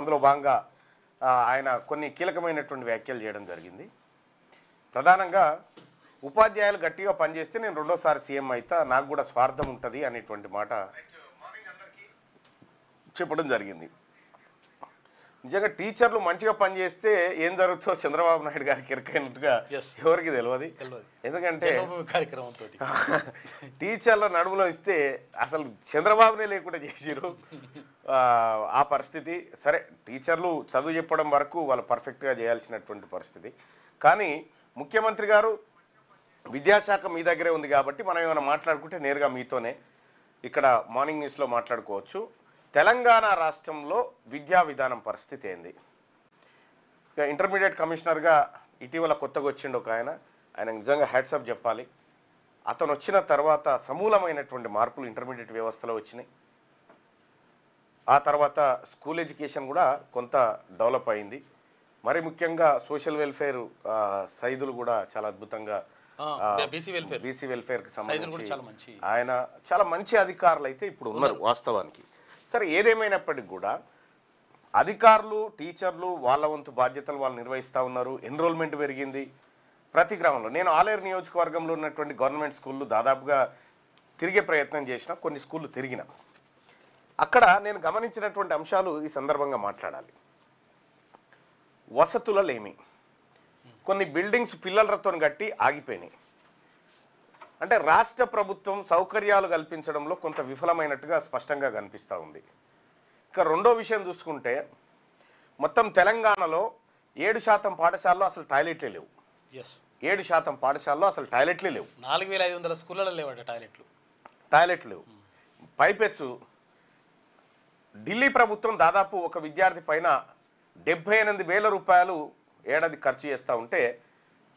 అందులో భాగంగా ఆయన కొన్ని కీలకమైనటువంటి వ్యాఖ్యలు చేయడం జరిగింది. ప్రధానంగా ఉపాధ్యాయులు గట్టిగా పనిచేస్తే నేను రెండోసారి సీఎం అయితే నాకు కూడా స్వార్థం ఉంటుంది అనేటువంటి మాట చెప్పడం జరిగింది. నిజంగా టీచర్లు మంచిగా పనిచేస్తే ఏం జరుగుతుందో చంద్రబాబు నాయుడు గారికి ఎరకైనట్టుగా ఎవరికి తెలియదు. ఎందుకంటే టీచర్ల నడుములో ఇస్తే అసలు చంద్రబాబునే లేకుండా చేసిరు ఆ పరిస్థితి. సరే, టీచర్లు చదువు చెప్పడం వరకు వాళ్ళు పర్ఫెక్ట్గా చేయాల్సినటువంటి పరిస్థితి. కానీ ముఖ్యమంత్రి గారు విద్యాశాఖ మీ దగ్గరే ఉంది కాబట్టి మనం ఏమైనా మాట్లాడుకుంటే నేరుగా మీతోనే ఇక్కడ మార్నింగ్ న్యూస్లో మాట్లాడుకోవచ్చు. తెలంగాణ రాష్ట్రంలో విద్యా విధానం పరిస్థితి ఏంది? ఇంటర్మీడియట్ కమిషనర్గా ఇటీవల కొత్తగా వచ్చిండు ఒక ఆయన నిజంగా హ్యాట్సాప్ చెప్పాలి. అతను వచ్చిన తర్వాత సమూలమైనటువంటి మార్పులు ఇంటర్మీడియట్ వ్యవస్థలో వచ్చినాయి. ఆ తర్వాత స్కూల్ ఎడ్యుకేషన్ కూడా కొంత డెవలప్ అయింది. మరి ముఖ్యంగా సోషల్ వెల్ఫేర్ సైదులు కూడా చాలా అద్భుతంగా బీసీ వెల్ఫేర్కి సంబంధించి ఆయన చాలా మంచి అధికారులు అయితే ఇప్పుడు ఉన్నారు వాస్తవానికి. సరే, ఏదేమైనప్పటికీ కూడా అధికారులు టీచర్లు వాళ్ళ వంతు బాధ్యతలు వాళ్ళు నిర్వహిస్తూ ఉన్నారు. ఎన్రోల్మెంట్ పెరిగింది ప్రతి గ్రామంలో. నేను ఆలేరు నియోజకవర్గంలో ఉన్నటువంటి గవర్నమెంట్ స్కూళ్ళు దాదాపుగా తిరిగే ప్రయత్నం చేసిన, కొన్ని స్కూళ్ళు తిరిగిన. అక్కడ నేను గమనించినటువంటి అంశాలు ఈ సందర్భంగా మాట్లాడాలి. వసతులలేమి, కొన్ని బిల్డింగ్స్ పిల్లలతో కట్టి ఆగిపోయినాయి. అంటే రాష్ట్ర ప్రభుత్వం సౌకర్యాలు కల్పించడంలో కొంత విఫలమైనట్టుగా స్పష్టంగా కనిపిస్తూ ఉంది. ఇక రెండో విషయం చూసుకుంటే మొత్తం తెలంగాణలో 7% పాఠశాలలో అసలు టాయిలెట్లే లేవు. 7% పాఠశాలలో అసలు టాయిలెట్లే లేవు. 4500 స్కూళ్ళలో లేవట టాయిలెట్లు లేవు. పైపెచ్చు ఢిల్లీ ప్రభుత్వం దాదాపు ఒక విద్యార్థి పైన 78,000 రూపాయలు ఏడాది ఖర్చు చేస్తూ ఉంటే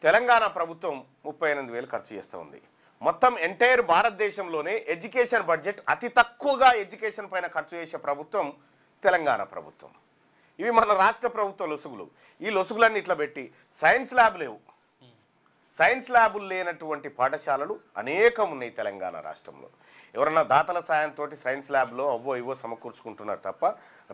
తెలంగాణ ప్రభుత్వం 38,000 ఖర్చు చేస్తూ ఉంది. మొత్తం ఎంటైర్ భారతదేశంలోనే ఎడ్యుకేషన్ బడ్జెట్ అతి తక్కువగా ఎడ్యుకేషన్ పైన ఖర్చు చేసే ప్రభుత్వం తెలంగాణ ప్రభుత్వం. ఇవి మన రాష్ట్ర ప్రభుత్వ లొసుగులు. ఈ లొసుగులన్నీ ఇట్లా పెట్టి సైన్స్ ల్యాబ్ లేవు. సైన్స్ ల్యాబులు లేనటువంటి పాఠశాలలు అనేకం ఉన్నాయి తెలంగాణ రాష్ట్రంలో. ఎవరన్నా దాతల సాయంతో సైన్స్ ల్యాబ్లో అవ్వో ఇవో సమకూర్చుకుంటున్నారు తప్ప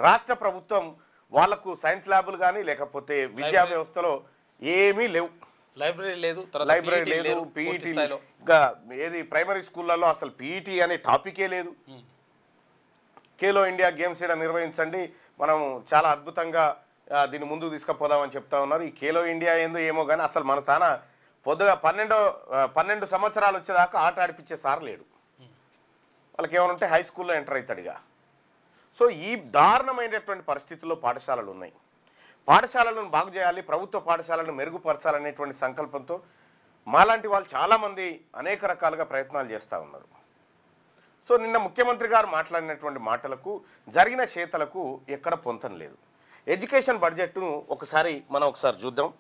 రాష్ట్ర ప్రభుత్వం వాళ్లకు సైన్స్ ల్యాబులు కానీ లేకపోతే విద్యా వ్యవస్థలో ఏమీ లేవు. లైబ్రరీ లేదు, పీఈటీ ఇంకా ఏది ప్రైమరీ స్కూళ్ళలో అసలు పీఈటీ అనే టాపికే లేదు. ఖేలో ఇండియా గేమ్స్ ఇక్కడ నిర్వహించండి, మనం చాలా అద్భుతంగా దీన్ని ముందుకు తీసుకుపోదామని చెప్తా ఉన్నారు. ఈ ఖేలో ఇండియా ఏందో ఏమో కానీ అసలు మన తాన పొద్దుగా 12 సంవత్సరాలు వచ్చేదాకా ఆట ఆడిపించే సార్ లేడు. వాళ్ళకి ఏమనుంటే హై స్కూల్లో ఎంటర్ అవుతాడుగా. సో ఈ దారుణమైనటువంటి పరిస్థితుల్లో పాఠశాలలు ఉన్నాయి. పాఠశాలలను బాగు చేయాలి, ప్రభుత్వ పాఠశాలను మెరుగుపరచాలనేటువంటి సంకల్పంతో మాలాంటి వాళ్ళు చాలామంది అనేక రకాలుగా ప్రయత్నాలు చేస్తూ ఉన్నారు. సో నిన్న ముఖ్యమంత్రి గారు మాట్లాడినటువంటి మాటలకు జరిగిన చేతలకు ఎక్కడ పొంతం లేదు. ఎడ్యుకేషన్ బడ్జెట్ను ఒకసారి చూద్దాం.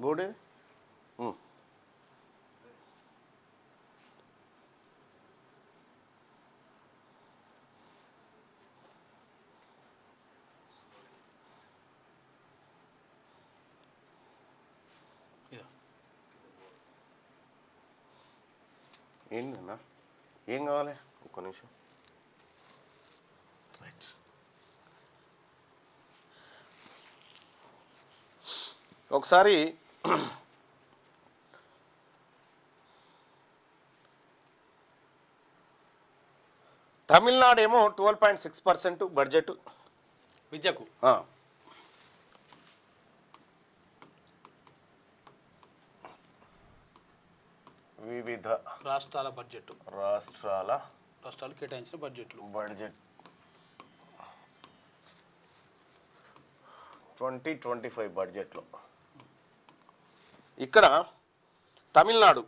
బోర్డు ఏంటన్నా, ఏం కావాలి? ఒక్క నిమిషం. రైట్, ఒకసారి తమిళనాడు ఏమో 12.6% బడ్జెట్ విద్యకు. వివిధ రాష్ట్రాల బడ్జెట్, రాష్ట్రాలు కేటాయించిన బడ్జెట్ 2025 బడ్జెట్లో ఇక్కడ తమిళనాడు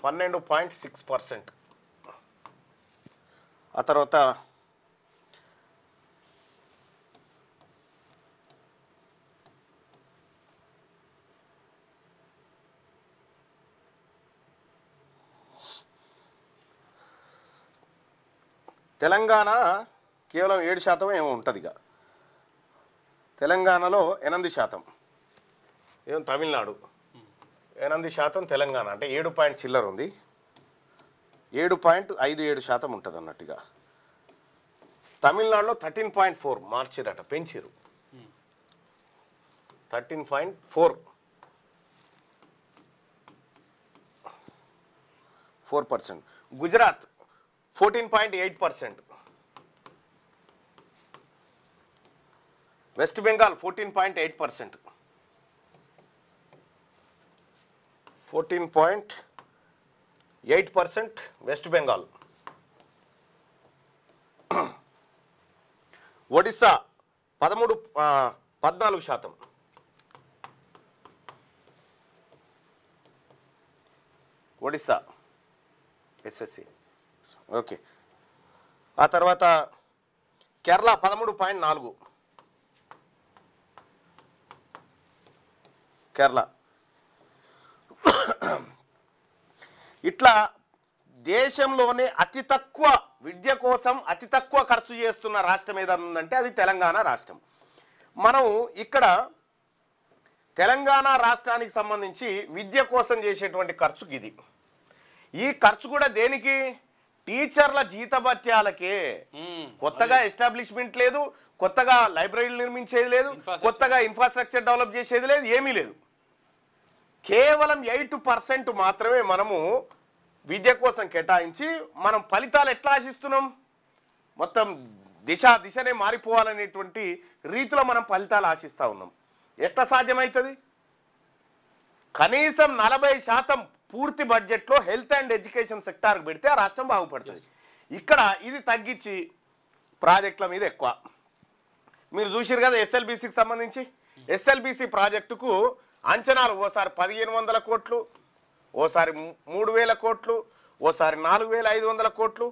$12.6%. ఆ తర్వాత తెలంగాణ కేవలం 7% ఏమో ఉంటుంది. ఇక తెలంగాణలో 8%, ఏం తమిళనాడు 8%, తెలంగాణ అంటే 7 చిల్లర ఉంది, 7.57% ఉంటుంది అన్నట్టుగా. తమిళనాడులో 13.4 మార్చిరట, పెంచిరు 13.4%. Gujarat 14.8%, west Bengal 14.8%, 14.8% west Bengal. Odisha 14%. Odisha SSC. Okay. ఆ తర్వాత కేరళ 13.4, కేరళ. ఇట్లా దేశంలోనే అతి తక్కువ విద్య కోసం అతి తక్కువ ఖర్చు చేస్తున్న రాష్ట్రం ఏదైనా ఉందంటే అది తెలంగాణ రాష్ట్రం. మనం ఇక్కడ తెలంగాణ రాష్ట్రానికి సంబంధించి విద్య కోసం చేసేటువంటి ఖర్చుకి ఇది. ఈ ఖర్చు కూడా దేనికి? టీచర్ల జీతభత్యాలకే. కొత్తగా ఎస్టాబ్లిష్మెంట్ లేదు, కొత్తగా లైబ్రరీలు నిర్మించేది లేదు, కొత్తగా ఇన్ఫ్రాస్ట్రక్చర్ డెవలప్ చేసేది లేదు, ఏమీ లేదు. కేవలం 8% మాత్రమే మనము విద్య కోసం కేటాయించి మనం ఫలితాలు ఎట్లా ఆశిస్తున్నాం? మొత్తం దిశనే మారిపోవాలనేటువంటి రీతిలో మనం ఫలితాలు ఆశిస్తూ ఉన్నాం. ఎట్లా సాధ్యమవుతుంది? కనీసం 40% పూర్తి బడ్జెట్లో హెల్త్ అండ్ ఎడ్యుకేషన్ సెక్టార్కి పెడితే ఆ రాష్ట్రం బాగుపడుతుంది. ఇక్కడ ఇది తగ్గించి ప్రాజెక్టుల మీద ఎక్కువ. మీరు చూసారు కదా ఎస్ఎల్బీసీకి సంబంధించి, ఎస్ఎల్బీసీ ప్రాజెక్టుకు అంచనాలు ఓసారి 1500 కోట్లు, ఓసారి 3000 కోట్లు, ఓసారి 4500 కోట్లు.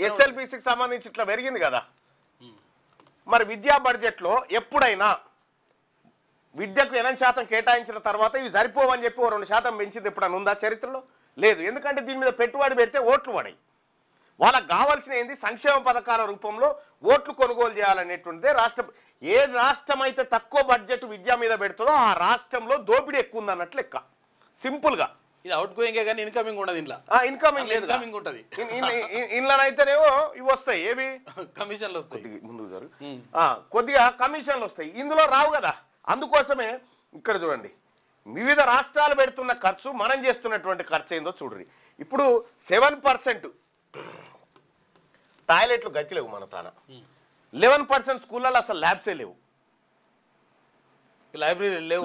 ఎస్ఎల్బీసీకి సంబంధించి ఇట్లా పెరిగింది కదా. మరి విద్యా బడ్జెట్లో ఎప్పుడైనా విద్యకు 8% కేటాయించిన తర్వాత ఇవి సరిపోవని చెప్పి 2% పెంచింది ఎప్పుడైనా ఉందా చరిత్రలో? లేదు. ఎందుకంటే దీని మీద పెట్టుబడి పెడితే ఓట్లు పడాయి. వాళ్ళకి కావాల్సిన ఏంది? సంక్షేమ పథకాల రూపంలో ఓట్లు కొనుగోలు చేయాలనేటువంటిదే రాష్ట్రం. ఏ రాష్ట్రం అయితే తక్కువ బడ్జెట్ విద్య మీద పెడుతుందో ఆ రాష్ట్రంలో దోపిడీ ఎక్కువ ఉంది అన్నట్లు లెక్క. సింపుల్గా ఇది అవుట్ గోయింగే కానీ ఇన్కమింగ్ ఉండదు. ఇంట్లో ఇన్కమింగ్ లేదు, ఇన్కమింగ్ ఉంటుంది. ఇంట్లోనైతేనేమో ఇవి వస్తాయి, ఏవి కమిషన్లు వస్తాయి, ముందుకు కొద్దిగా కమిషన్లు వస్తాయి, ఇందులో రావు కదా. అందుకోసమే ఇక్కడ చూడండి, వివిధ రాష్ట్రాలు పెడుతున్న ఖర్చు మనం చేస్తున్నటువంటి ఖర్చు ఏందో చూడండి. ఇప్పుడు 7% టాయిలెట్లు గతి లేవు మన తాన, 11% స్కూళ్ళలో అసలు ల్యాబ్సే లేవు,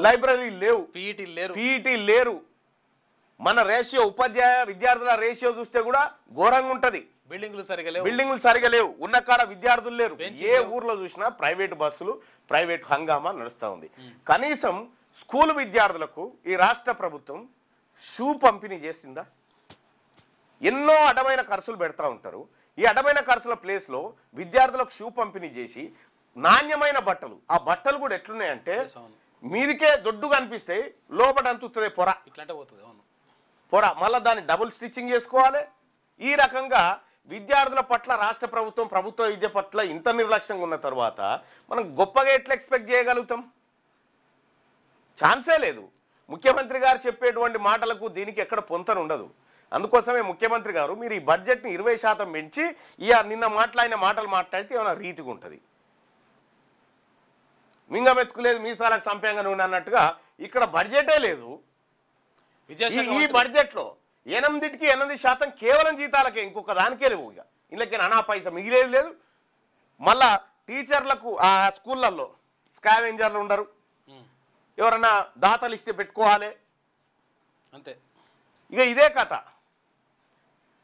లైబ్రరీ లేవు, పీఈటీ లేరు. మన రేషియో ఉపాధ్యాయ విద్యార్థుల రేషియో చూస్తే కూడా ఘోరంగా ఉంటుంది. బిల్డింగ్లు సరిగా లేవు, ఉన్న కాడ విద్యార్థులు లేరు. ఏ ఊర్లో చూసినా ప్రైవేట్ బస్సులు, ప్రైవేట్ హంగామా నడుస్తూ ఉంది. కనీసం స్కూల్ విద్యార్థులకు ఈ రాష్ట్ర ప్రభుత్వం షూ పంపిణీ చేసిందా? ఎన్నో అడ్డమైన ఖర్చులు పెడతా ఉంటారు. ఈ అడ్డమైన ఖర్చుల ప్లేస్లో విద్యార్థులకు షూ పంపిణీ చేసి నాణ్యమైన బట్టలు, ఆ బట్టలు కూడా ఎట్లున్నాయంటే మీదికే దొడ్డుగా అనిపిస్తాయి, లోపల అంతుతుంది పొర, పొర, మళ్ళీ దాన్ని డబుల్ స్టిచ్చింగ్ చేసుకోవాలి. ఈ రకంగా విద్యార్థుల పట్ల రాష్ట్ర ప్రభుత్వం, ప్రభుత్వ విద్య పట్ల ఇంత నిర్లక్ష్యంగా ఉన్న తర్వాత మనం గొప్పగా ఎట్లా ఎక్స్పెక్ట్ చేయగలుగుతాం? ఛాన్సే లేదు. ముఖ్యమంత్రి గారు చెప్పేటువంటి మాటలకు దీనికి ఎక్కడ పొంతన ఉండదు. అందుకోసమే ముఖ్యమంత్రి గారు మీరు ఈ బడ్జెట్ని 20% పెంచి నిన్న మాట్లాడిన మాటలు మాట్లాడితే ఏమైనా రీతిగా ఉంటుంది. మింగమెత్తుకులేదు మీసాలకు సంపంగా నూనె అన్నట్టుగా ఇక్కడ బడ్జెటే లేదు. ఈ బడ్జెట్లో 8% కేవలం జీతాలకే, ఇంకొక దానికే లేవు. ఇక ఇళ్ళకి అనా పైసా మిగిలేదు లేదు. మళ్ళా టీచర్లకు ఆ స్కూళ్ళల్లో స్కావెంజర్లు ఉండరు, ఎవరన్నా దాతలు ఇస్తే పెట్టుకోవాలి, అంతే. ఇక ఇదే కథ.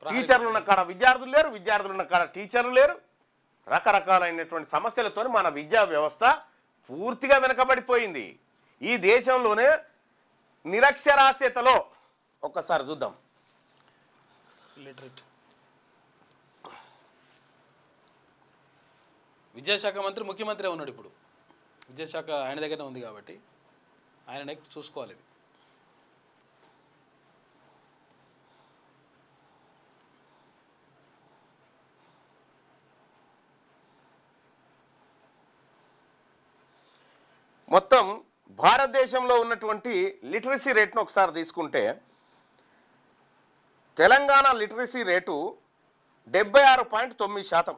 టీచర్లు ఉన్న కాడ విద్యార్థులు లేరు, విద్యార్థులు ఉన్న కాడ టీచర్లు లేరు. రకరకాలైనటువంటి సమస్యలతో మన విద్యా వ్యవస్థ పూర్తిగా వెనకబడిపోయింది. ఈ దేశంలోనే నిరక్షరాస్యతలో ఒక్కసారి చూద్దాం. విద్యాశాఖ మంత్రి ముఖ్యమంత్రి ఉన్నాడు. ఇప్పుడు విద్యాశాఖ ఆయన దగ్గరనే ఉంది కాబట్టి ఆయన చూసుకోవాలి. మొత్తం భారతదేశంలో ఉన్నటువంటి లిటరసీ రేట్ను ఒకసారి తీసుకుంటే తెలంగాణ లిటరసీ రేటు 76.9%.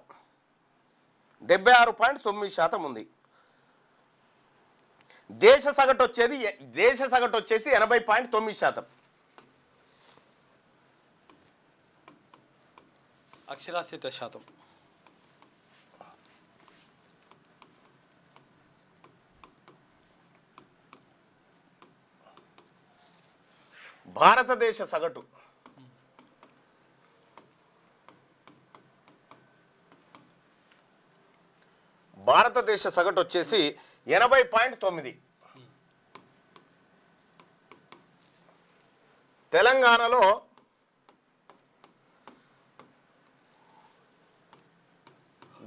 76.9% ఉంది. దేశ సగటు వచ్చేసి 80.9%. అక్షరాస్యత శాతం భారతదేశ సగటు వచ్చేసి 80.9. తెలంగాణలో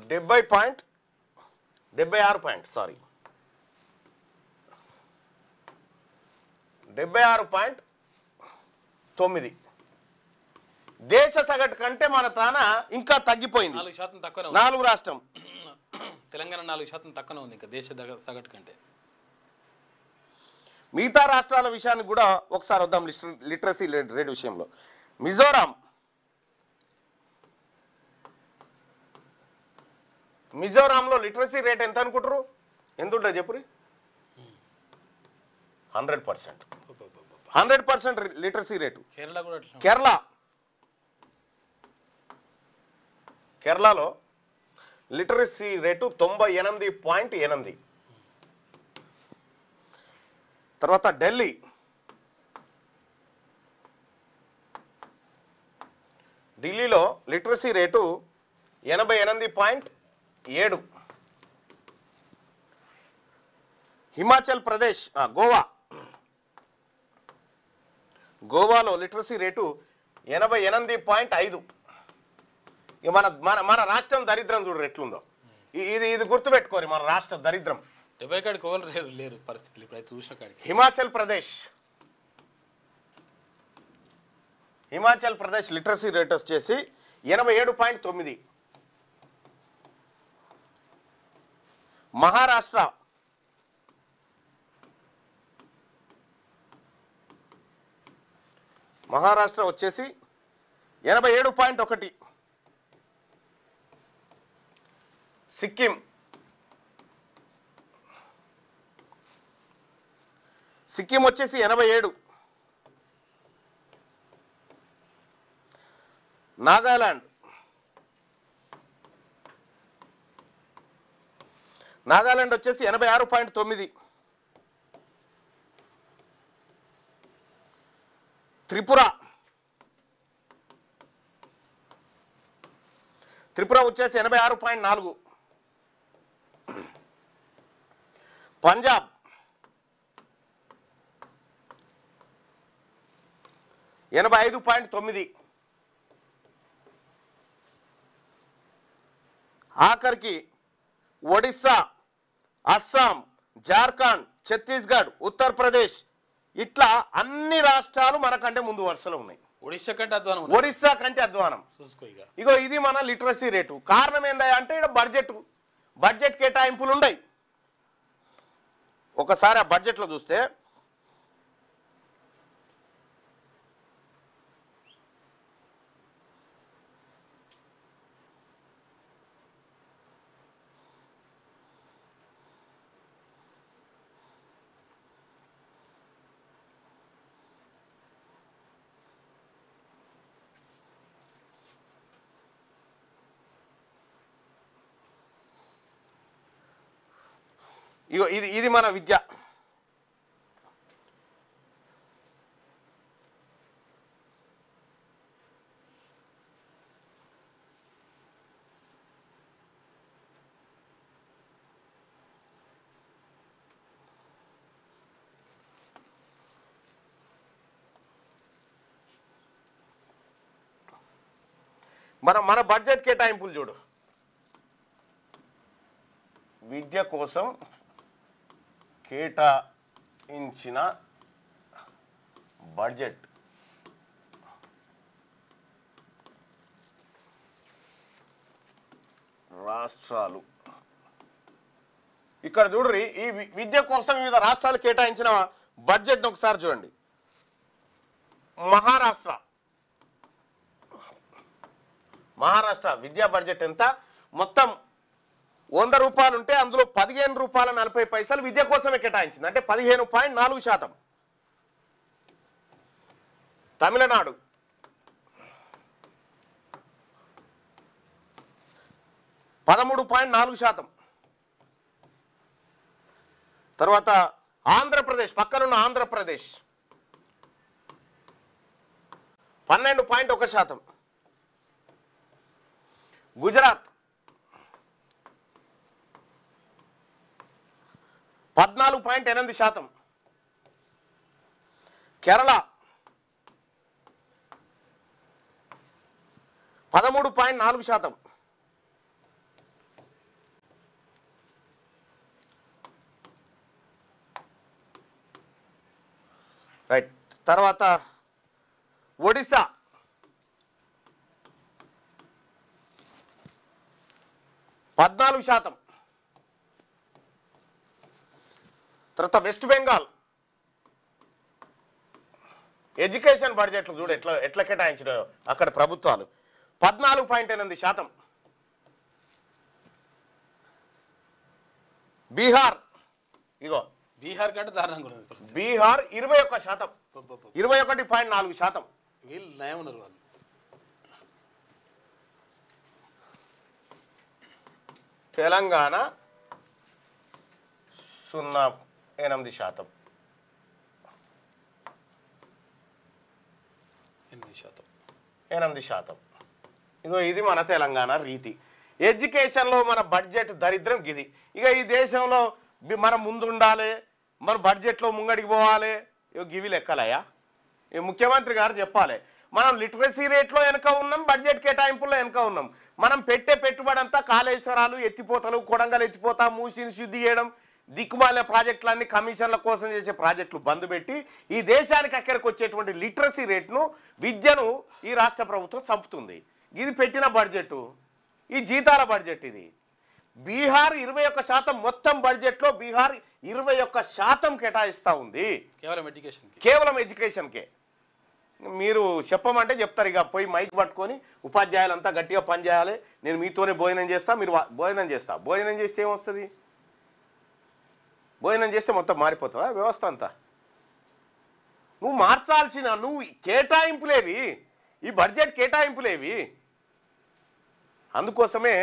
76.9. దేశ సగటు కంటే మన తాన ఇంకా తగ్గిపోయింది. 4% తక్కువ. 4 రాష్ట్రం తెలంగాణ 4% తక్కువ ఉంది ఇంకా దేశ సగటు కంటే. మిగతా రాష్ట్రాల విషయానికి కూడా ఒకసారి వద్దాం. లిటరసీ రేట్ విషయంలో మిజోరాంలో లిటరసీ రేట్ ఎంత అనుకుంటారు? ఎంత ఉంటుంది చెప్పురి? 100%. 100% లిటరసీ రేటు. కేరళలో లిటరసీ రేటు 98.8. తర్వాత ఢిల్లీలో లిటరసీ రేటు 88.7. హిమాచల్ ప్రదేశ్ గోవాలో లిటరసీ రేటు 88.5. మన రాష్ట్రం దరిద్రం చూడరు ఎట్లుందో. ఇది గుర్తుపెట్టుకోరు, మన రాష్ట్ర దరిద్రం. లేరు పరిస్థితులు ఇప్పుడు చూసిన కాడికి. హిమాచల్ ప్రదేశ్ లిటరసీ రేట్ వచ్చేసి 87.9. మహారాష్ట్ర వచ్చేసి 87.1. సిక్కిం వచ్చేసి 87. నాగాలాండ్ వచ్చేసి 86.9. త్రిపుర వచ్చేసి 86.4. పంజాబ్ 85.9. ఆఖరికి ఒడిస్సా, అస్సాం, జార్ఖండ్, ఛత్తీస్గఢ్, ఉత్తరప్రదేశ్ ఇట్లా అన్ని రాష్ట్రాలు మనకంటే ముందు వరుసలో ఉన్నాయి. ఒడిస్సా కంటే అధ్వానం. ఇగో ఇది మన లిటరసీ రేటు. కారణం ఏందా అంటే ఇక్కడ బడ్జెట్ కేటాయింపులు ఉన్నాయి. ఒకసారి ఆ బడ్జెట్లో చూస్తే ఇగో ఇది మన విద్య. మన బడ్జెట్ కేటాయింపులు చూడు. విద్య కోసం కేటాయించిన బడ్జెట్ రాష్ట్రాలు ఇక్కడ చూడండి, ఈ విద్య కోసం వివిధ రాష్ట్రాలు కేటాయించిన బడ్జెట్ను ఒకసారి చూడండి. మహారాష్ట్ర విద్యా బడ్జెట్ ఎంత? మొత్తం 100 రూపాయలు ఉంటే అందులో 15 రూపాయల 40 పైసలు విద్య కోసమే కేటాయించింది, అంటే 15.4%. తమిళనాడు 13.4%. తర్వాత ఆంధ్రప్రదేశ్, పక్కనున్న ఆంధ్రప్రదేశ్ 12.1%. గుజరాత్ 14.8%. కేరళ 13.4%. రైట్. తర్వాత ఒడిశా 14%. తర్వాత వెస్ట్ బెంగాల్ ఎడ్యుకేషన్ బడ్జెట్లు చూడు ఎట్లా కేటాయించినాయో అక్కడ ప్రభుత్వాలు 14.8%. బీహార్, ఇగో బీహార్ కంటే దారుణంగా ఉన్నది. బీహార్ 21%, 21.4%. వీళ్ళు నయం ఉన్నారు వాళ్ళు. తెలంగాణ 0.8%. 8%. ఇగో ఇది మన తెలంగాణ రీతి. ఎడ్యుకేషన్లో మన బడ్జెట్ దరిద్రం గిది. ఇక ఈ దేశంలో మనం ముందు ఉండాలి, మన బడ్జెట్లో ముంగడికి పోవాలి, ఇగో గివి లెక్కలయ్యా. ఈ ముఖ్యమంత్రి గారు చెప్పాలి, మనం లిటరసీ రేట్లో వెనక ఉన్నాం, బడ్జెట్ కేటాయింపుల్లో వెనక ఉన్నాం. మనం పెట్టే పెట్టుబడి అంతా కాళేశ్వరాలు, ఎత్తిపోతలు, కొడంగల్ ఎత్తిపోతా, మూసిని శుద్ధి చేయడం, దిక్కుమాల ప్రాజెక్టులన్నీ కమిషన్ల కోసం చేసే ప్రాజెక్టులు బంద్ పెట్టి ఈ దేశానికి అక్కడికి వచ్చేటువంటి లిటరసీ రేట్ను, విద్యను ఈ రాష్ట్ర ప్రభుత్వం చంపుతుంది. ఇది పెట్టిన బడ్జెట్, ఈ జీతాల బడ్జెట్ ఇది. బీహార్ 21%, మొత్తం బడ్జెట్లో బీహార్ 21% కేటాయిస్తూ ఉంది కేవలం ఎడ్యుకేషన్కే. మీరు చెప్పమంటే చెప్తారు, ఇక పోయి మైక్ పట్టుకొని ఉపాధ్యాయులంతా గట్టిగా పనిచేయాలి, నేను మీతోనే భోజనం చేస్తా, మీరు భోజనం చేస్తా. భోజనం చేస్తే ఏమొస్తుంది? భోజనం చేస్తే మొత్తం మారిపోతుందా వ్యవస్థ అంతా? నువ్వు మార్చాల్సిన నువ్వు కేటాయింపులేవి, ఈ బడ్జెట్ కేటాయింపులేవి. అందుకోసమే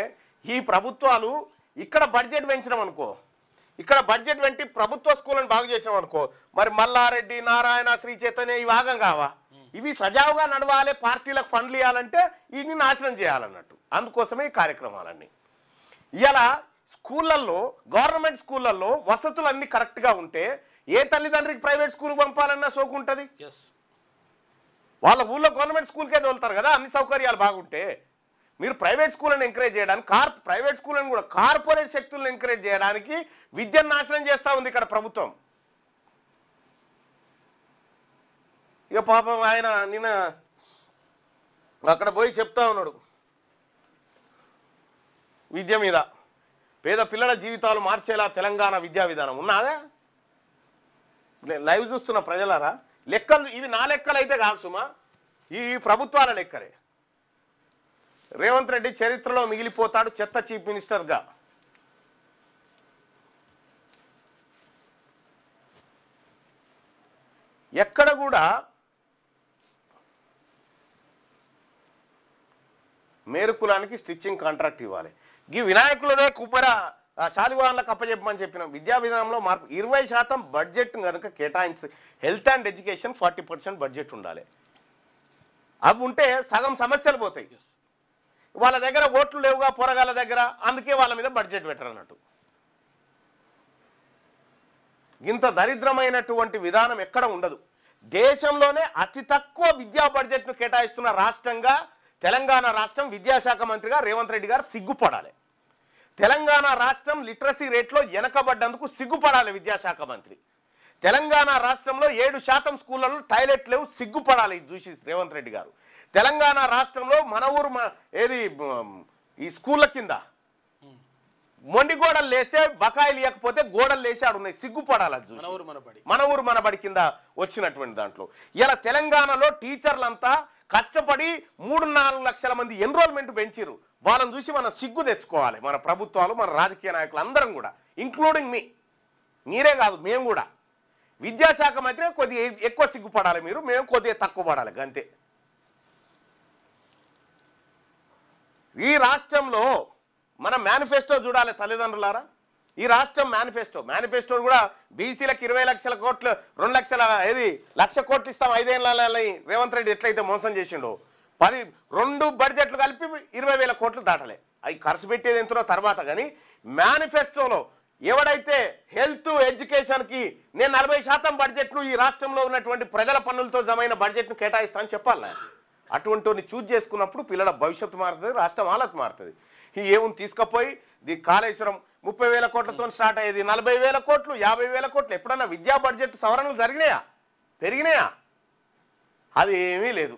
ఈ ప్రభుత్వాలు ఇక్కడ బడ్జెట్ పెంచినాం అనుకో, ఇక్కడ బడ్జెట్ పెంచి ప్రభుత్వ స్కూళ్ళను బాగు చేసాం అనుకో, మరి మల్లారెడ్డి, నారాయణ, శ్రీ చైతన్య ఇవి ఆగం కావా? ఇవి సజావుగా నడవాలి, పార్టీలకు ఫండ్లు ఇవ్వాలంటే ఇన్ని నాశనం చేయాలన్నట్టు. అందుకోసమే ఈ కార్యక్రమాలన్నీ. ఇలా స్కూళ్ళల్లో, గవర్నమెంట్ స్కూళ్ళల్లో వసతులు అన్నీ కరెక్ట్గా ఉంటే ఏ తల్లిదండ్రికి ప్రైవేట్ స్కూల్కి పంపాలన్నా సోకు ఉంటుంది. వాళ్ళ ఊళ్ళో గవర్నమెంట్ స్కూల్కే తోలుతారు కదా అన్ని సౌకర్యాలు బాగుంటే. మీరు ప్రైవేట్ స్కూళ్ళని ఎంకరేజ్ చేయడానికి, ప్రైవేట్ స్కూళ్ళని కూడా కార్పొరేట్ శక్తులను ఎంకరేజ్ చేయడానికి విద్యను నాశనం చేస్తూ ఉంది ఇక్కడ ప్రభుత్వం. ఇక పాపం ఆయన నిన్న అక్కడ పోయి చెప్తా ఉన్నాడు విద్య మీద. పేద పిల్లల జీవితాలు మార్చేలా తెలంగాణ విద్యా విధానం ఉన్నాదా? లైవ్ చూస్తున్న ప్రజలారా, లెక్కలు ఇవి నా లెక్కలు అయితే కాదు సుమా, ఈ ప్రభుత్వాల లెక్కలే. రేవంత్ రెడ్డి చరిత్రలో మిగిలిపోతాడు చెత్త చీఫ్ మినిస్టర్గా. ఎక్కడ కూడా మేరుకులానికి స్టిచ్చింగ్ కాంట్రాక్ట్ ఇవ్వాలి. ఈ వినాయకులదే కుమ్మర శాలివాన్లకు అప్పచెప్పమని చెప్పిన విద్యా విధానంలో మార్పు. 20% బడ్జెట్ కనుక కేటాయించి హెల్త్ అండ్ ఎడ్యుకేషన్ 40% బడ్జెట్ ఉండాలి. అవి ఉంటే సగం సమస్యలు పోతాయి. వాళ్ళ దగ్గర ఓట్లు లేవుగా పోరగాళ్ళ దగ్గర, అందుకే వాళ్ళ మీద బడ్జెట్ పెట్టరు అన్నట్టు. ఇంత దరిద్రమైనటువంటి విధానం ఎక్కడ ఉండదు. దేశంలోనే అతి తక్కువ విద్యా బడ్జెట్ను కేటాయిస్తున్న రాష్ట్రంగా తెలంగాణ రాష్ట్రం. విద్యాశాఖ మంత్రిగా రేవంత్ రెడ్డి గారు సిగ్గుపడాలి. తెలంగాణ రాష్ట్రం లిటరసీ రేట్లో వెనకబడ్డందుకు సిగ్గుపడాలి విద్యాశాఖ మంత్రి. తెలంగాణ రాష్ట్రంలో 7% స్కూళ్ళలో టాయిలెట్ లేవు, సిగ్గుపడాలి చూసి రేవంత్ రెడ్డి గారు. తెలంగాణ రాష్ట్రంలో మన ఊరు ఏది ఈ స్కూళ్ళ కింద మొండి గోడలు లేస్తే బకాయిలు ఇవ్వకపోతే గోడలు లేసి ఆడున్నాయి, సిగ్గుపడాలి అది చూసి. మన ఊరు మనబడి కింద వచ్చినటువంటి దాంట్లో ఇలా తెలంగాణలో టీచర్లంతా కష్టపడి 3-4 లక్షల మంది ఎన్రోల్మెంట్ పెంచారు. వాళ్ళని చూసి మనం సిగ్గు తెచ్చుకోవాలి, మన ప్రభుత్వాలు, మన రాజకీయ నాయకులు అందరం కూడా, ఇంక్లూడింగ్ మీరే కాదు మేము కూడా. విద్యాశాఖ మంత్రి కొద్దిగా ఎక్కువ సిగ్గుపడాలి మీరు, మేము కొద్దిగా తక్కువ పడాలి అంతే. ఈ రాష్ట్రంలో మన మేనిఫెస్టో చూడాలి తల్లిదండ్రులారా. ఈ రాష్ట్రం మేనిఫెస్టో కూడా బీసీలకు 20 లక్షల కోట్లు, 2 లక్షల 1,00,000 కోట్లు ఇస్తాం 5 ఏళ్ళని రేవంత్ రెడ్డి ఎట్లయితే మోసం చేసిండో, 2 బడ్జెట్లు కలిపి 20,000 కోట్లు దాటలే. అవి ఖర్చు పెట్టేది ఎంతో తర్వాత. కానీ మేనిఫెస్టోలో ఎవడైతే హెల్త్ ఎడ్యుకేషన్కి నేను 40% బడ్జెట్ను ఈ రాష్ట్రంలో ఉన్నటువంటి ప్రజల పన్నులతో జమైన బడ్జెట్ను కేటాయిస్తానని చెప్పాలి. అటువంటి చూజ్ చేసుకున్నప్పుడు పిల్లల భవిష్యత్తు మారుతుంది, రాష్ట్రం హాలత్ మారుతుంది. ఏముంది తీసుకుపోయి కాళేశ్వరం 30,000 కోట్లతో స్టార్ట్ అయ్యేది 40,000 కోట్లు, 50,000 కోట్లు. ఎప్పుడన్నా విద్యా బడ్జెట్ సవరణలు జరిగినాయా, పెరిగినాయా? అది ఏమీ లేదు.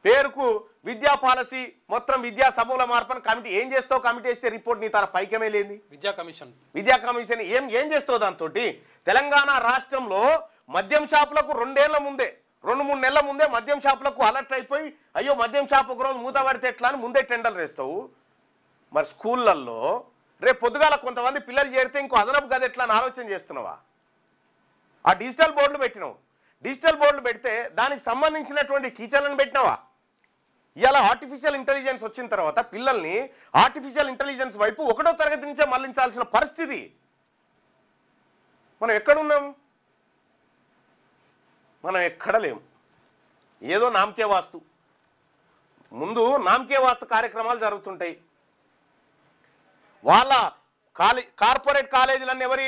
పేరుకు విద్యా పాలసీ మొత్తం విద్యా సమూల మార్పుని కమిటీ ఏం చేస్తావు? కమిటీ వేస్తే రిపోర్ట్ నీ తన పైకమే లేని విద్యా కమిషన్ ఏం చేస్తావు? దాంతో తెలంగాణ రాష్ట్రంలో మద్యం షాపులకు 2-3 నెలల ముందే మద్యం షాపులకు అలర్ట్ అయిపోయి అయ్యో మద్యం షాపు ఒకరోజు మూత పడితే ఎట్లా అని ముందే టెండర్లు వేస్తావు. మరి స్కూళ్ళల్లో రేపు పొద్దుగాల కొంతమంది పిల్లలు చేరితే ఇంకో అదనపు గది ఎట్లా అని ఆలోచన చేస్తున్నావా? ఆ డిజిటల్ బోర్డులు పెట్టినావు. డిజిటల్ బోర్డులు పెడితే దానికి సంబంధించినటువంటి టీచర్లను పెట్టినావా? ఇలా ఆర్టిఫిషియల్ ఇంటెలిజెన్స్ వచ్చిన తర్వాత పిల్లల్ని ఆర్టిఫిషియల్ ఇంటెలిజెన్స్ వైపు 1వ తరగతి నుంచే మళ్లించాల్సిన పరిస్థితి. మనం ఎక్కడున్నాం? మనం ఎక్కడ లేము. ఏదో నామకే వాస్తు, ముందు నామకే వాస్తు కార్యక్రమాలు జరుగుతుంటాయి. వాళ్ళ కార్పొరేట్ కాలేజీలన్నీ ఎవరి?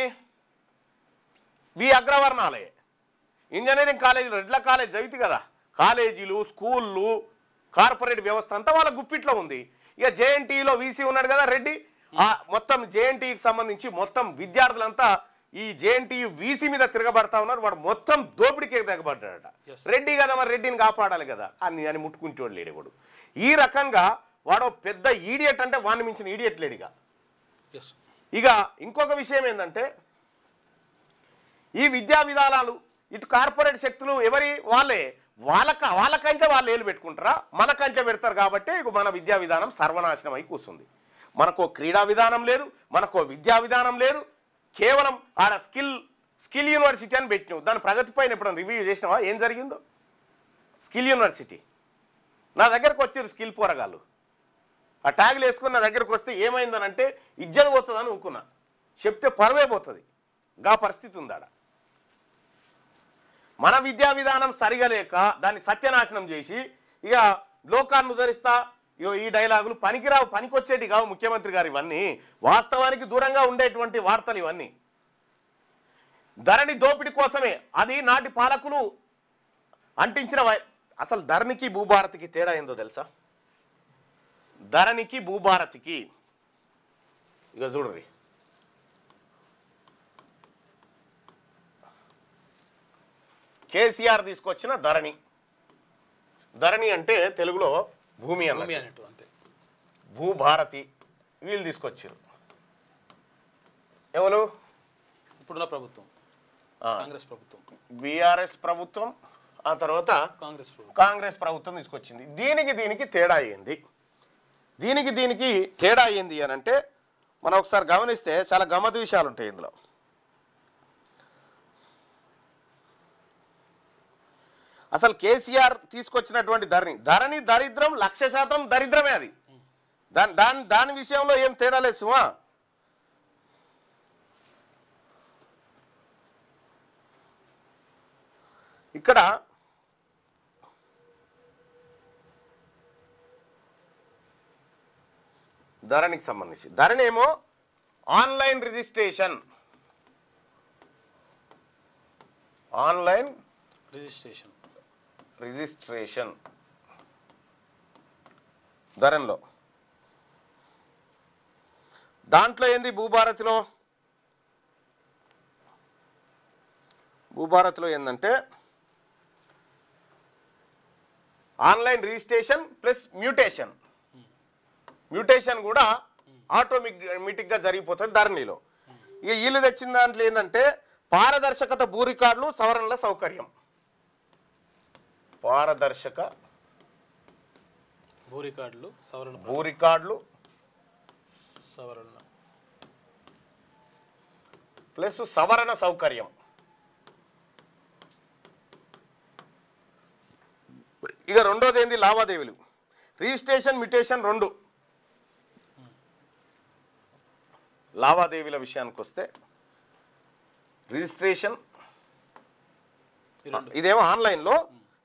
అగ్రవర్ణాలే. ఇంజనీరింగ్ కాలేజీలు రెడ్ల కాలేజ్ చదివితే కదా, కాలేజీలు స్కూళ్ళు కార్పొరేట్ వ్యవస్థ అంతా వాళ్ళ గుప్పిట్లో ఉంది. ఇక జేఎన్టీలో వీసీ ఉన్నాడు కదా రెడ్డి, మొత్తం జేఎన్టీకి సంబంధించి మొత్తం విద్యార్థులంతా ఈ జేఎన్టీ వీసీ మీద తిరగబడతా ఉన్నారు. వాడు మొత్తం దోపిడికి దిగబడ్డాడట. రెడ్డి కదా, మరి రెడ్డిని కాపాడాలి కదా అని ముట్టుకుంటూ లేడు వాడు. ఈ రకంగా వాడు పెద్ద ఈడియట్ అంటే వాడిని మించిన ఈడియట్ లేడిగా. ఇక ఇంకొక విషయం ఏంటంటే ఈ విద్యా విధానాలు ఇటు కార్పొరేట్ శక్తులు ఎవరి వాళ్ళకంటే వాళ్ళు ఏలు పెట్టుకుంటారా, మనకంటే పెడతారు. కాబట్టి ఇక మన విద్యా విధానం సర్వనాశనం అయి కూర్చుంది. మనకు క్రీడా విధానం లేదు, మనకు విద్యా విధానం లేదు. కేవలం ఆడ స్కిల్ యూనివర్సిటీ అని పెట్టినావు. దాని ప్రగతి పైన ఎప్పుడైనా రివ్యూ చేసినావా? ఏం జరిగిందో? స్కిల్ యూనివర్సిటీ నా దగ్గరకు వచ్చారు స్కిల్ పోరగాళ్ళు, ఆ ట్యాగులు వేసుకుని నా దగ్గరకు వస్తే ఏమైందనంటే ఇజ్జత్ పోతుందని ఊకున్నా. చెప్తే పరువే పోతుంది. గా పరిస్థితి ఉందాడ. మన విద్యా విధానం సరిగా లేక దాన్ని సత్యనాశనం చేసి ఇక లోకాన్ని ఉద్ధరిస్తా ఈ డైలాగులు పనికిరావు, పనికొచ్చేటి కావు ముఖ్యమంత్రి గారు. ఇవన్నీ వాస్తవానికి దూరంగా ఉండేటువంటి వార్తలు. ఇవన్నీ ధరణి దోపిడి కోసమే. అది నాటి పాలకులు అంటించిన అసలు ధరణికి భూభారతికి తేడా ఏందో తెలుసా? ధరణికి భూభారతికి ఇక చూడరి. కేసీఆర్ తీసుకొచ్చిన ధరణి. ధరణి అంటే తెలుగులో భూమి అన్నట్టు. భూభారతి వీళ్ళు తీసుకొచ్చారు. ఎవరు? ఇప్పుడున్న ప్రభుత్వం, కాంగ్రెస్ ప్రభుత్వం, బీఆర్ఎస్ ప్రభుత్వం, ఆ తర్వాత కాంగ్రెస్ ప్రభుత్వం తీసుకొచ్చింది. దీనికి తేడా అయ్యింది. దీనికి తేడా అయ్యింది అని అంటే మనం ఒకసారి గమనిస్తే చాలా గమ్మత్ విషయాలు ఉంటాయి ఇందులో. అసలు కేసీఆర్ తీసుకొచ్చినటువంటి ధరణి దరిద్రం 100% దరిద్రమే. అది దాని విషయంలో ఏం తేడా లేదు సుమా. ఇక్కడ ధరణికి సంబంధించి ధరణి ఏమో ఆన్లైన్ రిజిస్ట్రేషన్, ధరణిలో. దాంట్లో ఏంది భూభారతిలో ఏంటంటే ఆన్లైన్ రిజిస్ట్రేషన్ ప్లస్ మ్యూటేషన్ కూడా ఆటోమేటిక్గా జరిగిపోతుంది ధరణిలో. ఇక వీళ్ళు తెచ్చిన దాంట్లో ఏంటంటే పారదర్శకత, భూ రికార్డులు, సవరణల సౌకర్యం. పారదర్శక భూ రికార్డులు, సవరణ ప్లస్ సవరణ సౌకర్యం. ఇక రెండోది ఏంది, లావాదేవీలు. Registration, mutation 2. లావాదేవీల విషయానికి వస్తే రిజిస్ట్రేషన్ ఇదేమో ఆన్లైన్లో,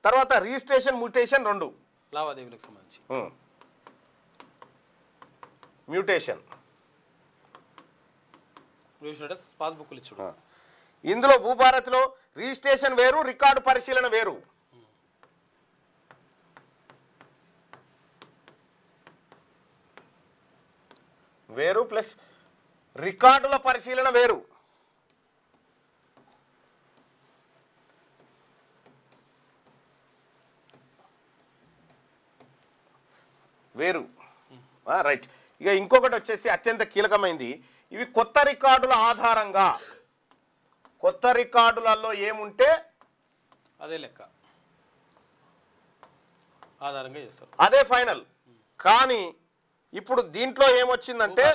తర్వాత రిజిస్ట్రేషన్, మ్యూటేషన్ 2 లావాదేవీలకు సంబంధించి. మ్యూటేషన్ పాస్బుక్లు ఇచ్చుడు. ఇందులో భూభారత్లో రిజిస్ట్రేషన్ వేరు, రికార్డు పరిశీలన వేరు. ప్లస్ రికార్డుల పరిశీలన వేరు. రైట్. ఇక ఇంకొకటి వచ్చేసి అత్యంత కీలకమైంది, ఇవి కొత్త రికార్డుల ఆధారంగా, కొత్త రికార్డులలో ఏముంటే అదే లెక్క ఆధారంగా చేస్తారు, అదే ఫైనల్. కానీ ఇప్పుడు దీంట్లో ఏమొచ్చిందంటే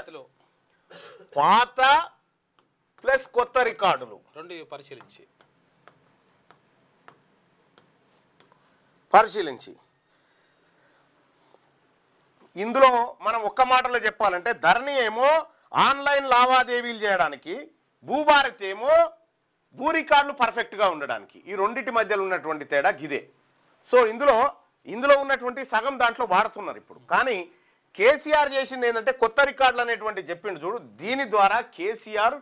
పాత ప్లస్ కొత్త రికార్డులు 2 పరిశీలించి ఇందులో మనం ఒక్క మాటలో చెప్పాలంటే ధరణి ఏమో ఆన్లైన్ లావాదేవీలు చేయడానికి, భూభారత్ ఏమో భూ రికార్డులు పర్ఫెక్ట్గా ఉండడానికి. ఈ రెండింటి మధ్యలో ఉన్నటువంటి తేడా గిదే. సో ఇందులో ఉన్నటువంటి సగం దాంట్లో వాడుతున్నారు ఇప్పుడు. కానీ కేసీఆర్ చేసింది ఏంటంటే కొత్త రికార్డులు అనేటువంటి చెప్పిండు చూడు, దీని ద్వారా కేసీఆర్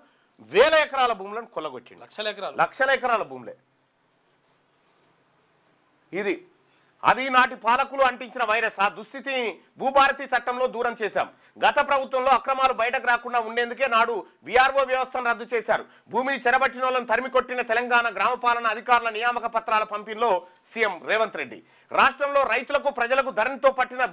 1000 ఎకరాల భూములను కొల్లగొట్టిండు. లక్షల ఎకరాల భూములే. అది నాటి పాలకులు అంటించిన వైరస్. ఆ దుస్థితిని భూభారతి చట్టంలో దూరం చేశాం. గత ప్రభుత్వంలో అక్రమాలు బయటకు రాకుండా ఉండేందుకే నాడు విఆర్ఓ వ్యవస్థను రద్దు చేశారు. భూమిని చెరబట్టిన వాళ్ళను తరిమికొట్టిన తెలంగాణ గ్రామపాలన అధికారుల నియామక పత్రాల పంపిణీలో సీఎం రేవంత్ రెడ్డి. రాష్ట్రంలో రైతులకు, ప్రజలకు ధరణితో పట్టిన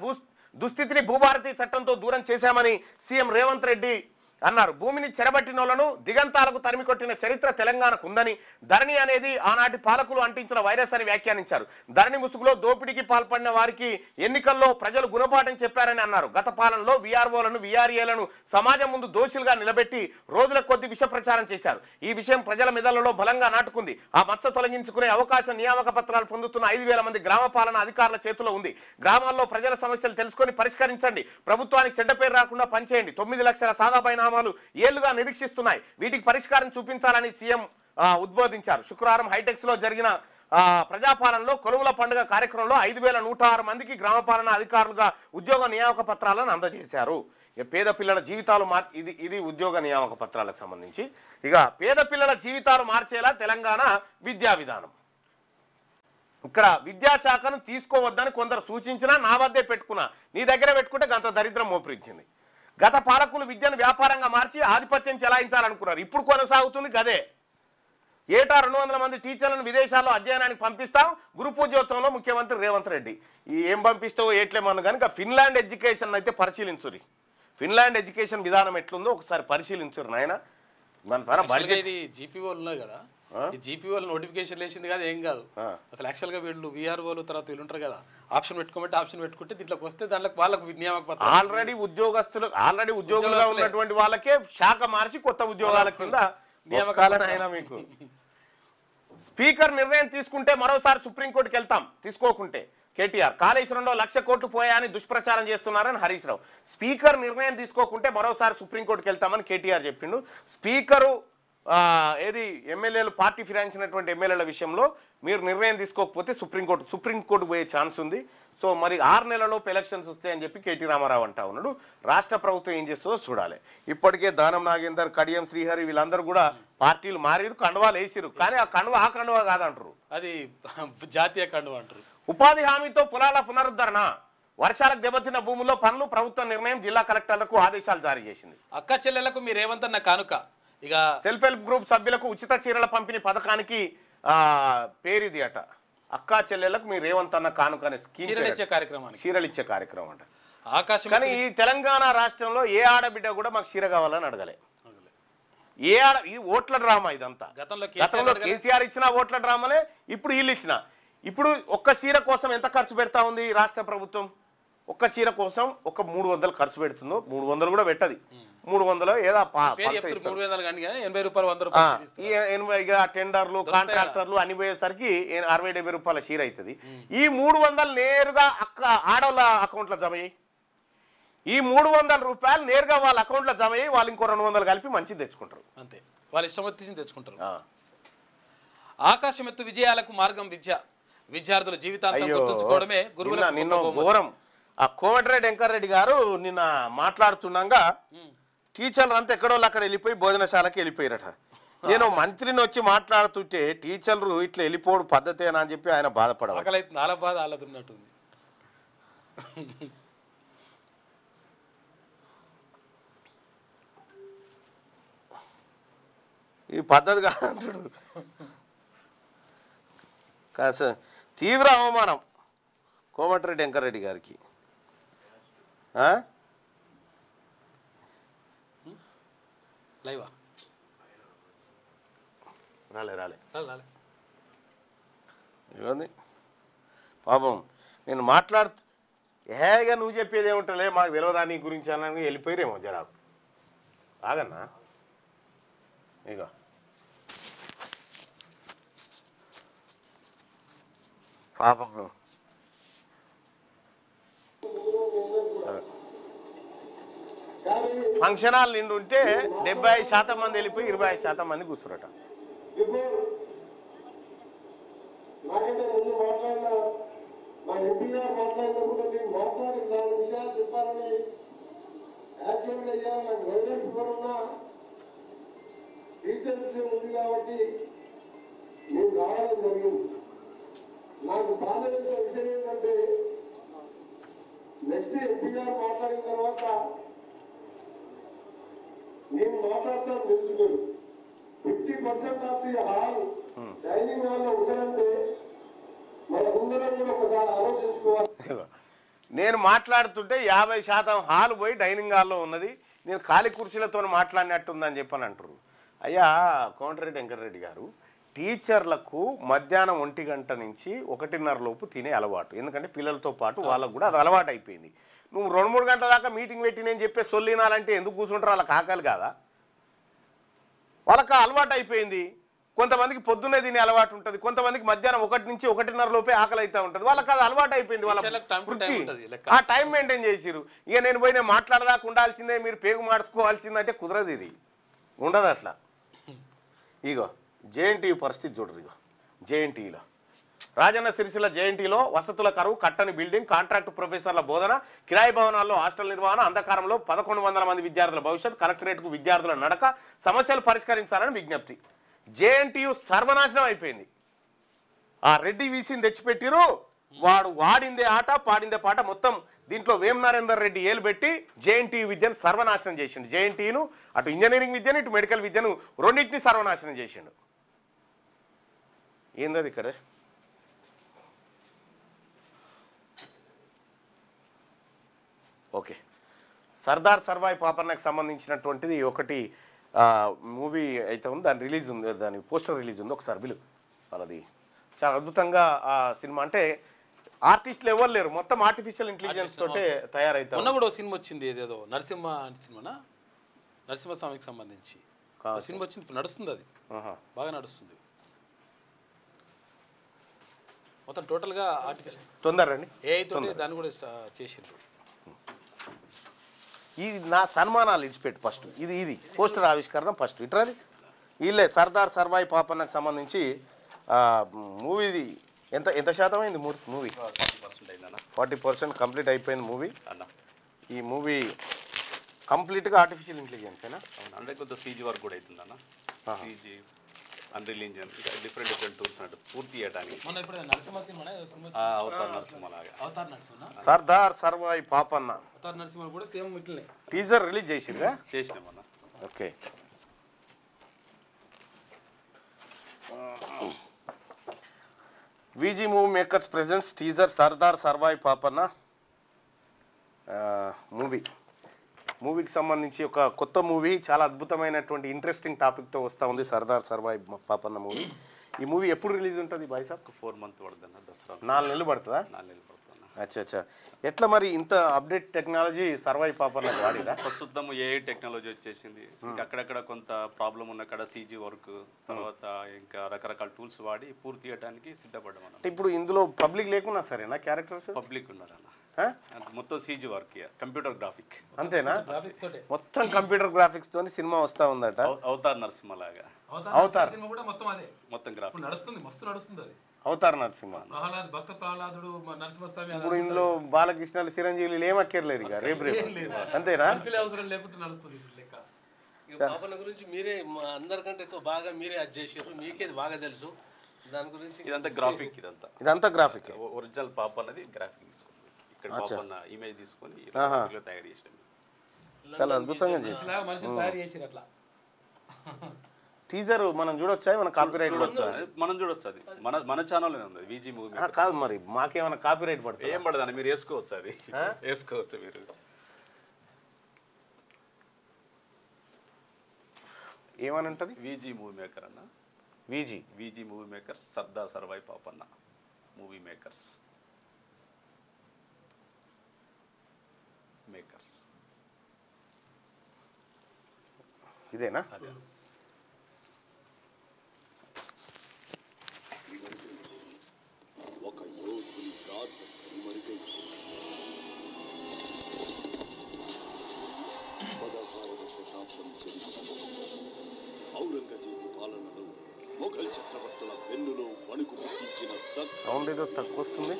దుస్థితిని భూభారతి చట్టంతో దూరం చేశామని సీఎం రేవంత్ రెడ్డి అన్నారు. భూమిని చెరబట్టినోళ్లను దిగంతాలకు తరిమికొట్టిన చరిత్ర తెలంగాణకు ఉందని, ధరణి అనేది ఆనాటి పాలకులు అంటించిన వైరస్ అని వ్యాఖ్యానించారు. ధరణి ముసుగులో దోపిడీకి పాల్పడిన వారికి ఎన్నికల్లో ప్రజలు గుణపాఠం చెప్పారని అన్నారు. గత పాలనలో విఆర్ఓలను, విఆర్ఏలను సమాజం ముందు దోషులుగా నిలబెట్టి రోజుల కొద్ది విష ప్రచారం చేశారు. ఈ విషయం ప్రజల మెదళ్లలో బలంగా నాటుకుంది. ఆ మచ్చ తొలగించుకునే అవకాశం నియామక పత్రాలు పొందుతున్న 5000 మంది గ్రామ పాలన అధికారుల చేతిలో ఉంది. గ్రామాల్లో ప్రజల సమస్యలు తెలుసుకొని పరిష్కరించండి. ప్రభుత్వానికి చెడ్డ పేరు రాకుండా పనిచేయండి. 9 లక్షల సాదా బైనామాలు ఏళ్లుగా నిరీక్షిస్తున్నాయి. వీటికి పరిష్కారం చూపించాలని సీఎం ఉద్బోధించారు. శుక్రవారం హైటెక్స్ లో జరిగిన ప్రజాపాలనలో కొలువుల పండుగ కార్యక్రమంలో 5106 మందికి గ్రామపాలన అధికారులుగా ఉద్యోగ నియామక పత్రాలను అందజేశారు. పేద పిల్లల జీవితాలు ఇది ఉద్యోగ నియామక పత్రాలకు సంబంధించి. ఇక పేద పిల్లల జీవితాలు మార్చేలా తెలంగాణ విద్యా విధానం. ఇక్కడ విద్యాశాఖను తీసుకోవద్దని కొందరు సూచించినా నా వద్దే పెట్టుకున్నా, నీ దగ్గర పెట్టుకుంటే గంత దరిద్రం మోపరించింది. గత పాలకులు విద్యను వ్యాపారంగా మార్చి ఆధిపత్యం చెలాయించాలనుకున్నారు. ఇప్పుడు కొనసాగుతుంది గదే. ఏటా 200 మంది టీచర్లను విదేశాల్లో అధ్యయనానికి పంపిస్తాం. గురు పూజోత్సవంలో ముఖ్యమంత్రి రేవంత్ రెడ్డి. ఏం పంపిస్తావో ఏట్లేమన్నా కనుక ఫిన్లాండ్ ఎడ్యుకేషన్ అయితే పరిశీలించురి. ఫిన్లాండ్ ఎడ్యుకేషన్ విధానం ఎట్లుందో ఒకసారి పరిశీలించురు నాయన. మన తన బడ్జెట్ జీపీఓలు ఉన్నాయి కదా, ఈ జీపీఓలు నోటిఫికేషన్ వేసింది కదా, ఏం కాదు అసలు. యాక్చువల్గా వీళ్ళు విఆర్ఓలు తర్వాత వీళ్ళు ఉంటారు కదా, ఆప్షన్ పెట్టుకోమంటే ఆప్షన్ పెట్టుకుంటే దీంట్లోకి వస్తే దాంట్లో వాళ్ళకు నియామక పత్రం ఆల్రెడీ ఉద్యోగులుగా ఉన్నటువంటి వాళ్ళకే శాఖ మార్చి కొత్త ఉద్యోగాల కింద నియామకాలైనా మీకు. స్పీకర్ నిర్ణయం తీసుకుంటే మరోసారి సుప్రీంకోర్టుకి వెళ్తాం, తీసుకోకుంటే కేటీఆర్. కాళేశ్వరంలో 1,00,000 కోట్లు పోయాయని దుష్ప్రచారం చేస్తున్నారని హరీష్ రావు. స్పీకర్ నిర్ణయం తీసుకోకుంటే మరోసారి సుప్రీంకోర్టుకి వెళ్తామని కేటీఆర్ చెప్పిండు. స్పీకరు ఎమ్మెల్యేలు పార్టీ ఫిరాయించినటువంటి ఎమ్మెల్యేల విషయంలో మీరు నిర్ణయం తీసుకోకపోతే సుప్రీంకోర్టు పోయే ఛాన్స్ ఉంది. సో మరి 6 నెలల్లోపు ఎలక్షన్స్ వస్తాయని చెప్పి కేటీ రామారావు అంటా ఉన్నాడు. రాష్ట్ర ప్రభుత్వం ఏం చేస్తుందో చూడాలి. ఇప్పటికే దానం నాగేందర్, కడియం శ్రీహరి వీళ్ళందరూ కూడా పార్టీలు మారిరు, కండువాలు వేసిరు. కానీ ఆ కండువా కాదంటారు, అది జాతీయ కండువా అంటారు. ఉపాధి హామీతో పొలాల పునరుద్ధరణ, వర్షాలకు దెబ్బతిన్న భూముల్లో పనులు, ప్రభుత్వం నిర్ణయం. జిల్లా కలెక్టర్లకు ఆదేశాలు జారీ చేసింది. అక్క చెల్లెలకు మీరేమంతన్న కానుక. ఇక సెల్ఫ్ హెల్ప్ గ్రూప్ సభ్యులకు ఉచిత చీరల పంపిణీ పథకానికి పేరుది అట. అక్కా చెల్లెలకు మీరు రేవంత్ అన్న కానుక అనే స్కీమ్, చీరలు ఇచ్చే కార్యక్రమం అంట. ఆకాశం కానీ ఈ తెలంగాణ రాష్ట్రంలో ఏ ఆడబిడ్డ కూడా మాకు చీర కావాలని అడగలే. ఏ ఆడ ఈ ఓట్ల డ్రామా ఇదంతా. గతంలో కేసీఆర్ ఇచ్చిన ఓట్ల డ్రామాలే ఇప్పుడు వీళ్ళు ఇచ్చిన. ఇప్పుడు ఒక్క చీర కోసం ఎంత ఖర్చు పెడతా ఉంది రాష్ట్ర ప్రభుత్వం? ఒక్క చీర కోసం ఒక 300 ఖర్చు పెడుతుందో, 300 కూడా పెట్టది, 300 ఏదో టెండర్లు కాంట్రాక్టర్లు అన్ని పోయేసరికి 60-70 రూపాయల చీర అవుతుంది. ఈ 300 నేరుగా ఆడవాళ్ళ అకౌంట్లో జమ అయ్యి, ఈ 300 రూపాయలు నేరుగా వాళ్ళ అకౌంట్లో జమ అయ్యి వాళ్ళు ఇంకో 200 కలిపి మంచిది తెచ్చుకుంటారు. అంతే, వాళ్ళు ఇష్టం వచ్చి తెచ్చుకుంటారు. ఆకాశం ఎత్తు విజయాలకు మార్గం విద్య. విద్యార్థుల జీవితాంతం గుర్తుంచుకోవడమే గురువుల నిన్న ఘోరం. ఆ కోమటిరెడ్డి వెంకటరెడ్డి గారు నిన్న మాట్లాడుతుండగా టీచర్లు అంతా ఎక్కడో అక్కడ వెళ్ళిపోయి భోజనశాలకి వెళ్ళిపోయారట. నేను మంత్రిని వచ్చి మాట్లాడుతుంటే టీచర్లు ఇట్లా వెళ్ళిపోవడం పద్ధతేనా అని చెప్పి ఆయన బాధపడాలి. చాలా బాధ అల్లదున్నట్టుంది. ఈ పద్ధతి కాదంటాడు. కాస తీవ్ర అవమానం కోమటిరెడ్డి వెంకటరెడ్డి గారికి. రాలే ఇవ్వండి పాపం. నేను మాట్లాడుతూ ఏగా నువ్వు చెప్పేది ఏముంటలే, మాకు తెలియదా నీ గురించి అని వెళ్ళిపోయారేమో జనాలు. ఆగన్నా ఇక పాపం. ఫంక్షన్ హాల్ నిండి ఉంటే 75% మంది వెళ్ళిపోయి 25% మంది కూర్చురట. నాకు బాధ వేసే విషయం ఏంటంటే నెక్స్ట్ ఎంపీ గారు మాట్లాడిన తర్వాత నేను మాట్లాడతాను తెలుసుకోరు. 50% ఆఫ్ ది హాల్ డైనింగ్ హాల్లో ఉండాలంటే మన ముందర కూడా ఒకసారి ఆలోచించుకోవాలి. నేను మాట్లాడుతుంటే 50% హాల్ పోయి డైనింగ్ హాల్లో ఉన్నది, నేను ఖాళీ కుర్చీలతో మాట్లాడినట్టుందని చెప్పని అంటారు. అయ్యా కోమటిరెడ్డి వెంకటరెడ్డి గారు, టీచర్లకు మధ్యాహ్నం 1 గంట నుంచి 1:30 లోపు తినే అలవాటు. ఎందుకంటే పిల్లలతో పాటు వాళ్ళకు కూడా అది అలవాటు అయిపోయింది. నువ్వు 2-3 గంటల దాకా మీటింగ్ పెట్టి నేను చెప్పే సొల్లినాలంటే ఎందుకు కూర్చుంటారు? వాళ్ళకి ఆకలి కాదా? వాళ్ళకి అలవాటు అయిపోయింది. కొంతమందికి పొద్దున్నే తినే అలవాటు ఉంటుంది, కొంతమందికి మధ్యాహ్నం 1 నుంచి 1:30 లోపే ఆకలి అవుతూ ఉంటుంది. వాళ్ళకి అది అలవాటు అయిపోయింది. వాళ్ళ వృత్తి ఆ టైం మెయింటైన్ చేసిరు. ఇక నేను పోయి నేను మాట్లాడదాకా ఉండాల్సిందే, మీరు పేగు మార్చుకోవాల్సిందంటే కుదరదు. ఇది ఉండదు అట్లా. ఇగో జేఎన్టీయూ పరిస్థితి చూడరు. ఇగో జేఎన్టీయూలో రాజన్న సిరిసిల్ల జేఎన్టీలో వసతుల కరువు, కట్టని బిల్డింగ్, కాంట్రాక్టు ప్రొఫెసర్ల బోధన, కిరాయి భవనాల్లో హాస్టల్ నిర్వహణ, అంధకారంలో 1100 మంది విద్యార్థుల భవిష్యత్, కలెక్టరేట్కు విద్యార్థుల నడక, సమస్యలు పరిష్కరించాలని విజ్ఞప్తి. జేఎన్టీయూ సర్వనాశనం అయిపోయింది. ఆ రెడ్డి వీసీని తెచ్చిపెట్టిరు. వాడు వాడిందే ఆట పాడిందే పాట. మొత్తం దీంట్లో వేం నరేందర్ రెడ్డి ఏలు పెట్టి జేఎన్టీయూ విద్యను సర్వనాశనం చేసిండు. జేఎన్టీయూను అటు ఇంజనీరింగ్ విద్యను ఇటు మెడికల్ విద్యను రెండింటిని సర్వనాశనం చేసిండు. ఏందది ఇక్కడ? ఓకే, సర్దార్ సర్వాయి పాపన్నకు సంబంధించినటువంటిది ఒకటి మూవీ అయితే ఉంది, దాని రిలీజ్ ఉంది, దాని పోస్టర్ రిలీజ్ ఉంది. ఒకసారి బిలు వాళ్ళది చాలా అద్భుతంగా ఆ సినిమా. అంటే ఆర్టిస్టులు ఎవరు లేరు, మొత్తం ఆర్టిఫిషియల్ ఇంటెలిజెన్స్ తోటే తయారైతే. మొన్న కూడా సినిమా వచ్చింది, ఏదేదో నరసింహ నరసింహస్వామికి సంబంధించి సినిమా వచ్చింది, నడుస్తుంది, అది బాగా నడుస్తుంది. మొత్తం టోటల్గా ఆర్టిఫిషియల్ తొందరండి ఏఐ తోటి దాన్ని కూడా చేసిండ్రు. ఇది నా సన్మానాలు ఇడిచిపెట్టి ఫస్ట్ ఇది పోస్టర్ ఆవిష్కరణ ఫస్ట్ ఇట్రాది. వీళ్ళే సర్దార్ సర్వాయి పాపన్నకు సంబంధించి మూవీది ఎంత శాతం అయింది మూవీ? 40% కంప్లీట్ అయిపోయింది మూవీ. ఈ మూవీ కంప్లీట్గా ఆర్టిఫిషియల్ ఇంటెలిజెన్సేనా? అంటే కొంత సీజీ వర్క్ కూడా అవుతుంది అన్న. సీజీ, అన్రిల్ ఇంజన్, డిఫరెంట్ టూల్స్ అంటే పూర్తి చేయడానికి. సర్దార్ సర్వాయి పాపన్న కూడా టీజర్ రిలీజ్ చేసిందా? చేసినామన్న. Okay, VG movie makers presents teaser Sardar Sarvai Papanna. మూవీకి సంబంధించి ఒక కొత్త మూవీ, చాలా అద్భుతమైనటువంటి ఇంట్రెస్టింగ్ టాపిక్తో వస్తూ ఉంది, సర్దార్ సర్వాయి పాపన్న మూవీ. ఈ మూవీ ఎప్పుడు రిలీజ్ ఉంటుంది భాయ్ సాబ్? 4 months పడుతుందన్న, దసరా 4 నెలలు పడుతుందా? 4 నెలలు పడుతుందన్న. అచ్చా. ఎట్లా మరి ఇంత అప్డేట్ టెక్నాలజీ సర్వాయి పాపన్న వాడిరా? ప్రస్తుతం ఏఐ టెక్నాలజీ వచ్చేసింది. ఇంకా అక్కడక్కడ కొంత ప్రాబ్లం ఉన్న కాడ CG వర్క్, తర్వాత ఇంకా రకరకాల టూల్స్ వాడి పూర్తి చేయడానికి సిద్ధపడ్డాం అన్న. ఇప్పుడు ఇందులో పబ్లిక్ లేకున్నా సరేనా క్యారెక్టర్స్? పబ్లిక్ ఉన్నారన్న, మొత్తం CG వర్క్, కంప్యూటర్ గ్రాఫిక్. అంతేనా? మొత్తం కంప్యూటర్ గ్రాఫిక్స్ తోని సినిమా వస్తా ఉందట. అవతార్ నరసింహ లాగా. అవతార్ మొత్తం గ్రాఫిక్ నడుస్తుంది, మస్తు నడుస్తుంది అది. అవతార్ నరసింహ. భక్త ప్రహ్లాదుడు, నరసింహస్వామి. ఇప్పుడు ఇందులో బాలకృష్ణలు, చిరంజీవులు ఏమక్కర్లేరు ఇక, రేపు అంతేనా? అవసరం లేకపోతే నడుస్తుంది లెక్క. పాపన్న గురించి మీరే అందరికంటే ఎక్కువ బాగా మీరే అది చేసారు, మీకేది బాగా తెలుసు దాని గురించి. ఇదంతా గ్రాఫిక్, ఇదంతా గ్రాఫిక్. ఒరిజినల్ పాప అన్నది గ్రాఫిక్ తీసుకుంది, ఇక్కడ పాపన్న ఇమేజ్ తీసుకొని తయారు చేసాం. చాలా అద్భుతంగా చేసి మనిషిని తయారు చేసారు అట్లా. టీజర్ మనం చూడొచ్చా? మన కాపీరైట్ మనం చూడొచ్చు, అది మన ఛానల్ ఉంది, VG మూవీ. కాదు మరి మాకేమైనా కాపీరైట్ పడుతుంది? ఏం పడదని మీరు వేసుకోవచ్చు, అది వేసుకోవచ్చు మీరు. ఏమని ఉంటుంది? VG మూవీ మేకర్ అన్న. VG movie makers, Sardar Sarvai Papanna movie makers. ఇదేనా? అదే. ఒక యోధుని గాథ కనుమరుగై 16వ శతాబ్దం చరిత్ర. ఔరంగజేబు పాలనలో మొఘల్ చక్రవర్తుల వెన్నులో వణుకు పుట్టించిన సౌండ్ ఏదో తక్కువ వస్తుంది.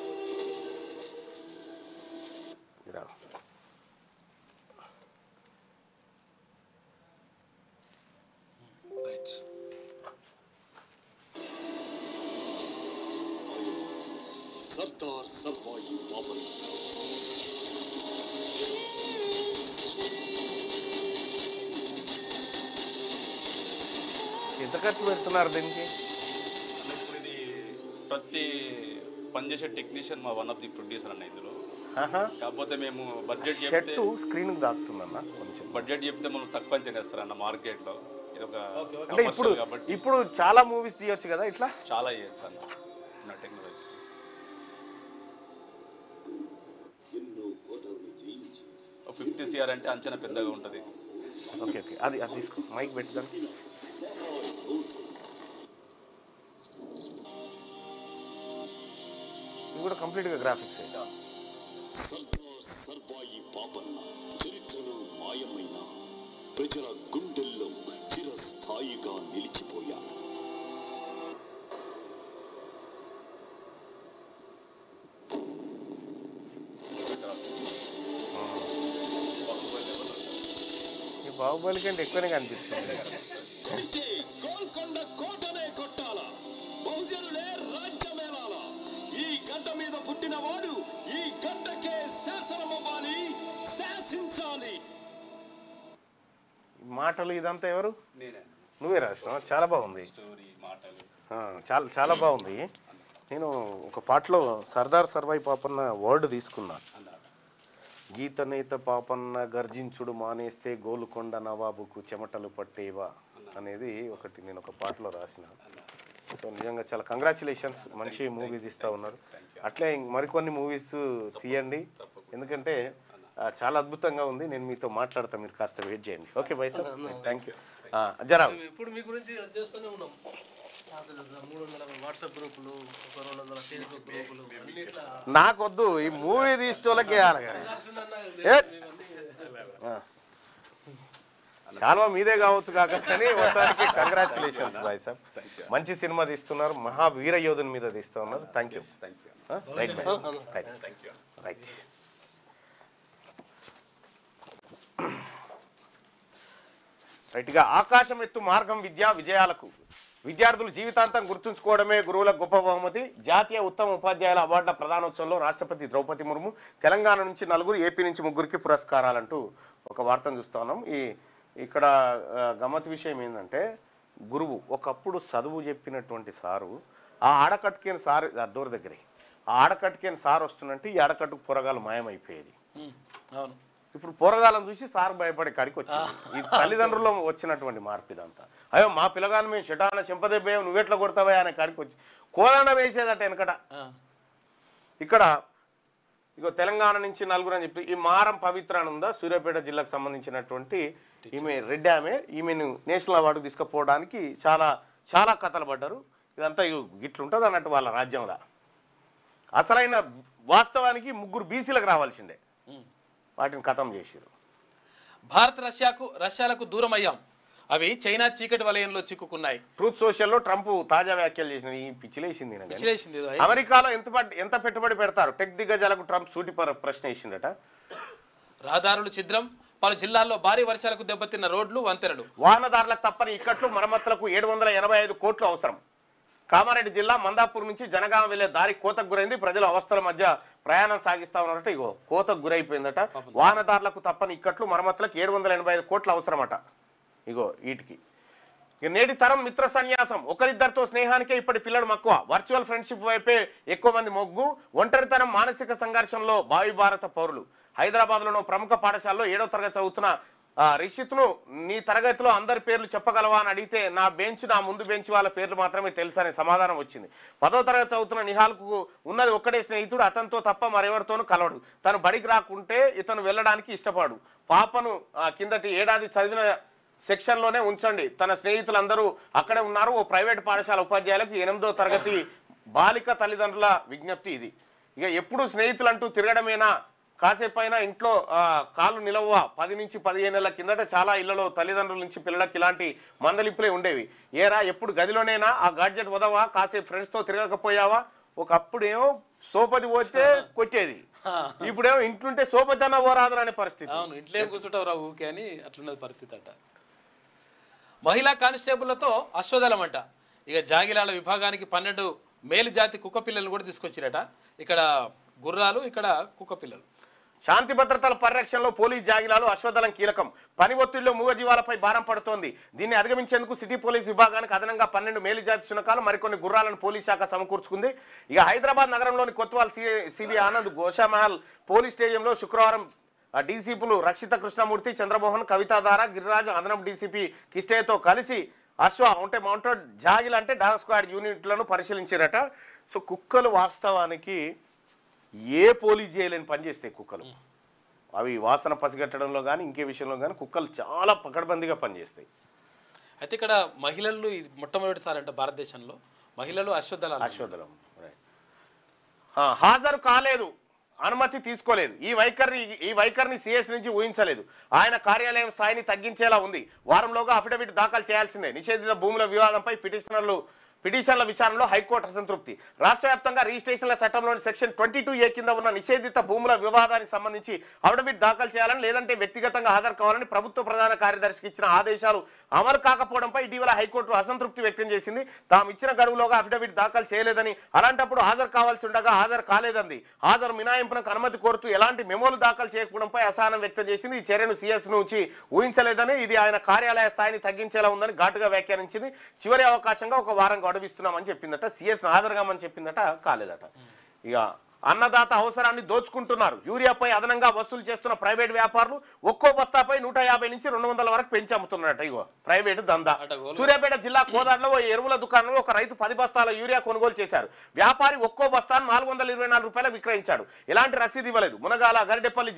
సర్దార్ సర్వాయి పాపన్న. ఎంత ఖర్చు పెడుతున్నారు దీనికి? ఇప్పుడు ఇది ప్రతి పనిచేసే టెక్నీషియన్ మా వన్ ఆఫ్ ది ప్రొడ్యూసర్ అన్న ఇందులో. కాకపోతే మేము బడ్జెట్ చెప్తే స్క్రీన్ దాటుతుందన్న కొంచెం. బడ్జెట్ చెప్తే మనం తక్కువ చేస్తారన్న మార్కెట్లో. ఇది ఒక అంటే ఇప్పుడు చాలా మూవీస్ తీయొచ్చు కదా ఇట్లా? చాలా చేయొచ్చు అన్న నా టెక్నాలజీ. ఎన్నో కోటలు జయించి 50 CR అంటే అంచనా పెద్దగా ఉంటుంది. ఓకే అది తీసుకో, మైక్ పెట్టుదాం. ఇది కూడా కంప్లీట్గా గ్రాఫిక్స్. సర్దార్ సర్వాయి పాపన్న చరిత్రలో మాయమైన ప్రజల గుండెల్లో చిరస్థాయిగా నిలిచిపోయాడు. ఈ బాహుబలి కంటే ఎక్కువనే కనిపిస్తుంది. అయితే గోల్కొండ కోటనే కొట్టాల, బహుజనులే రాజ్యమేలాల. ఈ గడ్డ మీద పుట్టినవాడు ఈ గడ్డకే శాసనమవ్వాలి, శాసించాలి. మాటలు ఇదంతా ఎవరు? నేనే. నువ్వే రాసినావా? చాలా బాగుంది స్టోరీ, మాటలు చాలా బాగుంది. నేను ఒక పాటలో సర్దార్ సర్వాయి పాపన్న వర్డ్ తీసుకున్నా. గీతనేత పాపన్న గర్జించుడు మానేస్తే గోలుకొండ నవాబుకు చెమటలు పట్టేవా అనేది ఒకటి నేను ఒక పాటలో రాసిన. సో నిజంగా చాలా కంగ్రాచులేషన్స్, మంచి మూవీ తీస్తూ ఉన్నారు. అట్లే మరికొన్ని మూవీస్ తీయండి, ఎందుకంటే చాలా అద్భుతంగా ఉంది. నేను మీతో మాట్లాడతా, మీరు కాస్త వెయిట్ చేయండి. Okay bye sir, thank you. జరా ఇప్పుడు మీ గురించి చేస్తూనే ఉన్నాం. 300 వాట్సాప్ గ్రూపులు, 200 ఫేస్బుక్ గ్రూపులు అన్నిట్లా. నాకొద్దు, ఈ మూవీ తీసుకోలకే చాలా మీదే కావచ్చు కాక, కానీ మొత్తానికి కంగ్రాచులేషన్స్ బాయ్ సార్. మంచి సినిమా తీస్తున్నారు, మహావీర యోధుని మీద తీస్తూ ఉన్నారు. Thank you. రైట్ బాయ్, రైట్. రైట్గా ఆకాశం ఎత్తు మార్గం విద్యా విజయాలకు విద్యార్థులు జీవితాంతం గుర్తుంచుకోవడమే గురువుల గొప్ప బహుమతి. జాతీయ ఉత్తమ ఉపాధ్యాయుల అవార్డుల ప్రధానోత్సవంలో రాష్ట్రపతి ద్రౌపది ముర్ము తెలంగాణ నుంచి 4, ఏపీ నుంచి 3 పురస్కారాలంటూ ఒక వార్తను చూస్తా ఉన్నాం. ఇక్కడ గమ్మత్ విషయం ఏంటంటే, గురువు ఒకప్పుడు చదువు చెప్పినటువంటి సారు ఆ ఆడకట్టుకేని సార్ డోర్ దగ్గరే ఆ ఆడకట్టుకేని సార్ వస్తున్నట్టు ఈ ఆడకట్టుకు పొరగాలు మాయమైపోయేది. అవును. ఇప్పుడు పోరగాలను చూసి సార్ భయపడే కాడికి వచ్చింది. ఈ తల్లిదండ్రుల్లో వచ్చినటువంటి మార్పు ఇదంతా. అయ్యో మా పిల్లగాని మేము షటాన చెంపదెబ్బేయం నువ్వెట్లా కొడతావా అనే కాడికి వచ్చి కోలాన వేసేదట వెనకట. ఇక్కడ ఇగో తెలంగాణ నుంచి నలుగురు అని చెప్పి ఈ మారం పవిత్ర అని ఉందా, సూర్యాపేట జిల్లాకు సంబంధించినటువంటి ఈమె రెడ్డి, ఈమెను నేషనల్ అవార్డు తీసుకుపోవడానికి చాలా చాలా కథలు పడ్డారు. ఇదంతా గిట్లుంటుంది అన్నట్టు వాళ్ళ రాజ్యంలో. అసలైన వాస్తవానికి ముగ్గురు బీసీలకు రావాల్సిందే, వాటిని ఖతం చేశారు. భారత్ రష్యాలకు దూరం అయ్యాం, అవి చైనా చీకటి వలయంలో చిక్కుకున్నాయి. ట్రూత్ సోషల్లో ట్రంప్ తాజా వ్యాఖ్యలు చేసిన ఈ పిచ్చిలేసింది. అమెరికాలో ఎంత పెట్టుబడి పెడతారు? టెక్ దిగ్గజాలకు ట్రంప్ సూటి ప్రశ్న వేసిందట. రహదారులు ఛిద్రం, పలు జిల్లాల్లో భారీ వర్షాలకు దెబ్బతిన్న రోడ్లు వంతెనలు. వాహనదారులకు తప్పని ఇక్కట్లు మరమ్మతులకు 785 కోట్లు అవసరం. కామారెడ్డి జిల్లా మందాపూర్ నుంచి జనగామ వెళ్లే దారి కోతకు గురైంది. ప్రజలు అవస్థల మధ్య ప్రయాణం సాగిస్తా ఉన్నారట. ఇగో కోతకు గురైపోయిందట. వాహనదారులకు తప్పని ఇక్కట్లు మరమ్మతులకు 785 కోట్లు అవసరమట. ఇగో వీటికి నేటి తరం మిత్ర సన్యాసం, ఒకరిద్దరితో స్నేహానికే ఇప్పటి పిల్లడు మక్కువ. వర్చువల్ ఫ్రెండ్షిప్ వైపే ఎక్కువ మంది మొగ్గు. ఒంటరితనం మానసిక సంఘర్షంలో భావి భారత పౌరులు. హైదరాబాద్లోని ప్రముఖ పాఠశాలలో 7వ తరగతి చదువుతున్న రిషిత్ను నీ తరగతిలో అందరి పేర్లు చెప్పగలవా అని అడిగితే నా ముందు బెంచ్ వాళ్ళ పేర్లు మాత్రమే తెలుసు అనే సమాధానం వచ్చింది. 10వ తరగతి చదువుతున్న నిహాల్కు ఉన్నది ఒక్కడే స్నేహితుడు, అతనితో తప్ప మరెవరితోనూ కలవడు. తను బడికి రాకుంటే ఇతను వెళ్ళడానికి ఇష్టపడు. పాపను కిందటి ఏడాది చదివిన సెక్షన్లోనే ఉంచండి. తన స్నేహితులందరూ అక్కడే ఉన్నారు. ఓ ప్రైవేట్ పాఠశాల ఉపాధ్యాయులకు 8వ తరగతి బాలిక తల్లిదండ్రుల విజ్ఞప్తి ఇది. ఇక ఎప్పుడు స్నేహితులు అంటూ తిరగడమేనా, కాసేపైనా ఇంట్లో కాళ్ళు నిలవ. 10 నుంచి 15 నెలల కిందట చాలా ఇళ్లలో తల్లిదండ్రుల నుంచి పిల్లలకు ఇలాంటి మందలింపులే ఉండేవి. ఏరా ఎప్పుడు గదిలోనేనా, ఆ గాడ్జెట్ వదవా, కాసేపు ఫ్రెండ్స్తో తిరగకపోయావా? ఒకప్పుడేమో సోపది పోతే కొట్టేది, ఇప్పుడేమో ఇంట్లుంటే సోపతి అన్న ఓరాదు అనే పరిస్థితి. అవును, ఇంట్లో కూర్చుంటావు రా ఊకే అని అట్లున్నది పరిస్థితి అట. మహిళా కానిస్టేబుళ్లతో అశ్వదళం అంట. ఇక జాగిలాల విభాగానికి 12 మేలు జాతి కుక్క పిల్లలు కూడా తీసుకొచ్చిరట. ఇక్కడ గుర్రాలు, ఇక్కడ కుక్క పిల్లలు. శాంతి భద్రతల పరిరక్షణలో పోలీస్ జాగిలాలు అశ్వదళం కీలకం. పని ఒత్తిడిలో మూగజీవాలపై భారం పడుతోంది. దీన్ని అధిగమించేందుకు సిటీ పోలీస్ విభాగానికి అదనంగా 12 మేలుజాతి శునకాలు, మరికొన్ని గుర్రాలను పోలీస్ శాఖ సమకూర్చుకుంది. ఇక హైదరాబాద్ నగరంలోని కొత్వాల్ సివి ఆనంద్ గోషామహల్ పోలీస్ స్టేడియంలో శుక్రవారం డీసీపీలు రక్షిత కృష్ణమూర్తి, చంద్రమోహన్, కవితాధార, గిరిరాజ్, అదనపు డీసీపీ కిష్టయ్యతో కలిసి మౌంటెడ్ జాగిల్ అంటే డాగ్ స్క్వాడ్ యూనిట్లను పరిశీలించారట. సో కుక్కలు వాస్తవానికి ఏ పోలీస్ చేయలేని పని చేస్తాయి కుక్కలు. అవి వాసన పసిగట్టడంలో కానీ ఇంకే విషయంలో కానీ కుక్కలు చాలా పకడ్బందీగా పనిచేస్తాయి. అయితే ఇక్కడ మహిళలు మొట్టమొదటిసారి అంటే భారతదేశంలో మహిళలు అశ్వదళం హాజరు కాలేదు, అనుమతి తీసుకోలేదు. ఈ వైఖరిని సిఎస్ నుంచి ఊహించలేదు. ఆయన కార్యాలయం స్థాయిని తగ్గించేలా ఉంది. వారంలోగా అఫిడవిట్ దాఖలు చేయాల్సిందే. నిషేధిత భూముల వివాదంపై పిటిషన్ల విచారణలో హైకోర్టు అసంతృప్తి. రాష్ట్ర వ్యాప్తంగా రిజిస్ట్రేషన్ల చట్టంలోని సెక్షన్ 22A కింద ఉన్న నిషేధిత భూముల వివాదానికి సంబంధించి అఫిడవిట్ దాఖలు చేయాలని, లేదంటే వ్యక్తిగతంగా హాజరు కావాలని ప్రభుత్వ ప్రధాన కార్యదర్శికి ఇచ్చిన ఆదేశాలు అమలు కాకపోవడంపై ఇటీవల హైకోర్టు అసంతృప్తి వ్యక్తం చేసింది. తాము ఇచ్చిన గడువులోగా అఫిడవిట్ దాఖలు చేయలేదని, అలాంటప్పుడు హాజరు కావాల్సి ఉండగా హాజరు కాలేదంది. హాజరు మినహాయింపునకు అనుమతి కోరుతూ ఎలాంటి మెమోలు దాఖలు చేయకపోవడంపై అసహనం వ్యక్తం చేసింది. ఈ చర్యను సిఎస్ నుంచి ఊహించలేదని, ఇది ఆయన కార్యాలయ స్థాయిని తగ్గించేలా ఉందని ఘాటుగా వ్యాఖ్యానించింది. చివరి అవకాశంగా ఒక వారం అడవిస్తున్నామని చెప్పిందట. సిఎస్ హాజరుగామని చెప్పిందట, కాలేదట. ఇక అన్నదాత అవసరాన్ని దోచుకుంటున్నారు. యూరియాపై అదనంగా వసూలు చేస్తున్న ప్రైవేట్ వ్యాపారులు ఒక్కో బస్తాపై 150 నుంచి 200 వరకు పెంచి అమ్ముతున్నారట. ఇగో ప్రైవేటు దందా. సూర్యాపేట జిల్లా కోదాడలో ఓ ఎరువుల దుకాణంలో ఒక రైతు 10 బస్తాల యూరియా కొనుగోలు చేశారు. వ్యాపారి ఒక్కో బస్తాను 424 రూపాయలకు విక్రయించాడు. ఎలాంటి రసీదు ఇవ్వలేదు. మునగాల, గరిడెపల్లి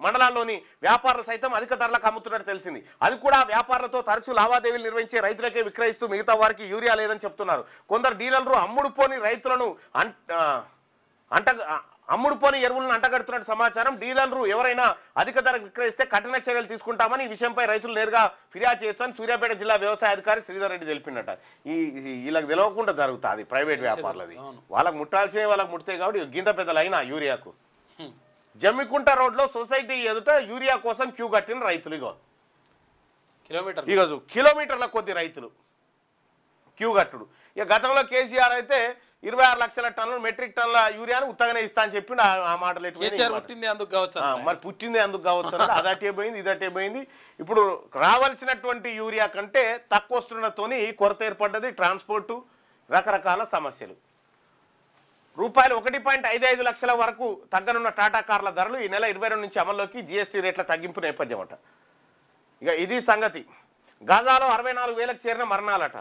మండలాల్లోని వ్యాపారులు సైతం అధిక ధరలకు అమ్ముతున్నట్టు తెలిసింది. అది కూడా వ్యాపారులతో తరచూ లావాదేవీలు నిర్వహించే రైతులకే విక్రయిస్తూ మిగతా వారికి యూరియా లేదని చెప్తున్నారు. కొందరు డీలర్లు అమ్ముడుపోని రైతులను అమ్ముడుపోని ఎరువులను అంటగడుతున్నట్టు సమాచారం. డీలర్లు ఎవరైనా అధిక ధరకు విక్రయిస్తే కఠిన చర్యలు తీసుకుంటామని, ఈ విషయంపై రైతులు నేరుగా ఫిర్యాదు చేయొచ్చని సూర్యాపేట జిల్లా వ్యవసాయ అధికారి శ్రీధర్ రెడ్డి తెలిపినట్ట. వీళ్ళకి తెలియకుండా జరుగుతుంది ప్రైవేట్ వ్యాపారులది. వాళ్ళకి ముట్టాల్సిన వాళ్ళకి ముట్టాయి కాబట్టి గింత పెద్దలు అయినా యూరియాకు. జమ్మికుంట రోడ్లో సొసైటీ ఎదుట యూరియా కోసం క్యూ కట్టిన రైతులు. కిలోమీటర్ల కొద్ది రైతులు క్యూ కట్టుడు. ఇక గతంలో కేసీఆర్ అయితే 26 లక్షల టన్నులు మెట్రిక్ టన్నుల యూరియాను ఉత్తగానే ఇస్తా అని చెప్పి ఆ మాటలు మరి పుట్టింది అందుకు కావచ్చు. అదటే పోయింది, ఇదటే పోయింది. ఇప్పుడు రావాల్సినటువంటి యూరియా కంటే తక్కువ వస్తుండటంతో కొరత ఏర్పడ్డది. ట్రాన్స్పోర్టు, రకరకాల సమస్యలు. రూపాయలు 1.55 లక్షల వరకు తగ్గనున్న టాటా కార్ల ధరలు ఈ నెల 22 నుంచి అమల్లోకి జీఎస్టీ రేట్ల తగ్గింపు నేపథ్యం అట. ఇక ఇది సంగతి. గాజాలో 64,000కు చేరిన మరణాలట.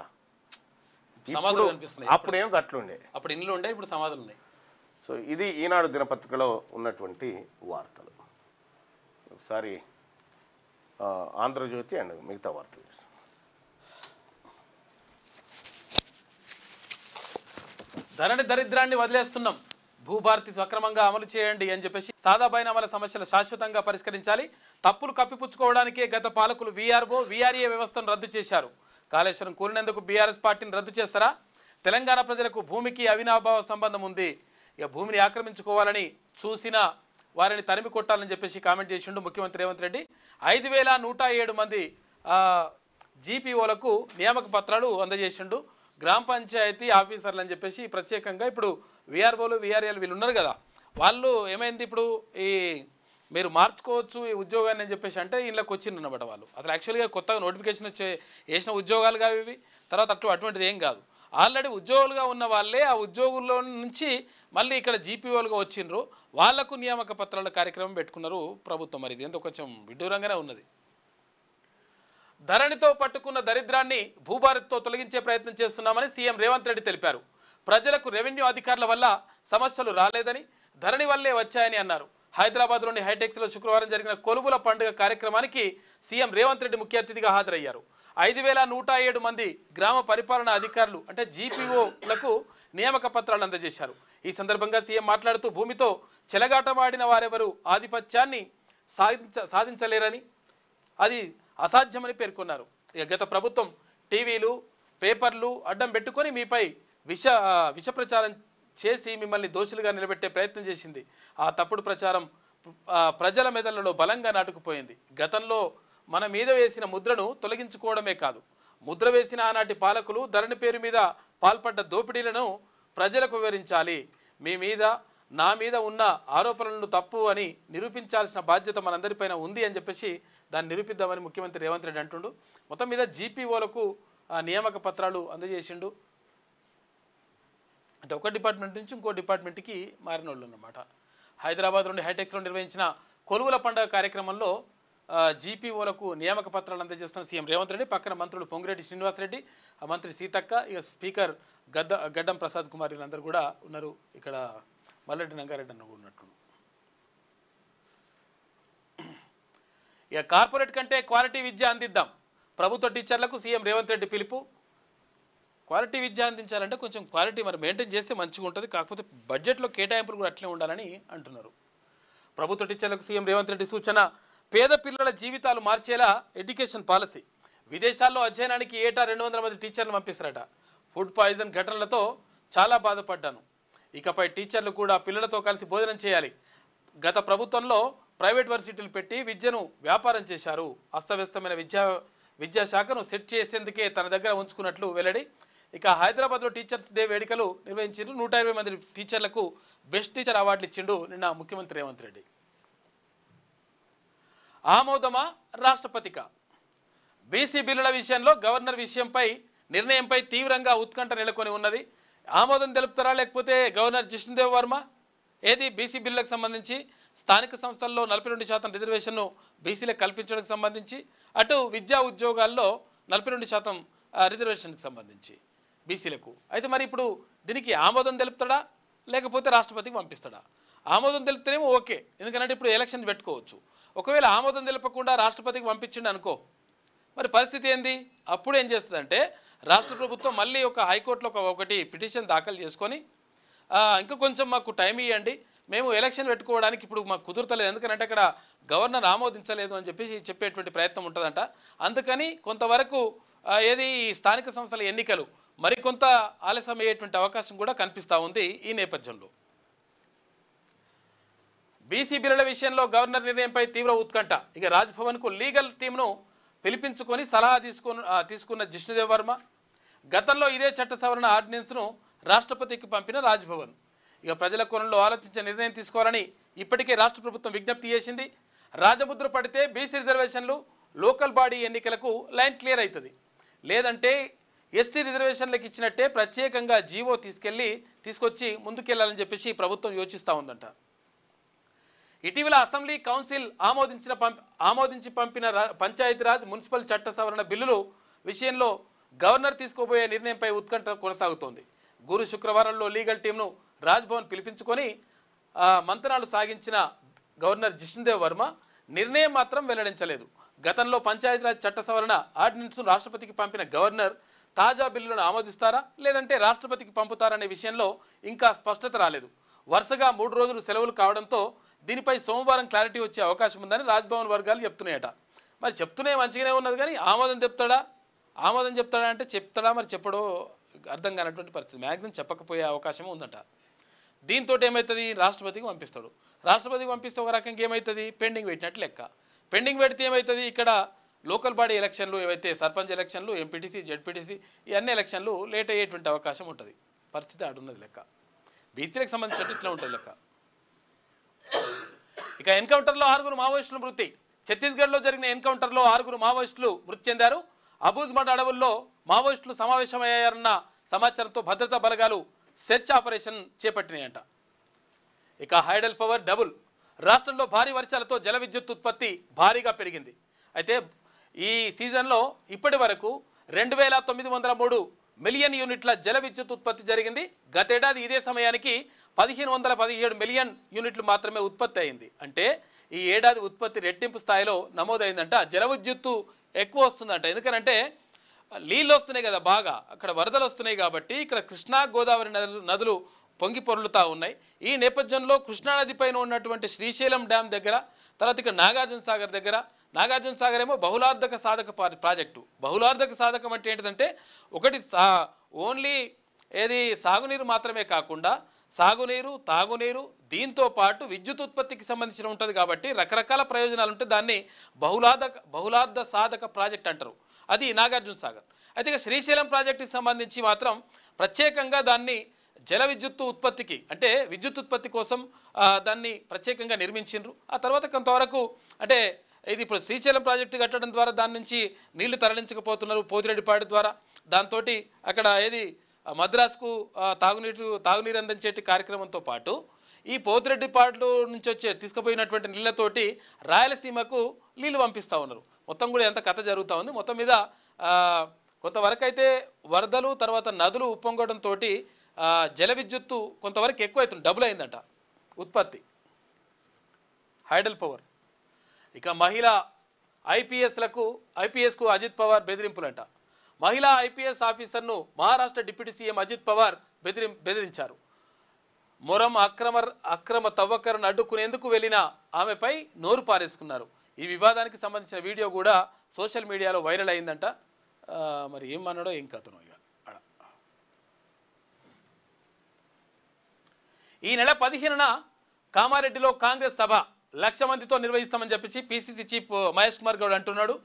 అప్పుడేం గట్లుండే, అప్పుడు ఇండ్లు ఉండే, ఇప్పుడు సమాధులు ఉన్నాయి. సో ఇది ఈనాడు దినపత్రికలో ఉన్నటువంటి వార్తలు. ఒకసారి ఆంధ్రజ్యోతి అండ్ మిగతా వార్తలు. ధరణి దరిద్రాన్ని వదిలేస్తున్నాం, భూభారతి సక్రమంగా అమలు చేయండి అని చెప్పేసి సాదా బైనామాల సమస్యలు శాశ్వతంగా పరిష్కరించాలి. తప్పులు కప్పిపుచ్చుకోవడానికే గత పాలకులు వీఆర్ఏ వ్యవస్థను రద్దు చేశారు. కాళేశ్వరం కూలినందుకు బీఆర్ఎస్ పార్టీని రద్దు చేస్తారా? తెలంగాణ ప్రజలకు భూమికి అవినాభావ సంబంధం ఉంది. ఇక భూమిని ఆక్రమించుకోవాలని చూసిన వారిని తరిమి కొట్టాలని చెప్పేసి కామెంట్ చేసిండు ముఖ్యమంత్రి రేవంత్ రెడ్డి. 5,107 మంది జీపీఓలకు నియామక పత్రాలు అందజేసిండు. గ్రామ పంచాయతీ ఆఫీసర్లు అని చెప్పేసి ప్రత్యేకంగా ఇప్పుడు వీఆర్ఓలు వీఆర్ఏలు వీళ్ళు ఉన్నారు కదా, వాళ్ళు ఏమైంది ఇప్పుడు ఈ మీరు మార్చుకోవచ్చు ఈ ఉద్యోగాన్ని అని చెప్పేసి అంటే ఇళ్ళకి వచ్చింది అన్నమాట. వాళ్ళు అసలు యాక్చువల్గా కొత్తగా నోటిఫికేషన్ వేసిన ఉద్యోగాలు కావు ఇవి. తర్వాత అటువంటిది ఏం కాదు, ఆల్రెడీ ఉద్యోగులుగా ఉన్న వాళ్ళే ఆ ఉద్యోగుల్లో నుంచి మళ్ళీ ఇక్కడ జీపీఓలుగా వచ్చిండ్రు. వాళ్లకు నియామక పత్రాల కార్యక్రమం పెట్టుకున్నారు ప్రభుత్వం. మరి ఇది ఎంతో కొంచెం విడ్డూరంగానే ఉన్నది. ధరణితో పట్టుకున్న దరిద్రాన్ని భూభారతితో తొలగించే ప్రయత్నం చేస్తున్నామని సీఎం రేవంత్ రెడ్డి తెలిపారు. ప్రజలకు రెవెన్యూ అధికారుల వల్ల సమస్యలు రాలేదని, ధరణి వల్లే వచ్చాయని అన్నారు. హైదరాబాద్లోని హైటెక్స్లో శుక్రవారం జరిగిన కొలువుల పండుగ కార్యక్రమానికి సీఎం రేవంత్ రెడ్డి ముఖ్య అతిథిగా హాజరయ్యారు. 5,107 మంది గ్రామ పరిపాలనా అధికారులు అంటే జీపీఓలకు నియామక పత్రాలు అందజేశారు. ఈ సందర్భంగా సీఎం మాట్లాడుతూ భూమితో చెలగాటమాడిన వారెవరూ ఆధిపత్యాన్ని సాధించలేరని, అది అసాధ్యమని పేర్కొన్నారు. గత ప్రభుత్వం టీవీలు పేపర్లు అడ్డం పెట్టుకొని మీపై విష ప్రచారం చేసి మిమ్మల్ని దోషులుగా నిలబెట్టే ప్రయత్నం చేసింది. ఆ తప్పుడు ప్రచారం ప్రజల మెదళ్లలో బలంగా నాటుకుపోయింది. గతంలో మన మీద వేసిన ముద్రను తొలగించుకోవడమే కాదు, ముద్ర వేసిన ఆనాటి పాలకులు ధరణి పేరు మీద పాల్పడ్డ దోపిడీలను ప్రజలకు వివరించాలి. మీ మీద నా మీద ఉన్న ఆరోపణలను తప్పు అని నిరూపించాల్సిన బాధ్యత మనందరిపైన ఉంది అని చెప్పేసి దాన్ని నిరూపిద్దామని ముఖ్యమంత్రి రేవంత్ రెడ్డి అంటుండు. మొత్తం మీద జీపీఓలకు నియామక పత్రాలు అందజేసిండు. అంటే ఒక డిపార్ట్మెంట్ నుంచి ఇంకో డిపార్ట్మెంట్కి మారిన వాళ్ళు అన్నమాట. హైదరాబాద్ నుండి హైటెక్స్లో నిర్వహించిన కొలువుల పండుగ కార్యక్రమంలో జీపీఓలకు నియామక పత్రాలు అందజేస్తున్న సీఎం రేవంత్ రెడ్డి, పక్కన మంత్రులు పొంగిరెడ్డి శ్రీనివాసరెడ్డి, మంత్రి సీతక్క, ఇక స్పీకర్ గడ్డం ప్రసాద్ కుమార్ వీళ్ళందరూ కూడా ఉన్నారు. ఇక్కడ మల్లెడ్డి నంగారెడ్డి అన్న ఉన్నట్టు. ఇక కార్పొరేట్ కంటే క్వాలిటీ విద్య అందిద్దాం, ప్రభుత్వ టీచర్లకు సీఎం రేవంత్ రెడ్డి పిలుపు. క్వాలిటీ విద్య అందించాలంటే కొంచెం క్వాలిటీ మరి మెయింటైన్ చేస్తే మంచిగా ఉంటుంది, కాకపోతే బడ్జెట్లో కేటాయింపులు కూడా అట్లే ఉండాలని అంటున్నారు. ప్రభుత్వ టీచర్లకు సీఎం రేవంత్ రెడ్డి సూచన. పేద పిల్లల జీవితాలు మార్చేలా ఎడ్యుకేషన్ పాలసీ. విదేశాల్లో అధ్యయనానికి ఏటా 200 మంది టీచర్లు పంపిస్తారట. ఫుడ్ పాయిజన్ ఘటనలతో చాలా బాధపడ్డాను, ఇకపై టీచర్లు కూడా పిల్లలతో కలిసి భోజనం చేయాలి. గత ప్రభుత్వంలో ప్రైవేట్ వర్సిటీలు పెట్టి విద్యను వ్యాపారం చేశారు. అస్తవ్యస్తమైన విద్యాశాఖను సెట్ చేసేందుకే తన దగ్గర ఉంచుకున్నట్లు వెల్లడి. ఇక హైదరాబాద్లో టీచర్స్ డే వేడుకలు నిర్వహించారు. 120 మంది టీచర్లకు బెస్ట్ టీచర్ అవార్డులు ఇచ్చిండు నిన్న ముఖ్యమంత్రి రేవంత్ రెడ్డి. ఆమోదమా రాష్ట్రపతిక? బీసీ బిల్లుల విషయంలో గవర్నర్ నిర్ణయంపై తీవ్రంగా ఉత్కంఠ నెలకొని ఉన్నది. ఆమోదం తెలుపుతారా లేకపోతే గవర్నర్ జిష్ణుదేవ్ వర్మ? ఏది బీసీ బిల్లులకు సంబంధించి స్థానిక సంస్థల్లో 42% రిజర్వేషన్ను బీసీలకు కల్పించడానికి సంబంధించి, అటు విద్యా ఉద్యోగాల్లో 42% రిజర్వేషన్కి సంబంధించి బీసీలకు. అయితే మరి ఇప్పుడు దీనికి ఆమోదం తెలుపుతాడా లేకపోతే రాష్ట్రపతికి పంపిస్తాడా? ఆమోదం తెలుపుతేనేమో ఓకే, ఎందుకంటే ఇప్పుడు ఎలక్షన్ పెట్టుకోవచ్చు. ఒకవేళ ఆమోదం తెలపకుండా రాష్ట్రపతికి పంపించిండు అనుకో, మరి పరిస్థితి ఏంది? అప్పుడు ఏం చేస్తుందంటే రాష్ట్ర ప్రభుత్వం మళ్ళీ ఒక హైకోర్టులో ఒకటి పిటిషన్ దాఖలు చేసుకొని ఇంకా కొంచెం మాకు టైం ఇవ్వండి, మేము ఎలక్షన్ పెట్టుకోవడానికి ఇప్పుడు మాకు కుదురుతలేదు, ఎందుకంటే అక్కడ గవర్నర్ ఆమోదించలేదు అని చెప్పేటువంటి ప్రయత్నం ఉంటుందంట. అందుకని కొంతవరకు ఏది స్థానిక సంస్థల ఎన్నికలు మరికొంత ఆలస్యం అయ్యేటువంటి అవకాశం కూడా కనిపిస్తూ ఉంది. ఈ నేపథ్యంలో బీసీ బిల్లుల విషయంలో గవర్నర్ నిర్ణయంపై తీవ్ర ఉత్కంఠ. ఇక రాజ్భవన్కు లీగల్ టీంను పిలిపించుకొని సలహా తీసుకున్న జిష్ణుదేవ్ వర్మ. గతంలో ఇదే చట్ట సవరణ ఆర్డినెన్స్ను రాష్ట్రపతికి పంపిన రాజ్భవన్ ఇక ప్రజల కోణంలో ఆలోచించే నిర్ణయం తీసుకోవాలని ఇప్పటికే రాష్ట్ర ప్రభుత్వం విజ్ఞప్తి చేసింది. రాజముద్ర పడితే బీసీ రిజర్వేషన్లు లోకల్ బాడీ ఎన్నికలకు లైన్ క్లియర్ అవుతుంది. లేదంటే ఎస్టీ రిజర్వేషన్లకు ఇచ్చినట్టే ప్రత్యేకంగా జీవో తీసుకొచ్చి ముందుకెళ్లాలని చెప్పేసి ప్రభుత్వం యోచిస్తూ ఉందంట. ఇటీవల అసెంబ్లీ కౌన్సిల్ ఆమోదించి పంపిన పంచాయతీరాజ్ మున్సిపల్ చట్ట సవరణ బిల్లులు విషయంలో గవర్నర్ తీసుకోబోయే నిర్ణయంపై ఉత్కంఠ కొనసాగుతోంది. గురు శుక్రవారంలో లీగల్ టీంను రాజ్భవన్ పిలిపించుకొని మంతనాలు సాగించిన గవర్నర్ జిష్ణుదేవ్ వర్మ నిర్ణయం మాత్రం వెల్లడించలేదు. గతంలో పంచాయతీరాజ్ చట్ట సవరణ ఆర్డినెన్స్ను రాష్ట్రపతికి పంపిన గవర్నర్ తాజా బిల్లులను ఆమోదిస్తారా లేదంటే రాష్ట్రపతికి పంపుతారనే విషయంలో ఇంకా స్పష్టత రాలేదు. వరుసగా 3 రోజులు సెలవులు కావడంతో దీనిపై సోమవారం క్లారిటీ వచ్చే అవకాశం ఉందని రాజ్భవన్ వర్గాలు చెప్తున్నాయట. మరి చెప్తూనే మంచిగానే ఉన్నది కానీ ఆమోదం చెప్తాడా అంటే చెప్తాడా మరి చెప్పడో అర్థం కానటువంటి పరిస్థితి. మ్యాక్సిమం చెప్పకపోయే అవకాశం ఉందంట. దీంతో ఏమవుతుంది, రాష్ట్రపతికి పంపిస్తాడు. రాష్ట్రపతికి పంపిస్తే ఒక రకంగా ఏమవుతుంది, పెండింగ్ పెట్టినట్టు లెక్క. పెండింగ్ పెడితే ఏమవుతుంది, ఇక్కడ లోకల్ బాడీ ఎలక్షన్లు ఏవైతే సర్పంచ్ ఎలక్షన్లు, ఎంపీటీసీ, జెడ్పీటీసీ ఈ అన్ని ఎలక్షన్లు లేట్ అయ్యేటువంటి అవకాశం ఉంటుంది. పరిస్థితి ఆడున్నది లెక్క. బీసీలకు సంబంధించినట్టు ఇట్లా ఉంటుంది లెక్క. ఇక ఎన్కౌంటర్లో 6 మావోయిస్టులు మృతి. ఛత్తీస్గఢ్లో జరిగిన ఎన్కౌంటర్లో 6 మావోయిస్టులు మృతి చెందారు. అబూజ్మడ్ అడవుల్లో మావోయిస్టులు సమావేశమయ్యారన్న సమాచారంతో భద్రతా బలగాలు సెర్చ్ ఆపరేషన్ చేపట్టినాయంట. ఇక హైడల్ పవర్ డబుల్. రాష్ట్రంలో భారీ వర్షాలతో జల విద్యుత్ ఉత్పత్తి భారీగా పెరిగింది. అయితే ఈ సీజన్లో ఇప్పటి వరకు 2903 మిలియన్ యూనిట్ల జల విద్యుత్ ఉత్పత్తి జరిగింది. గతేడాది ఇదే సమయానికి 1517 మిలియన్ యూనిట్లు మాత్రమే ఉత్పత్తి అయింది. అంటే ఈ ఏడాది ఉత్పత్తి రెట్టింపు స్థాయిలో నమోదైందంట. జల విద్యుత్తు ఎక్కువ వస్తుందంట. ఎందుకనంటే నీళ్ళు వస్తున్నాయి కదా, బాగా అక్కడ వరదలు వస్తున్నాయి కాబట్టి ఇక్కడ కృష్ణా గోదావరి నదులు పొంగి పొర్లుతూ ఉన్నాయి. ఈ నేపథ్యంలో కృష్ణానది పైన ఉన్నటువంటి శ్రీశైలం డ్యామ్ దగ్గర, తర్వాత ఇక్కడ నాగార్జున సాగర్ దగ్గర, నాగార్జున సాగర్ ఏమో బహుళార్థక సాధక ప్రాజెక్టు. బహుళార్థక సాధకం అంటే ఏంటంటే ఒకటి ఓన్లీ ఏది సాగునీరు మాత్రమే కాకుండా సాగునీరు, తాగునీరు, దీంతో పాటు విద్యుత్ ఉత్పత్తికి సంబంధించిన ఉంటుంది కాబట్టి రకరకాల ప్రయోజనాలు ఉంటే దాన్ని బహుళార్థ సాధక ప్రాజెక్ట్ అంటారు. అది నాగార్జున సాగర్. అయితే ఇక శ్రీశైలం ప్రాజెక్టుకి సంబంధించి మాత్రం ప్రత్యేకంగా దాన్ని జల విద్యుత్తు ఉత్పత్తికి అంటే విద్యుత్ ఉత్పత్తి కోసం దాన్ని ప్రత్యేకంగా నిర్మించిండ్రు. ఆ తర్వాత కొంతవరకు అంటే ఇది ఇప్పుడు శ్రీశైలం ప్రాజెక్టు కట్టడం ద్వారా దాని నుంచి నీళ్లు తరలించకపోతున్నారు పోతిరెడ్డిపాడు ద్వారా. దాంతో అక్కడ ఏది మద్రాసుకు తాగునీరు అందించే కార్యక్రమంతో పాటు ఈ పోతిరెడ్డిపాడు నుంచి తీసుకుపోయినటువంటి నీళ్లతోటి రాయలసీమకు నీళ్లు పంపిస్తూ ఉన్నారు. మొత్తం కూడా ఎంత కథ జరుగుతూ ఉంది. మొత్తం మీద కొంతవరకు అయితే వరదలు తర్వాత నదులు ఉప్పొంగడంతో జల విద్యుత్తు కొంతవరకు ఎక్కువ అవుతుంది, డబుల్ అయిందంట ఉత్పత్తి. Hydel power. ఇక మహిళా ఐపీఎస్కు అజిత్ పవార్ బెదిరింపులంట. మహిళా ఐపీఎస్ ఆఫీసర్ను మహారాష్ట్ర డిప్యూటీ సీఎం అజిత్ పవార్ బెదిరించారు. మొరం అక్రమ తవ్వకరను అడ్డుకునేందుకు వెళ్ళిన ఆమెపై నోరు పారేసుకున్నారు. ఈ వివాదానికి సంబంధించిన వీడియో కూడా సోషల్ మీడియాలో వైరల్ అయిందంట. మరి ఏమన్నాడో ఏం కథనో. ఇక ఈ నెల 15న కామారెడ్డిలో కాంగ్రెస్ సభ 1,00,000 మందితో నిర్వహిస్తామని చెప్పేసి పీసీసీ చీఫ్ మహేష్ కుమార్ గౌడ్ అంటున్నాడు.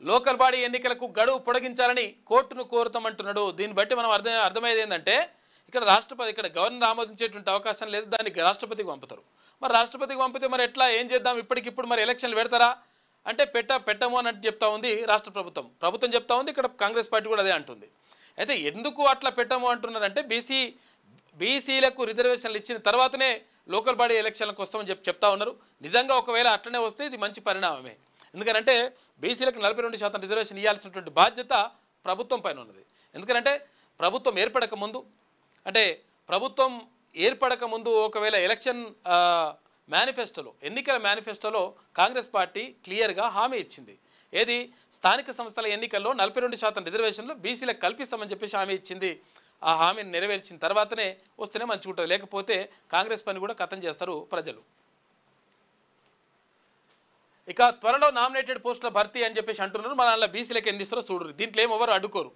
లోకల్ బాడీ ఎన్నికలకు గడువు పొడిగించాలని కోర్టును కోరుతామంటున్నాడు. దీన్ని బట్టి మనం అర్థమయ్యేది ఏంటంటే ఇక్కడ గవర్నర్ ఆమోదించేటువంటి అవకాశం లేదు, దానికి రాష్ట్రపతికి పంపుతారు. మరి రాష్ట్రపతికి పంపితే మరి ఎట్లా ఏం చేద్దాం, ఇప్పటికిప్పుడు మరి ఎలక్షన్లు పెడతారా అంటే పెట్టము అని చెప్తా ఉంది రాష్ట్ర ప్రభుత్వం చెప్తా ఉంది. ఇక్కడ కాంగ్రెస్ పార్టీ కూడా అదే అంటుంది. అయితే ఎందుకు అట్లా పెట్టము అంటున్నారంటే బీసీలకు రిజర్వేషన్లు ఇచ్చిన తర్వాతనే లోకల్ బాడీ ఎలక్షన్లకు వస్తామని చెప్తా ఉన్నారు. నిజంగా ఒకవేళ అట్లనే వస్తే ఇది మంచి పరిణామమే. ఎందుకంటే బీసీలకు 42% రిజర్వేషన్ ఇవ్వాల్సినటువంటి బాధ్యత ప్రభుత్వం పైన ఉన్నది. ఎందుకంటే ప్రభుత్వం ఏర్పడక ముందు ఒకవేళ ఎలక్షన్ ఎన్నికల మేనిఫెస్టోలో కాంగ్రెస్ పార్టీ క్లియర్గా హామీ ఇచ్చింది. ఏది స్థానిక సంస్థల ఎన్నికల్లో 42% రిజర్వేషన్లు బీసీలకు కల్పిస్తామని చెప్పేసి హామీ ఇచ్చింది. ఆ హామీని నెరవేర్చిన తర్వాతనే వస్తేనే మంచిగా ఉంటుంది, లేకపోతే కాంగ్రెస్ పని కూడా ఖతం చేస్తారు ప్రజలు. ఇక త్వరలో నామినేటెడ్ పోస్టుల భర్తీ అని చెప్పేసి అంటున్నారు. మన అలా బీసీలకు ఎన్ని ఇస్తారో చూడరు, దీంట్లో ఏమెవరు అడ్డుకోరు.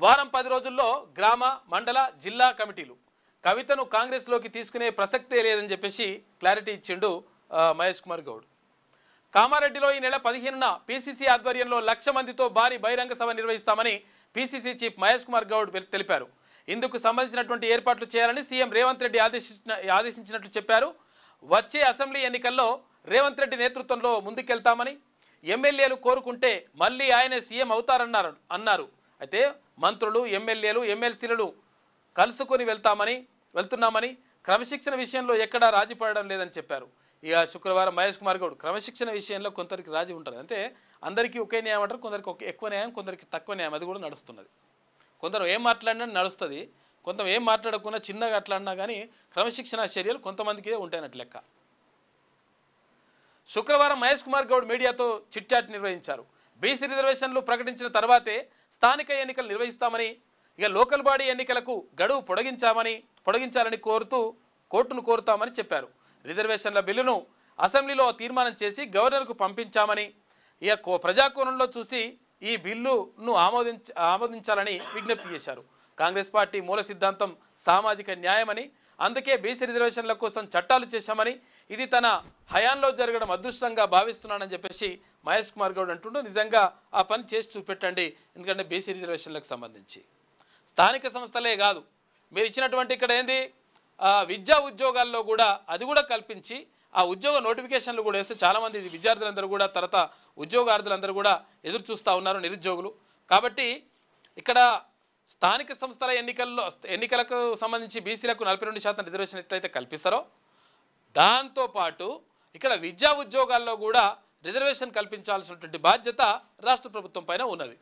వారం 10 రోజుల్లో గ్రామ మండల జిల్లా కమిటీలు కవితను కాంగ్రెస్లోకి తీసుకునే ప్రసక్తే లేదని చెప్పేసి క్లారిటీ ఇచ్చిండు మహేష్ కుమార్ గౌడ్. కామారెడ్డిలో ఈ నెల 15న పీసీసీ ఆధ్వర్యంలో 1,00,000 మందితో భారీ బహిరంగ సభ నిర్వహిస్తామని పీసీసీ చీఫ్ మహేష్ కుమార్ గౌడ్ తెలిపారు. ఇందుకు సంబంధించినటువంటి ఏర్పాట్లు చేయాలని సీఎం రేవంత్ రెడ్డి ఆదేశించినట్లు చెప్పారు. వచ్చే అసెంబ్లీ ఎన్నికల్లో రేవంత్ రెడ్డి నేతృత్వంలో ముందుకెళ్తామని, ఎమ్మెల్యేలు కోరుకుంటే మళ్ళీ ఆయనే సీఎం అన్నారు. అయితే మంత్రులు, ఎమ్మెల్యేలు, ఎమ్మెల్సీలను కలుసుకొని వెళ్తున్నామని క్రమశిక్షణ విషయంలో ఎక్కడా రాజీ పడడం లేదని చెప్పారు. ఇక శుక్రవారం మహేష్ కుమార్ గౌడ్ క్రమశిక్షణ విషయంలో కొందరికి రాజీ ఉంటుంది, అంటే అందరికీ ఒకే న్యాయం అంటారు, కొందరికి ఎక్కువ న్యాయం, కొందరికి తక్కువ న్యాయం, అది కూడా నడుస్తున్నది. కొందరు ఏం మాట్లాడినా నడుస్తుంది, కొంత ఏం మాట్లాడకుండా చిన్నగా అట్లాడినా కానీ క్రమశిక్షణ చర్యలు కొంతమందికి ఉంటాయన్నట్టు లెక్క. శుక్రవారం మహేష్ కుమార్ గౌడ్ మీడియాతో చిట్చాట్ నిర్వహించారు. బీసీ రిజర్వేషన్లు ప్రకటించిన తర్వాతే స్థానిక ఎన్నికలు నిర్వహిస్తామని, ఇక లోకల్ బాడీ ఎన్నికలకు గడువు పొడిగించాలని కోర్టును కోరుతామని చెప్పారు. రిజర్వేషన్ల బిల్లును అసెంబ్లీలో తీర్మానం చేసి గవర్నర్కు పంపించామని, ఇక ప్రజాకోణంలో చూసి ఈ బిల్లును ఆమోదించాలని విజ్ఞప్తి చేశారు. కాంగ్రెస్ పార్టీ మూల సిద్ధాంతం సామాజిక న్యాయమని, అందుకే బీసీ రిజర్వేషన్ల కోసం చట్టాలు చేశామని, ఇది తన హయాంలో జరగడం అదృష్టంగా భావిస్తున్నానని చెప్పేసి మహేష్ కుమార్ గౌడ్ అంటుండూ నిజంగా ఆ పని చేసి చూపెట్టండి. ఎందుకంటే బీసీ రిజర్వేషన్లకు సంబంధించి స్థానిక సంస్థలే కాదు, మీరు ఇచ్చినటువంటి ఇక్కడ ఏంది విద్యా ఉద్యోగాల్లో కూడా అది కూడా కల్పించి ఆ ఉద్యోగ నోటిఫికేషన్లు కూడా వేస్తే చాలామంది విద్యార్థులందరూ కూడా తర్వాత ఉద్యోగార్థులందరూ కూడా ఎదురు చూస్తూ ఉన్నారు, నిరుద్యోగులు. కాబట్టి ఇక్కడ స్థానిక సంస్థల ఎన్నికలకు సంబంధించి బీసీలకు 42% రిజర్వేషన్ ఎట్లయితే కల్పిస్తారో దాంతోపాటు ఇక్కడ విద్యా ఉద్యోగాల్లో కూడా రిజర్వేషన్ కల్పించాల్సినటువంటి బాధ్యత రాష్ట్ర ప్రభుత్వం పైన ఉన్నది.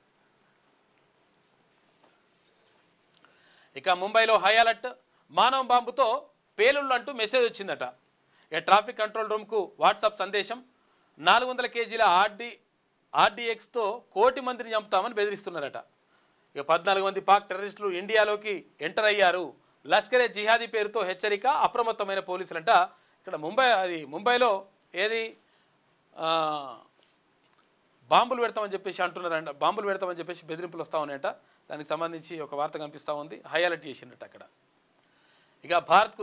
ఇక ముంబైలో హై అలర్ట్, మానవ బాంబుతో పేలుళ్ళు అంటూ మెసేజ్ వచ్చిందట. ఇక ట్రాఫిక్ కంట్రోల్ రూమ్కు వాట్సాప్ సందేశం, 400 కేజీల ఆర్డీఎక్స్తో 1 కోటి మందిని చంపుతామని బెదిరిస్తున్నారట. ఇక 14 మంది పాక్ టెర్రరిస్టులు ఇండియాలోకి ఎంటర్ అయ్యారు. లష్కరే జిహాదీ పేరుతో హెచ్చరిక, అప్రమత్తమైన పోలీసులంట. ఇక్కడ ముంబైలో ఏది బాంబులు పెడతామని చెప్పేసి అంటున్నారంట, బాంబులు పెడతామని చెప్పేసి బెదిరింపులు వస్తూ ఉన్నాయట. దానికి సంబంధించి ఒక వార్త కనిపిస్తూ ఉంది, హై అలర్ట్ చేసిందట అక్కడ. ఇక భారత్కు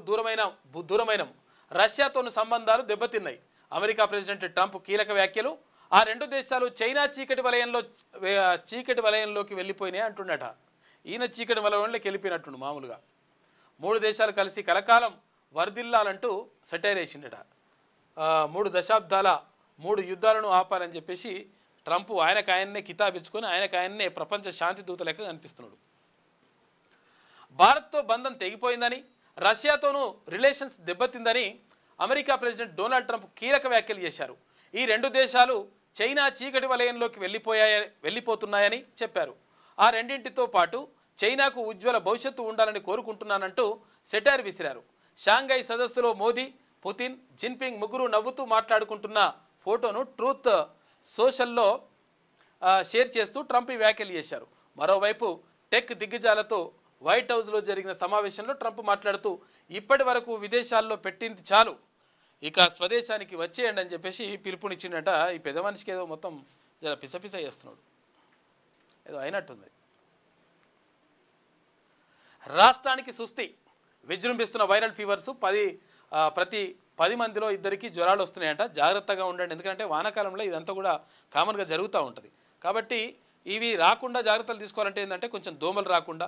దూరమైన రష్యాతోను సంబంధాలు దెబ్బతిన్నాయి. అమెరికా ప్రెసిడెంట్ ట్రంప్ కీలక వ్యాఖ్యలు, ఆ 2 దేశాలు చైనా చీకటి వలయంలోకి వెళ్ళిపోయినాయి అంటున్నట. ఈయన చీకటి వలయంలోకి వెళ్ళిపోయినట్టుండు మామూలుగా. 3 దేశాలు కలిసి కలకాలం వర్ధిల్లాలంటూ సెటైర్ వేసిండట. 3 దశాబ్దాల 3 యుద్ధాలను ఆపాలని చెప్పేసి ట్రంప్ ఆయననే కితాబిచ్చుకొని ఆయననే ప్రపంచ శాంతి దూత లెక్క కనిపిస్తున్నాడు. భారత్తో బంధం తెగిపోయిందని, రష్యాతోనూ రిలేషన్స్ దెబ్బతిందని అమెరికా ప్రెసిడెంట్ డొనాల్డ్ ట్రంప్ కీలక వ్యాఖ్యలు చేశారు. ఈ 2 దేశాలు చైనా చీకటి వలయంలోకి వెళ్ళిపోతున్నాయని చెప్పారు. ఆ రెండింటితో పాటు చైనాకు ఉజ్వల భవిష్యత్తు ఉండాలని కోరుకుంటున్నానంటూ సెటైర్ విసిరారు. షాంఘై సదస్సులో మోదీ, పుతిన్, జిన్పింగ్ ముగ్గురు నవ్వుతూ మాట్లాడుకుంటున్న ఫోటోను ట్రూత్ సోషల్లో షేర్ చేస్తూ ట్రంప్ ఈ వ్యాఖ్యలు చేశారు. మరోవైపు టెక్ దిగ్గజాలతో వైట్ హౌస్లో జరిగిన సమావేశంలో ట్రంప్ మాట్లాడుతూ ఇప్పటి వరకు విదేశాల్లో పెట్టింది చాలు, ఇక స్వదేశానికి వచ్చేయండి అని చెప్పేసి పిలుపునిచ్చిండట. ఈ పెద్ద మనిషికి ఏదో మొత్తం జర పిసపిస చేస్తున్నాడు, ఏదో అయినట్టుంది. రాష్ట్రానికి సుస్థి, విజృంభిస్తున్న వైరల్ ఫీవర్స్, ప్రతి 10 మందిలో 2కి జ్వరాలు వస్తున్నాయంట. జాగ్రత్తగా ఉండండి, ఎందుకంటే వానాకాలంలో ఇదంతా కూడా కామన్గా జరుగుతూ ఉంటుంది. కాబట్టి ఇవి రాకుండా జాగ్రత్తలు తీసుకోవాలంటే ఏంటంటే కొంచెం దోమలు రాకుండా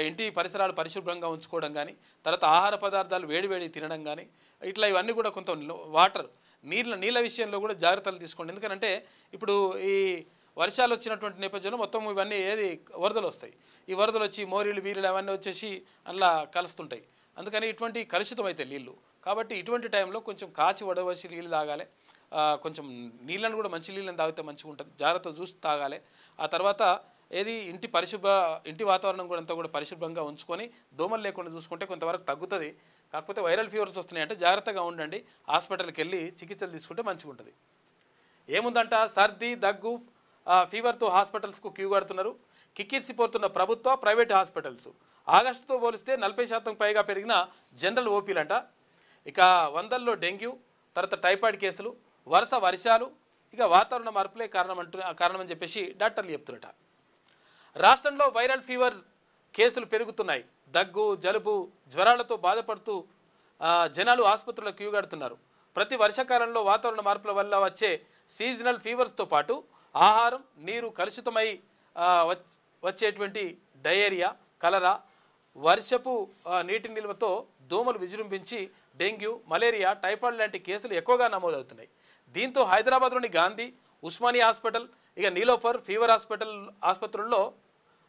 ఇంటి పరిసరాలు పరిశుభ్రంగా ఉంచుకోవడం కానీ, తర్వాత ఆహార పదార్థాలు వేడివేడి తినడం కానీ, ఇట్లా ఇవన్నీ కూడా కొంత వాటర్ నీళ్ళ విషయంలో కూడా జాగ్రత్తలు తీసుకోండి. ఎందుకంటే ఇప్పుడు ఈ వర్షాలు వచ్చినటువంటి నేపథ్యంలో మొత్తం ఇవన్నీ వరదలు వస్తాయి. ఈ వరదలు వచ్చి మోరీలు వీరులు అవన్నీ వచ్చేసి అలా కలుస్తుంటాయి. అందుకని ఇటువంటి కలుషితం అయితే నీళ్ళు. కాబట్టి ఇటువంటి టైంలో కొంచెం కాచి వడవసి నీళ్ళు తాగాలి. కొంచెం నీళ్ళను కూడా మంచి నీళ్ళని తాగితే మంచిగా ఉంటుంది, జాగ్రత్త చూసి తాగాలి. ఆ తర్వాత ఇంటి వాతావరణం కూడా అంతా కూడా పరిశుభ్రంగా ఉంచుకొని దోమలు లేకుండా చూసుకుంటే కొంతవరకు తగ్గుతుంది. కాకపోతే వైరల్ ఫీవర్స్ వస్తున్నాయంటే జాగ్రత్తగా ఉండండి, హాస్పిటల్కి వెళ్ళి చికిత్సలు తీసుకుంటే మంచిగా ఉంటుంది. ఏముందంట, సర్ది దగ్గు ఫీవర్తో హాస్పిటల్స్కు క్యూ కడుతున్నారు. కిక్కిరిసిపోతున్న ప్రభుత్వ ప్రైవేట్ హాస్పిటల్స్. ఆగస్టుతో పోలిస్తే 40% పైగా పెరిగిన జనరల్ ఓపీలంట. ఇక 100లో డెంగ్యూ, తర్వాత టైఫాయిడ్ కేసులు, వరుస వర్షాలు, ఇక వాతావరణ మార్పులే కారణమని చెప్పేసి డాక్టర్లు చెప్తున్నట. రాష్ట్రంలో వైరల్ ఫీవర్ కేసులు పెరుగుతున్నాయి. దగ్గు, జలుబు, జ్వరాలతో బాధపడుతూ జనాలు ఆసుపత్రుల్లో క్యూ కడుతున్నారు. ప్రతి వర్షాకాలంలో వాతావరణ మార్పుల వల్ల వచ్చే సీజనల్ ఫీవర్స్తో పాటు ఆహారం, నీరు కలుషితమై వచ్చేటువంటి డయేరియా, కలరా, వర్షపు నీటి నిల్వతో దోమలు విజృంభించి డెంగ్యూ, మలేరియా, టైఫాయిడ్ లాంటి కేసులు ఎక్కువగా నమోదవుతున్నాయి. దీంతో హైదరాబాద్లోని గాంధీ, ఉస్మానియా హాస్పిటల్, ఇక నీలోఫర్ ఫీవర్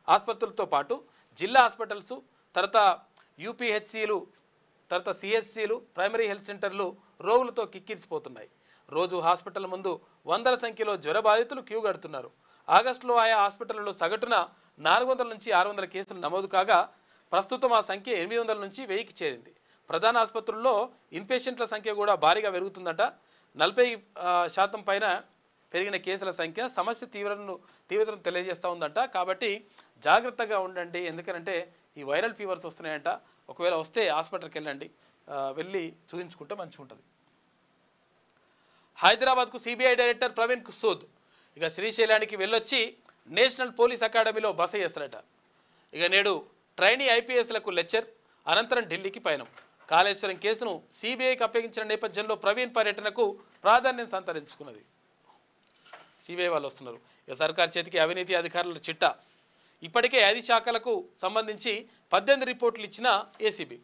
ఆసుపత్రులతో పాటు జిల్లా హాస్పిటల్స్, తర్వాత యూపీహెచ్సిలు, తర్వాత సిహెచ్సిలు, ప్రైమరీ హెల్త్ సెంటర్లు రోగులతో కిక్కిరిసిపోతున్నాయి. రోజు హాస్పిటల్ ముందు వందల సంఖ్యలో జ్వర బాధితులు క్యూ కడుతున్నారు. ఆగస్టులో ఆయా హాస్పిటళ్లలో సగటున 400 నుంచి 600 కేసులు నమోదు కాగా ప్రస్తుతం ఆ సంఖ్య 800 నుంచి 1000కి చేరింది. ప్రధాన ఆసుపత్రుల్లో ఇన్పేషెంట్ల సంఖ్య కూడా భారీగా పెరుగుతుందట. 40% పైన పెరిగిన కేసుల సంఖ్య సమస్య తీవ్రతను తెలియజేస్తూ ఉందంట. కాబట్టి జాగ్రత్తగా ఉండండి, ఎందుకంటే ఈ వైరల్ ఫీవర్స్ వస్తున్నాయంట. ఒకవేళ వస్తే హాస్పిటల్కి వెళ్ళి చూపించుకుంటే మంచిగా ఉంటుంది. హైదరాబాద్కు సిబిఐ డైరెక్టర్ ప్రవీణ్ కుసూద్ ఇక శ్రీశైలానికి వెళ్ళొచ్చి నేషనల్ పోలీస్ అకాడమీలో బస చేస్తారట. ఇక నేడు ట్రైనీ ఐపీఎస్లకు లెక్చర్, అనంతరం ఢిల్లీకి పయనం. కాళేశ్వరం కేసును సిబిఐకి అప్పగించిన నేపథ్యంలో ప్రవీణ్ పర్యటనకు ప్రాధాన్యం సంతరించుకున్నది. సిబిఐ వాళ్ళు వస్తున్నారు. ఇక సర్కార్ చేతికి అవినీతి అధికారుల చిట్టా. ఇప్పటికే 5 శాఖలకు సంబంధించి 18 రిపోర్టులు ఇచ్చిన ఏసీబీ.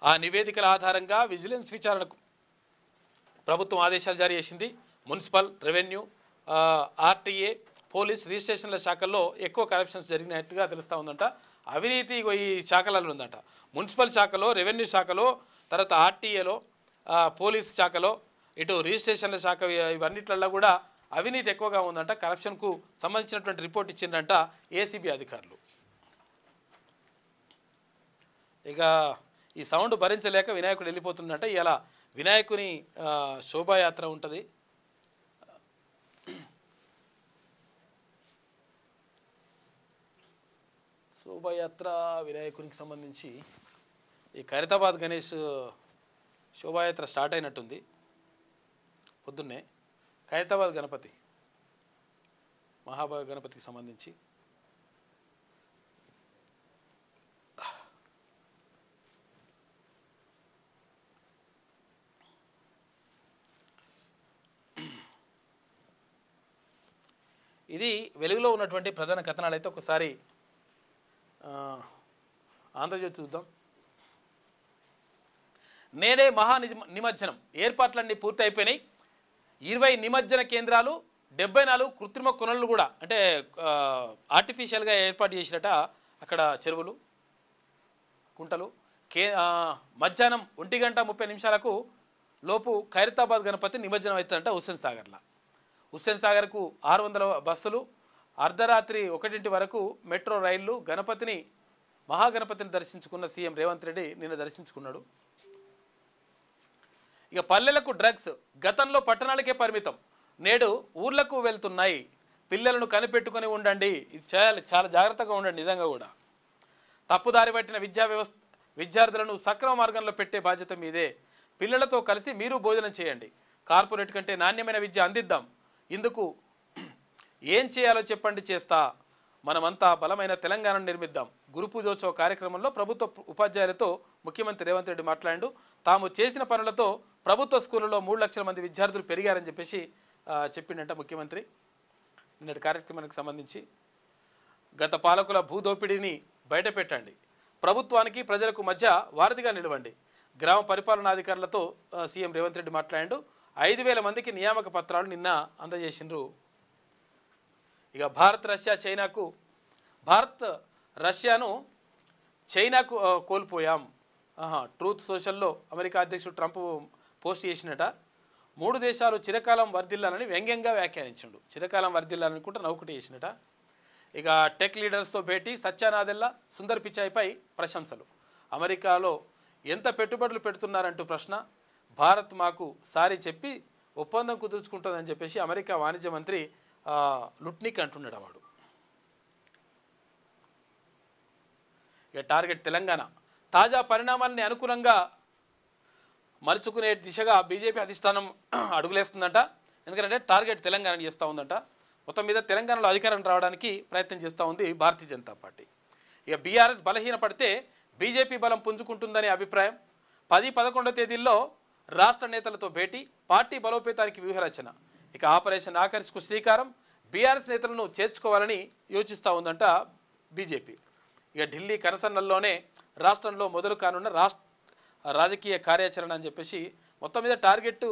ఆ నివేదికల ఆధారంగా విజిలెన్స్ విచారణకు ప్రభుత్వం ఆదేశాలు జారీ చేసింది. మున్సిపల్, రెవెన్యూ, ఆర్టీఏ, పోలీస్, రిజిస్ట్రేషన్ల శాఖల్లో ఎక్కువ కరప్షన్స్ జరిగినట్టుగా తెలుస్తూ ఉందంట. అవినీతి ఈ శాఖలలో ఉందంట. మున్సిపల్ శాఖలో, రెవెన్యూ శాఖలో, తర్వాత ఆర్టీఏలో, పోలీస్ శాఖలో, ఇటు రిజిస్ట్రేషన్ల శాఖ, ఇవన్నిట్లలో కూడా అవినీతి ఎక్కువగా ఉందంట. కరప్షన్కు సంబంధించినటువంటి రిపోర్ట్ ఇచ్చిందంట ఏసీబీ అధికారులు. ఇక ఈ సౌండ్ భరించలేక వినాయకుడు వెళ్ళిపోతుందంట. ఇలా వినాయకుని శోభాయాత్ర ఉంటుంది. శోభాయాత్ర వినాయకునికి సంబంధించి ఈ ఖైరతాబాద్ గణేష్ శోభాయాత్ర స్టార్ట్ అయినట్టుంది. పొద్దున్నే ఖైరతాబాద్ గణపతి, గణపతికి సంబంధించి ఇది వెలుగులో ఉన్నటువంటి ప్రధాన కథనాలు. అయితే ఒకసారి ఆంధ్రజ్యోతి చూద్దాం. నేడే నిమజ్జనం, ఏర్పాట్లన్నీ పూర్తి అయిపోయినాయి. 20 నిమజ్జన కేంద్రాలు, 74 కృత్రిమ కొనలు కూడా, అంటే ఆర్టిఫిషియల్గా ఏర్పాటు చేసినట అక్కడ చెరువులు, కుంటలు. మధ్యాహ్నం 1:30 లోపు ఖైరతాబాద్ గణపతి నిమజ్జనం అవుతుందంట హుస్సేన్ సాగర్లో. హుస్సేన్ సాగర్కు 600 బస్సులు, అర్ధరాత్రి 1 వరకు మెట్రో రైళ్లు. మహాగణపతిని దర్శించుకున్న సీఎం రేవంత్ రెడ్డి నిన్న దర్శించుకున్నాడు. ఇక పల్లెలకు డ్రగ్స్ గతంలో పట్టణాలకే పరిమితం, నేడు ఊర్లకు వెళ్తున్నాయి. పిల్లలను కనిపెట్టుకుని ఉండండి, చాలా జాగ్రత్తగా ఉండండి. నిజంగా కూడా తప్పుదారి పట్టిన విద్యార్థులను సక్రమ మార్గంలో పెట్టే బాధ్యత మీదే. పిల్లలతో కలిసి మీరు భోజనం చేయండి. కార్పొరేట్ కంటే నాణ్యమైన విద్య అందిద్దాం. ఇందుకు ఏం చేయాలో చెప్పండి, చేస్తా. మనమంతా బలమైన తెలంగాణను నిర్మిద్దాం. గురు పూజోత్సవ కార్యక్రమంలో ప్రభుత్వ ఉపాధ్యాయులతో ముఖ్యమంత్రి రేవంత్ రెడ్డి మాట్లాడాడు. తాము చేసిన పనులతో ప్రభుత్వ స్కూళ్ళలో 3 లక్షల మంది విద్యార్థులు పెరిగారని చెప్పేసి చెప్పిండంట ముఖ్యమంత్రి నిన్నటి కార్యక్రమానికి సంబంధించి. గత పాలకుల భూదోపిడీని బయటపెట్టండి, ప్రభుత్వానికి ప్రజలకు మధ్య వారధిగా నిలవండి. గ్రామ పరిపాలనాధికారులతో సీఎం రేవంత్ రెడ్డి మాట్లాడాడు. 5,000 మందికి నియామక పత్రాలు నిన్న అందజేసిండ్రు. ఇక భారత్ రష్యాను చైనాకు కోల్పోయాం. ట్రూత్ సోషల్లో అమెరికా అధ్యక్షుడు ట్రంప్ పోస్ట్ చేసినట. 3 దేశాలు చిరకాలం వర్ధిల్లాలని వ్యంగ్యంగా వ్యాఖ్యానించిండు. చిరకాలం వర్ధిల్లాలని కూడా నౌకటి చేసినట. ఇక టెక్ లీడర్స్తో భేటీ, సత్యానాదెల్లా, సుందర్ పిచాయ్పై ప్రశంసలు. అమెరికాలో ఎంత పెట్టుబడులు పెడుతున్నారంటూ ప్రశ్న. భారత్ మాకు సారీ చెప్పి ఒప్పందం కుదుర్చుకుంటుందని చెప్పేసి అమెరికా వాణిజ్య మంత్రి లుట్నిక్ అంటున్నాడు. వాడు ఇక టార్గెట్ తెలంగాణ. తాజా పరిణామాలని అనుకూలంగా మలుచుకునే దిశగా బీజేపీ అధిష్టానం అడుగులేస్తుందంట. ఎందుకంటే టార్గెట్ తెలంగాణ చేస్తూ ఉందంట. మొత్తం మీద తెలంగాణలో అధికారం రావడానికి ప్రయత్నం చేస్తూ ఉంది భారతీయ జనతా పార్టీ. ఇక బీఆర్ఎస్ బలహీనపడితే బీజేపీ బలం పుంజుకుంటుందనే అభిప్రాయం. 10-11 తేదీల్లో రాష్ట్ర నేతలతో భేటీ, పార్టీ బలోపేతానికి వ్యూహరచన. ఇక ఆపరేషన్ ఆకర్ష్కు శ్రీకారం. బీఆర్ఎస్ నేతలను చేర్చుకోవాలని యోచిస్తూ ఉందంట బీజేపీ. ఇక ఢిల్లీ కనసన్నల్లోనే రాష్ట్రంలో మొదలు కానున్న రాజకీయ కార్యాచరణ అని చెప్పేసి మొత్తం మీద టార్గెట్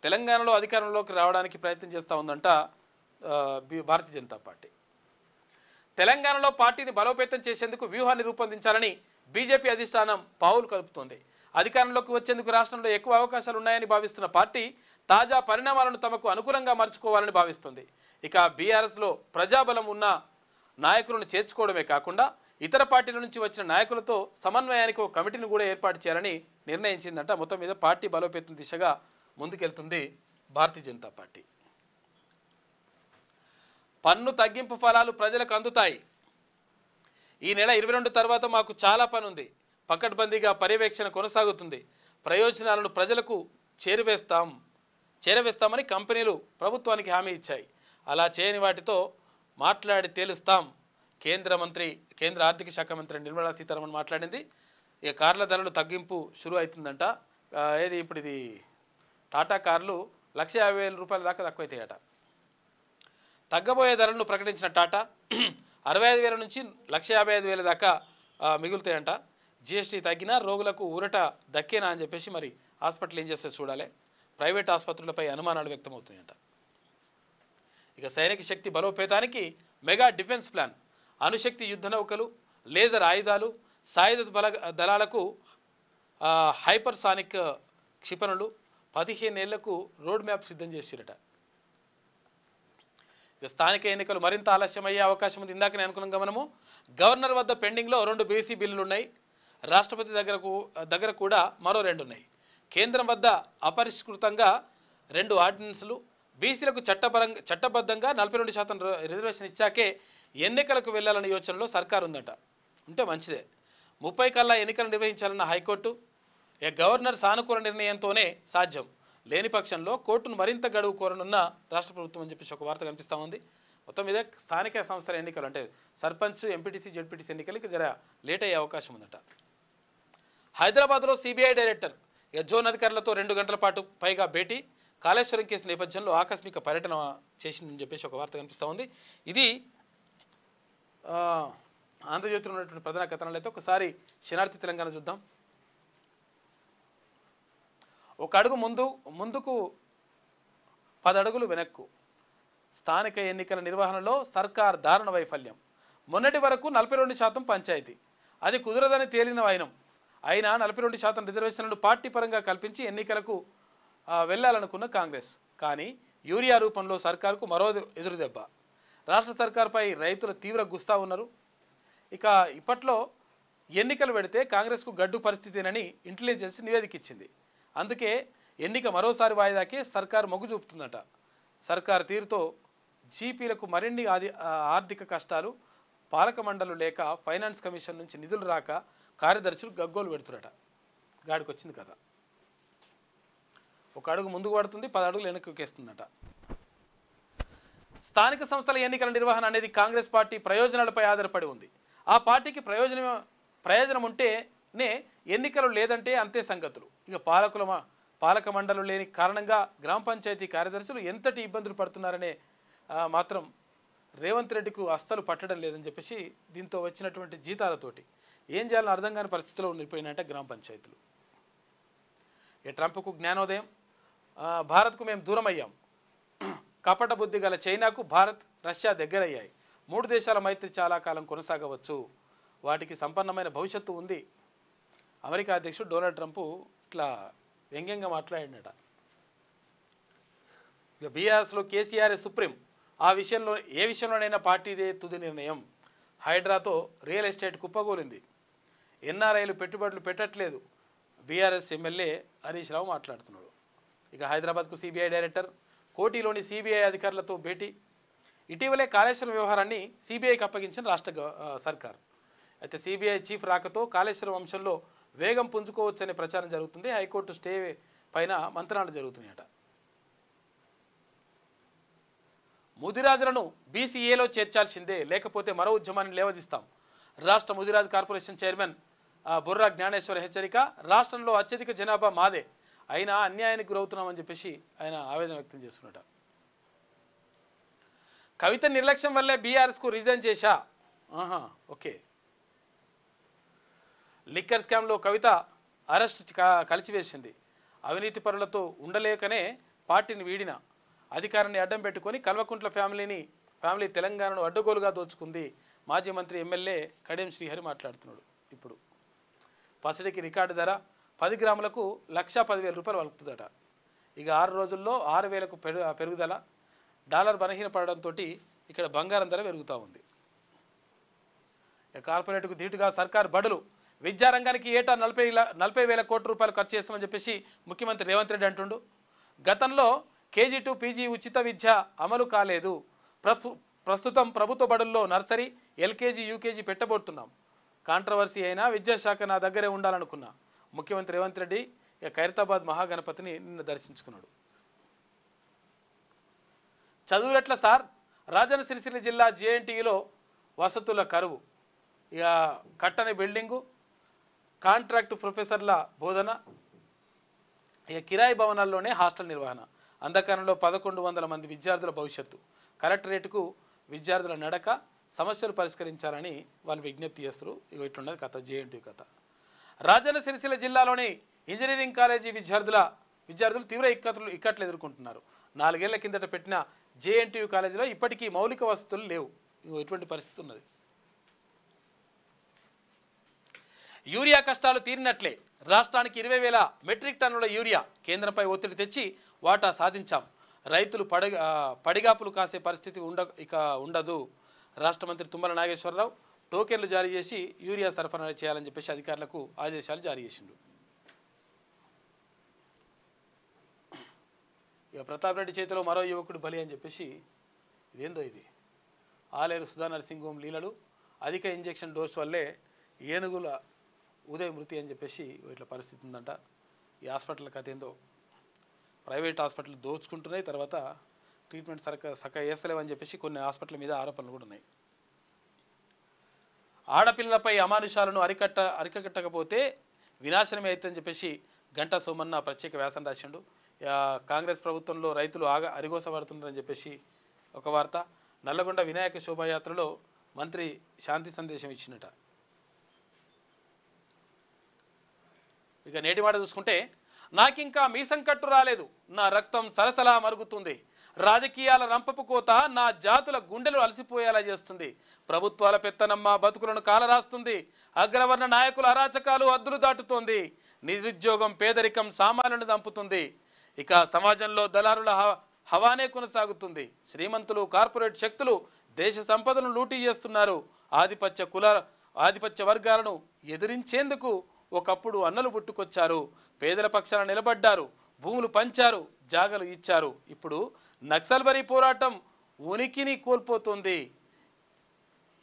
తెలంగాణలో అధికారంలోకి రావడానికి ప్రయత్నం చేస్తూ ఉందంట భారతీయ జనతా పార్టీ. తెలంగాణలో పార్టీని బలోపేతం చేసేందుకు వ్యూహాన్ని రూపొందించాలని బీజేపీ అధిష్టానం పావులు కలుపుతోంది. అధికారంలోకి వచ్చేందుకు రాష్ట్రంలో ఎక్కువ అవకాశాలు ఉన్నాయని భావిస్తున్న పార్టీ తాజా పరిణామాలను తమకు అనుకూలంగా మార్చుకోవాలని భావిస్తుంది. ఇక బీఆర్ఎస్లో ప్రజాబలం ఉన్న నాయకులను చేర్చుకోవడమే కాకుండా ఇతర పార్టీల నుంచి వచ్చిన నాయకులతో సమన్వయానికి ఒక కమిటీని కూడా ఏర్పాటు చేయాలని నిర్ణయించిందంట. మొత్తం మీద పార్టీ బలోపేతం దిశగా ముందుకెళ్తుంది భారతీయ జనతా పార్టీ. పన్ను తగ్గింపు ఫలాలు ప్రజలకు అందుతాయి. ఈ నెల 22 తర్వాత మాకు చాలా పని ఉంది. పకడ్బందీగా పర్యవేక్షణ కొనసాగుతుంది. ప్రయోజనాలను ప్రజలకు చేరవేస్తామని కంపెనీలు ప్రభుత్వానికి హామీ ఇచ్చాయి. అలా చేయని వాటితో మాట్లాడి తేలుస్తాం. కేంద్ర ఆర్థిక శాఖ మంత్రి నిర్మలా సీతారామన్ మాట్లాడింది. ఇక కార్ల ధరలు తగ్గింపు షురు అవుతుందంట. ఇప్పుడు ఇది టాటా కార్లు 1,50,000 రూపాయల దాకా తక్కువైతాయట. తగ్గబోయే ధరలను ప్రకటించిన టాటా 65,000 నుంచి 1,55,000 దాకా మిగులుతాయంట. జిఎస్టీ తగ్గినా రోగులకు ఊరట దక్కేనా అని చెప్పేసి మరి హాస్పిటల్ ఏం చేస్తే చూడాలి. ప్రైవేట్ ఆసుపత్రులపై అనుమానాలు వ్యక్తమవుతున్నాయంట. ఇక సైనిక శక్తి బలోపేతానికి మెగా డిఫెన్స్ ప్లాన్, అణుశక్తి యుద్ధ నౌకలు, లేజర్ ఆయుధాలు, సాయుధ దళాలకు హైపర్సానిక్ క్షిపణులు 15 ఏళ్లకు రోడ్ మ్యాప్ సిద్ధం చేసిరట. ఇక స్థానిక ఎన్నికలు మరింత ఆలస్యమయ్యే అవకాశం ఉంది. ఇందాకనే అనుకున్నాం మనము. గవర్నర్ వద్ద పెండింగ్లో 2 బీసీ బిల్లులు ఉన్నాయి. రాష్ట్రపతి దగ్గర కూడా మరో 2 ఉన్నాయి. కేంద్రం వద్ద అపరిష్కృతంగా 2 ఆర్డినెన్సులు. బీసీలకు చట్టబద్ధంగా 42% రిజర్వేషన్ ఇచ్చాకే ఎన్నికలకు వెళ్లాలన్న యోచనలో సర్కారు ఉందట. ఉంటే మంచిదే. 30 కల్లా ఎన్నికలు నిర్వహించాలన్న హైకోర్టు గవర్నర్ సానుకూల నిర్ణయంతోనే సాధ్యం. లేని పక్షంలో కోర్టును మరింత గడువు కోరనున్న రాష్ట్ర ప్రభుత్వం అని చెప్పేసి ఒక వార్త కనిపిస్తూ ఉంది. మొత్తం మీద స్థానిక సంస్థల ఎన్నికలు అంటే సర్పంచ్, ఎంపీటీసీ, జెడ్పీటీసీ ఎన్నికలకి జర లేట్ అయ్యే అవకాశం ఉందట. హైదరాబాద్లో సిబిఐ డైరెక్టర్ జోన్ అధికారులతో 2 గంటల పాటు పైగా భేటీ. కాళేశ్వరం కేసు నేపథ్యంలో ఆకస్మిక పర్యటన చేసిందని చెప్పేసి ఒక వార్త కనిపిస్తూ ఉంది. ఇది ఆంధ్రజ్యోతిలో ఉన్నటువంటి ప్రధాన కథనాలు. అయితే ఒకసారి శనార్థి తెలంగాణ చూద్దాం. ఒక అడుగు ముందుకు 10 అడుగులు వెనక్కు. స్థానిక ఎన్నికల నిర్వహణలో సర్కార్ దారుణ వైఫల్యం. మొన్నటి వరకు 42% పంచాయతీ, అది కుదరదని తేలిన అయినా 42% రిజర్వేషన్లను పార్టీ పరంగా కల్పించి ఎన్నికలకు వెళ్లాలనుకున్న కాంగ్రెస్. కానీ యూరియా రూపంలో సర్కారుకు మరో ఎదురుదెబ్బ. రాష్ట్ర సర్కార్పై రైతుల తీవ్ర గుస్తా ఉన్నారు. ఇక ఇప్పట్లో ఎన్నికలు పెడితే కాంగ్రెస్కు గడ్డు పరిస్థితేనని ఇంటెలిజెన్స్ నివేదిక ఇచ్చింది. అందుకే ఎన్నిక మరోసారి వాయిదాకే సర్కారు మొగ్గు చూపుతుందట. సర్కారు తీరుతో జీపీలకు మరిన్ని ఆర్థిక కష్టాలు. పాలక మండలు లేక, ఫైనాన్స్ కమిషన్ నుంచి నిధులు రాక కార్యదర్శులు గగ్గోలు పెడుతురట. గాడికి వచ్చింది కదా. ఒక అడుగు ముందుకు పడుతుంది, 10 అడుగులు వెనక్కికేస్తుందట. స్థానిక సంస్థల ఎన్నికల నిర్వహణ అనేది కాంగ్రెస్ పార్టీ ప్రయోజనాలపై ఆధారపడి ఉంది. ఆ పార్టీకి ప్రయోజనం ఉంటేనే ఎన్నికలు, లేదంటే అంతే సంగతులు. ఇక పాలక మండలు లేని కారణంగా గ్రామ పంచాయతీ కార్యదర్శులు ఎంతటి ఇబ్బందులు పడుతున్నారనే మాత్రం రేవంత్ రెడ్డికి అస్సలు పట్టడం లేదని చెప్పేసి దీంతో వచ్చినటువంటి జీతాలతోటి ఏం చేయాలని అర్థం కాని పరిస్థితిలో ఉండిపోయినట్టే గ్రామ పంచాయతీలు. ఇక ట్రంప్కు జ్ఞానోదయం. భారత్కు మేము దూరం అయ్యాం. కపట బుద్ధి గల చైనాకు భారత్, రష్యా దగ్గరయ్యాయి. 3 దేశాల మైత్రి చాలా కాలం కొనసాగవచ్చు. వాటికి సంపన్నమైన భవిష్యత్తు ఉంది. అమెరికా అధ్యక్షుడు డొనాల్డ్ ట్రంప్ ఇట్లా వ్యంగ్యంగా మాట్లాడినట. ఇక బీఆర్ఎస్లో కేసీఆర్ సుప్రీం. ఏ విషయంలోనైనా పార్టీదే తుది నిర్ణయం. హైడ్రాతో రియల్ ఎస్టేట్ కుప్పగోలింది. ఎన్ఆర్ఐలు పెట్టుబడులు పెట్టట్లేదు. బీఆర్ఎస్ ఎమ్మెల్యే హరీష్ రావు మాట్లాడుతున్నాడు. ఇక హైదరాబాద్కు సిబిఐ డైరెక్టర్, కోటిలోని సిబిఐ అధికారులతో భేటీ. ఇటీవలే కాళేశ్వరం వ్యవహారాన్ని సిబిఐకి అప్పగించిన రాష్ట్ర సర్కార్. అయితే సిబిఐ చీఫ్ రాకతో కాళేశ్వరం అంశంలో వేగం పుంజుకోవచ్చనే ప్రచారం జరుగుతుంది. హైకోర్టు స్టే పైన మంత్రాలు జరుగుతున్నాయట. ముదిరాజులను బీసీఏలో చేర్చాల్సిందే, లేకపోతే మరో ఉద్యమాన్ని లేవదీస్తాం. రాష్ట్ర ముదిరాజ్ కార్పొరేషన్ చైర్మన్ బుర్రా జ్ఞానేశ్వర హెచ్చరిక. రాష్ట్రంలో అత్యధిక జనాభా మాదే, అయినా అన్యాయానికి గురవుతున్నామని చెప్పేసి ఆయన ఆవేదన వ్యక్తం చేస్తున్నట. కవిత నిర్లక్ష్యం వల్లే బీఆర్ఎస్కు రిజైన్ చేశా. ఓకే. లిక్కర్ స్కామ్లో కవిత అరెస్ట్ కలిచివేసింది. అవినీతి పరులతో ఉండలేకనే పార్టీని వీడిన అధికారాన్ని అడ్డం పెట్టుకొని కల్వకుంట్ల ఫ్యామిలీ తెలంగాణను అడ్డగోలుగా దోచుకుంది. మాజీ మంత్రి ఎమ్మెల్యే కడియం శ్రీహరి మాట్లాడుతున్నాడు. ఇప్పుడు పసిడికి రికార్డు ధర 10 గ్రాములకు 1,10,000 రూపాయలు వలుకుతుందట. ఇక 6 రోజుల్లో 6,000కు పెరుగుదల. డాలర్ బలహీనపడడంతో ఇక్కడ బంగారం ధర పెరుగుతూ ఉంది. కార్పొరేట్కు ధీటుగా సర్కార్ బడులు. విద్యారంగానికి ఏటా 40,000 కోట్ల రూపాయలు ఖర్చు చేస్తామని చెప్పేసి ముఖ్యమంత్రి రేవంత్ రెడ్డి అంటుండు. గతంలో KG to PG ఉచిత విద్య అమలు కాలేదు. ప్రస్తుతం ప్రభుత్వ బడుల్లో నర్సరీ, LKG, UKG పెట్టబోతున్నాం. కాంట్రవర్సీ అయినా విద్యాశాఖ నా దగ్గరే ఉండాలనుకున్నా. ముఖ్యమంత్రి రేవంత్ రెడ్డి ఖైరతాబాద్ మహాగణపతిని నిన్న దర్శించుకున్నాడు. చదువులెట్ల సార్? రాజన్న సిరిసిల్ల జిల్లా JNTUలో వసతుల కరువు. ఇక కట్టని బిల్డింగు, కాంట్రాక్టు ప్రొఫెసర్ల బోధన, ఇక కిరాయి భవనాల్లోనే హాస్టల్ నిర్వహణ. అంధకారంలో 1,100 మంది విద్యార్థుల భవిష్యత్తు. కలెక్టరేట్కు విద్యార్థుల నడక, సమస్యలు పరిష్కరించాలని వాళ్ళు విజ్ఞప్తి చేస్తారు. ఇక ఇట్లున్నది కథ, JNTU కథ. రాజన్న సిరిసిల్ల జిల్లాలోని ఇంజనీరింగ్ కాలేజీ విద్యార్థులు తీవ్ర ఇక్కట్లు ఎదుర్కొంటున్నారు. 4 ఏళ్ల కిందట పెట్టిన JNTU కాలేజీలో ఇప్పటికీ మౌలిక వసతులు లేవు. ఇటువంటి పరిస్థితి ఉన్నది. యూరియా కష్టాలు తీరినట్లే. రాష్ట్రానికి 20,000 మెట్రిక్ టన్నుల యూరియా కేంద్రంపై ఒత్తిడి తెచ్చి వాటా సాధించాం. రైతులు పడిగాపులు కాసే పరిస్థితి ఉండదు. రాష్ట్ర మంత్రి తుమ్మల నాగేశ్వరరావు టోకెన్లు జారీ చేసి యూరియా సరఫరా చేయాలని చెప్పేసి అధికారులకు ఆదేశాలు జారీ చేసిండు. ఇక ప్రతాప్ రెడ్డి చేతిలో మరో యువకుడు బలి అని చెప్పేసి ఇదేందో ఇది. ఆలేరు సుధా నర్సింగ్ హోమ్ లీలలు. అధిక ఇంజెక్షన్ డోస్ వల్లే ఏనుగుల ఉదయం మృతి అని చెప్పేసి ఇట్లా పరిస్థితి ఉందంట. ఈ హాస్పిటల్ కథ ఏందో. ప్రైవేట్ హాస్పిటల్ దోచుకుంటున్నాయి, తర్వాత ట్రీట్మెంట్ సక్క వేస్తలేవని చెప్పేసి కొన్ని హాస్పిటల్ మీద ఆరోపణలు కూడా ఉన్నాయి. ఆడపిల్లలపై అమానుషాలను అరికట్టకపోతే వినాశనమే అవుతుందని చెప్పేసి గంటా సోమన్న ప్రత్యేక వ్యాసం రాసిండు. కాంగ్రెస్ ప్రభుత్వంలో రైతులు అరిగోసపడుతున్నారని చెప్పేసి ఒక వార్త. నల్లగొండ వినాయక శోభాయాత్రలో మంత్రి శాంతి సందేశం ఇచ్చినట. ఇక నేటి మాట చూసుకుంటే, నాకింకా మీసం కట్టు రాలేదు, నా రక్తం సలసలా మరుగుతుంది. రాజకీయాల రంపపు కోత నా జాతుల గుండెలు అలసిపోయేలా చేస్తుంది. ప్రభుత్వాల పెత్తనమ్మ బతుకులను కాలరాస్తుంది. అగ్రవర్ణ నాయకుల అరాచకాలు హద్దులు దాటుతోంది. నిరుద్యోగం, పేదరికం సామాన్యులను దంపుతుంది. ఇక సమాజంలో దళారుల హవానే కొనసాగుతుంది. శ్రీమంతులు, కార్పొరేట్ శక్తులు దేశ సంపదను లూటీ చేస్తున్నారు. ఆధిపత్య వర్గాలను ఎదిరించేందుకు ఒకప్పుడు అన్నలు పుట్టుకొచ్చారు. పేదల పక్షాన నిలబడ్డారు. భూములు పంచారు, జాగలు ఇచ్చారు. ఇప్పుడు నక్సల్బరీ పోరాటం ఉనికిని కోల్పోతుంది.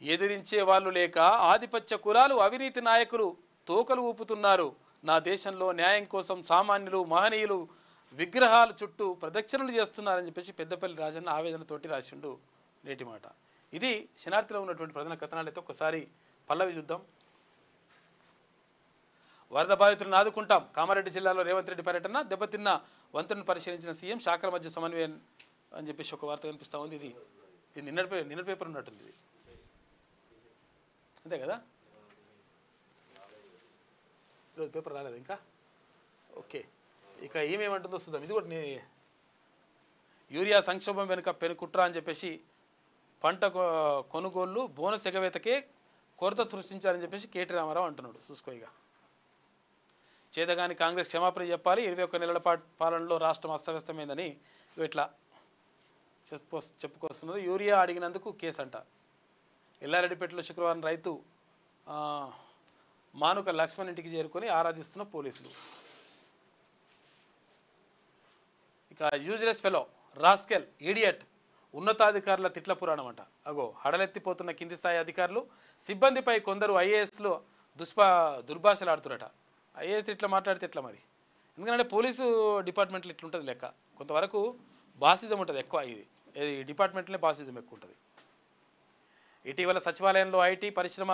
ఎదిరించే వాళ్ళు లేక ఆధిపత్య కులాలు, అవినీతి నాయకులు తోకలు ఊపుతున్నారు. నా దేశంలో న్యాయం కోసం సామాన్యులు, మహనీయులు విగ్రహాల చుట్టూ ప్రదక్షిణలు చేస్తున్నారని చెప్పేసి పెద్దపల్లి రాజన్న ఆవేదనతోటి రాసిండు నేటి మాట. ఇది శనార్థిలో ఉన్నటువంటి ప్రధాన కథనాలైతే ఒకసారి పల్లవి చూద్దాం. వరద బాధితులను ఆదుకుంటాం. కామారెడ్డి జిల్లాలో రేవంత్ రెడ్డి పర్యటన. దెబ్బతిన్న వంతెనను పరిశీలించిన సీఎం. శాఖల మధ్య సమన్వయం అని చెప్పేసి ఒక వార్త కనిపిస్తూ ఉంది. ఇది నిన్న పేపర్ ఉన్నట్టుంది. ఇది అంతే కదా, ఈరోజు పేపర్ రాలేదు ఇంకా. ఓకే, ఇక ఏమేమంటుందో చూద్దాం. ఇది కూడా యూరియా సంక్షోభం వెనుక పెనుకుట్ర అని చెప్పేసి పంట కొనుగోళ్లు బోనస్ ఎగవేతకే కొరత సృష్టించారని చెప్పేసి కేటీ రామారావు అంటున్నాడు. చూసుకో, ఇక చేతగాని కాంగ్రెస్ క్షమాపణ చెప్పాలి. 21 నెలల పాలనలో రాష్ట్రం అస్తవ్యస్తమైందని ఇట్లా చెప్పుకొస్తున్నది. యూరియా అడిగినందుకు కేసు అంట. ఎల్లారెడ్డిపేటలో శుక్రవారం రైతు మానుక లక్ష్మణ్ ఇంటికి చేరుకొని ఆరాధిస్తున్న పోలీసులు. ఇక యూజ్లెస్ ఫెలో, రాస్కెల్, ఈడియట్, ఉన్నతాధికారుల తిట్ల పురాణం అంట. అగో హడలెత్తిపోతున్న కింది స్థాయి అధికారులు, సిబ్బందిపై కొందరు ఐఏఎస్లు దుర్భాషలాడుతురట. ఐఏఎస్ ఇట్లా మాట్లాడితే ఎట్లా మరి? ఎందుకంటే పోలీసు డిపార్ట్మెంట్లో ఇట్లుంటుంది లెక్క. కొంతవరకు బాసిజం ఉంటుంది ఎక్కువ. ఇది డిపార్ట్మెంట్లే బాసిజం ఎక్కువ ఉంటుంది. ఇటీవల సచివాలయంలో ఐటీ పరిశ్రమ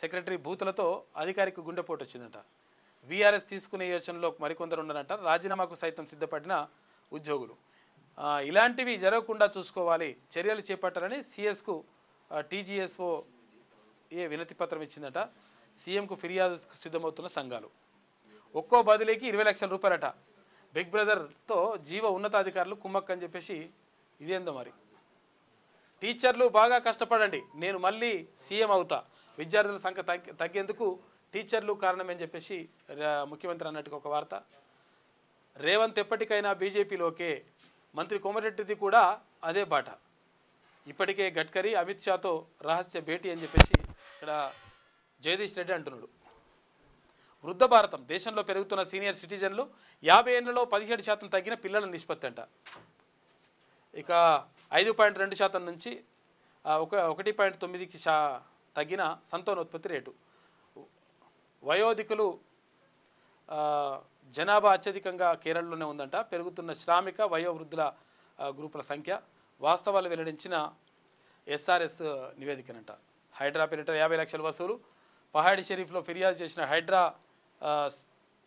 సెక్రటరీ బూతులతో అధికారికి గుండెపోటు వచ్చిందంట. వీఆర్ఎస్ తీసుకునే యోచనలో మరికొందరు ఉన్నారంట. రాజీనామాకు సైతం సిద్ధపడిన ఉద్యోగులు. ఇలాంటివి జరగకుండా చూసుకోవాలి, చర్యలు చేపట్టాలని సిఎస్కు TGSO వినతి పత్రం ఇచ్చిందట. సీఎంకు ఫిర్యాదు సిద్ధమవుతున్న సంఘాలు. ఒక్కో బదిలీకి 20 లక్షల రూపాయలట. బిగ్ బ్రదర్తో జీవ ఉన్నతాధికారులు కుమ్మక్క అని చెప్పేసి ఇదేందో మరి. టీచర్లు బాగా కష్టపడండి, నేను మళ్ళీ సీఎం అవుతా, విద్యార్థుల సంఖ్య తగ్గేందుకు టీచర్లు కారణమని చెప్పేసి ముఖ్యమంత్రి అన్నట్టుగా ఒక వార్త. రేవంత్ ఎప్పటికైనా బీజేపీలోకే, మంత్రి కోమటిరెడ్డిది కూడా అదే బాట. ఇప్పటికే గడ్కరీ అమిత్ షాతో రహస్య భేటీ అని చెప్పేసి ఇక్కడ జగదీష్ రెడ్డి అంటున్నాడు. వృద్ధ భారతం, దేశంలో పెరుగుతున్న సీనియర్ సిటిజన్లు 50 ఏళ్లలో 17% తగ్గిన పిల్లల నిష్పత్తి అంట. ఇక 5.2% నుంచి 1.9కి తగ్గిన సంతానోత్పత్తి రేటు. వయోధికులు జనాభా అత్యధికంగా కేరళలోనే ఉందంట. పెరుగుతున్న శ్రామిక వయోవృద్ధుల గ్రూపుల సంఖ్య. వాస్తవాలు వెల్లడించిన ఎస్ఆర్ఎస్ నివేదికనంట. హైడ్రా పేరిట 50 లక్షల వసూలు. పహాడి షరీఫ్లో ఫిర్యాదు చేసిన హైడ్రా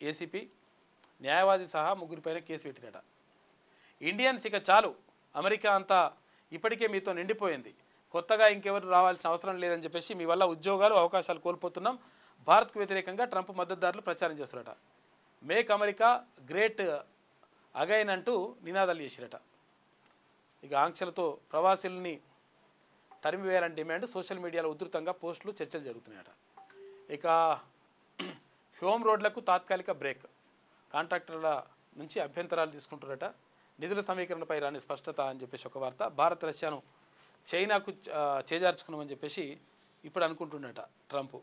ఏసీపీ న్యాయవాది సహా 3 కేసు పెట్టినట. ఇండియన్స్ ఇక చాలు, అమెరికా అంతా ఇప్పటికే మీతో నిండిపోయింది, కొత్తగా ఇంకెవరు రావాల్సిన అవసరం లేదని చెప్పేసి మీ వల్ల ఉద్యోగాలు అవకాశాలు కోల్పోతున్నాం, భారత్కు వ్యతిరేకంగా ట్రంప్ మద్దతుదారులు ప్రచారం చేస్తున్నట. మేక్ అమెరికా గ్రేట్ అగైన్ అంటూ నినాదాలు చేసిరట. ఇక ఆంక్షలతో ప్రవాసుల్ని తరిమివేయాలని డిమాండ్. సోషల్ మీడియాలో ఉధృతంగా పోస్టులు, చర్చలు జరుగుతున్నాయట. ఇక హోమ్ రోడ్లకు తాత్కాలిక బ్రేక్. కాంట్రాక్టర్ల నుంచి అభ్యంతరాలు తీసుకుంటున్నట. నిధుల సమీకరణపై రాని స్పష్టత అని చెప్పేసి ఒక వార్త. భారత్ రష్యాను చైనాకు చేజార్చుకున్నామని చెప్పేసి ఇప్పుడు అనుకుంటున్నట ట్రంప్.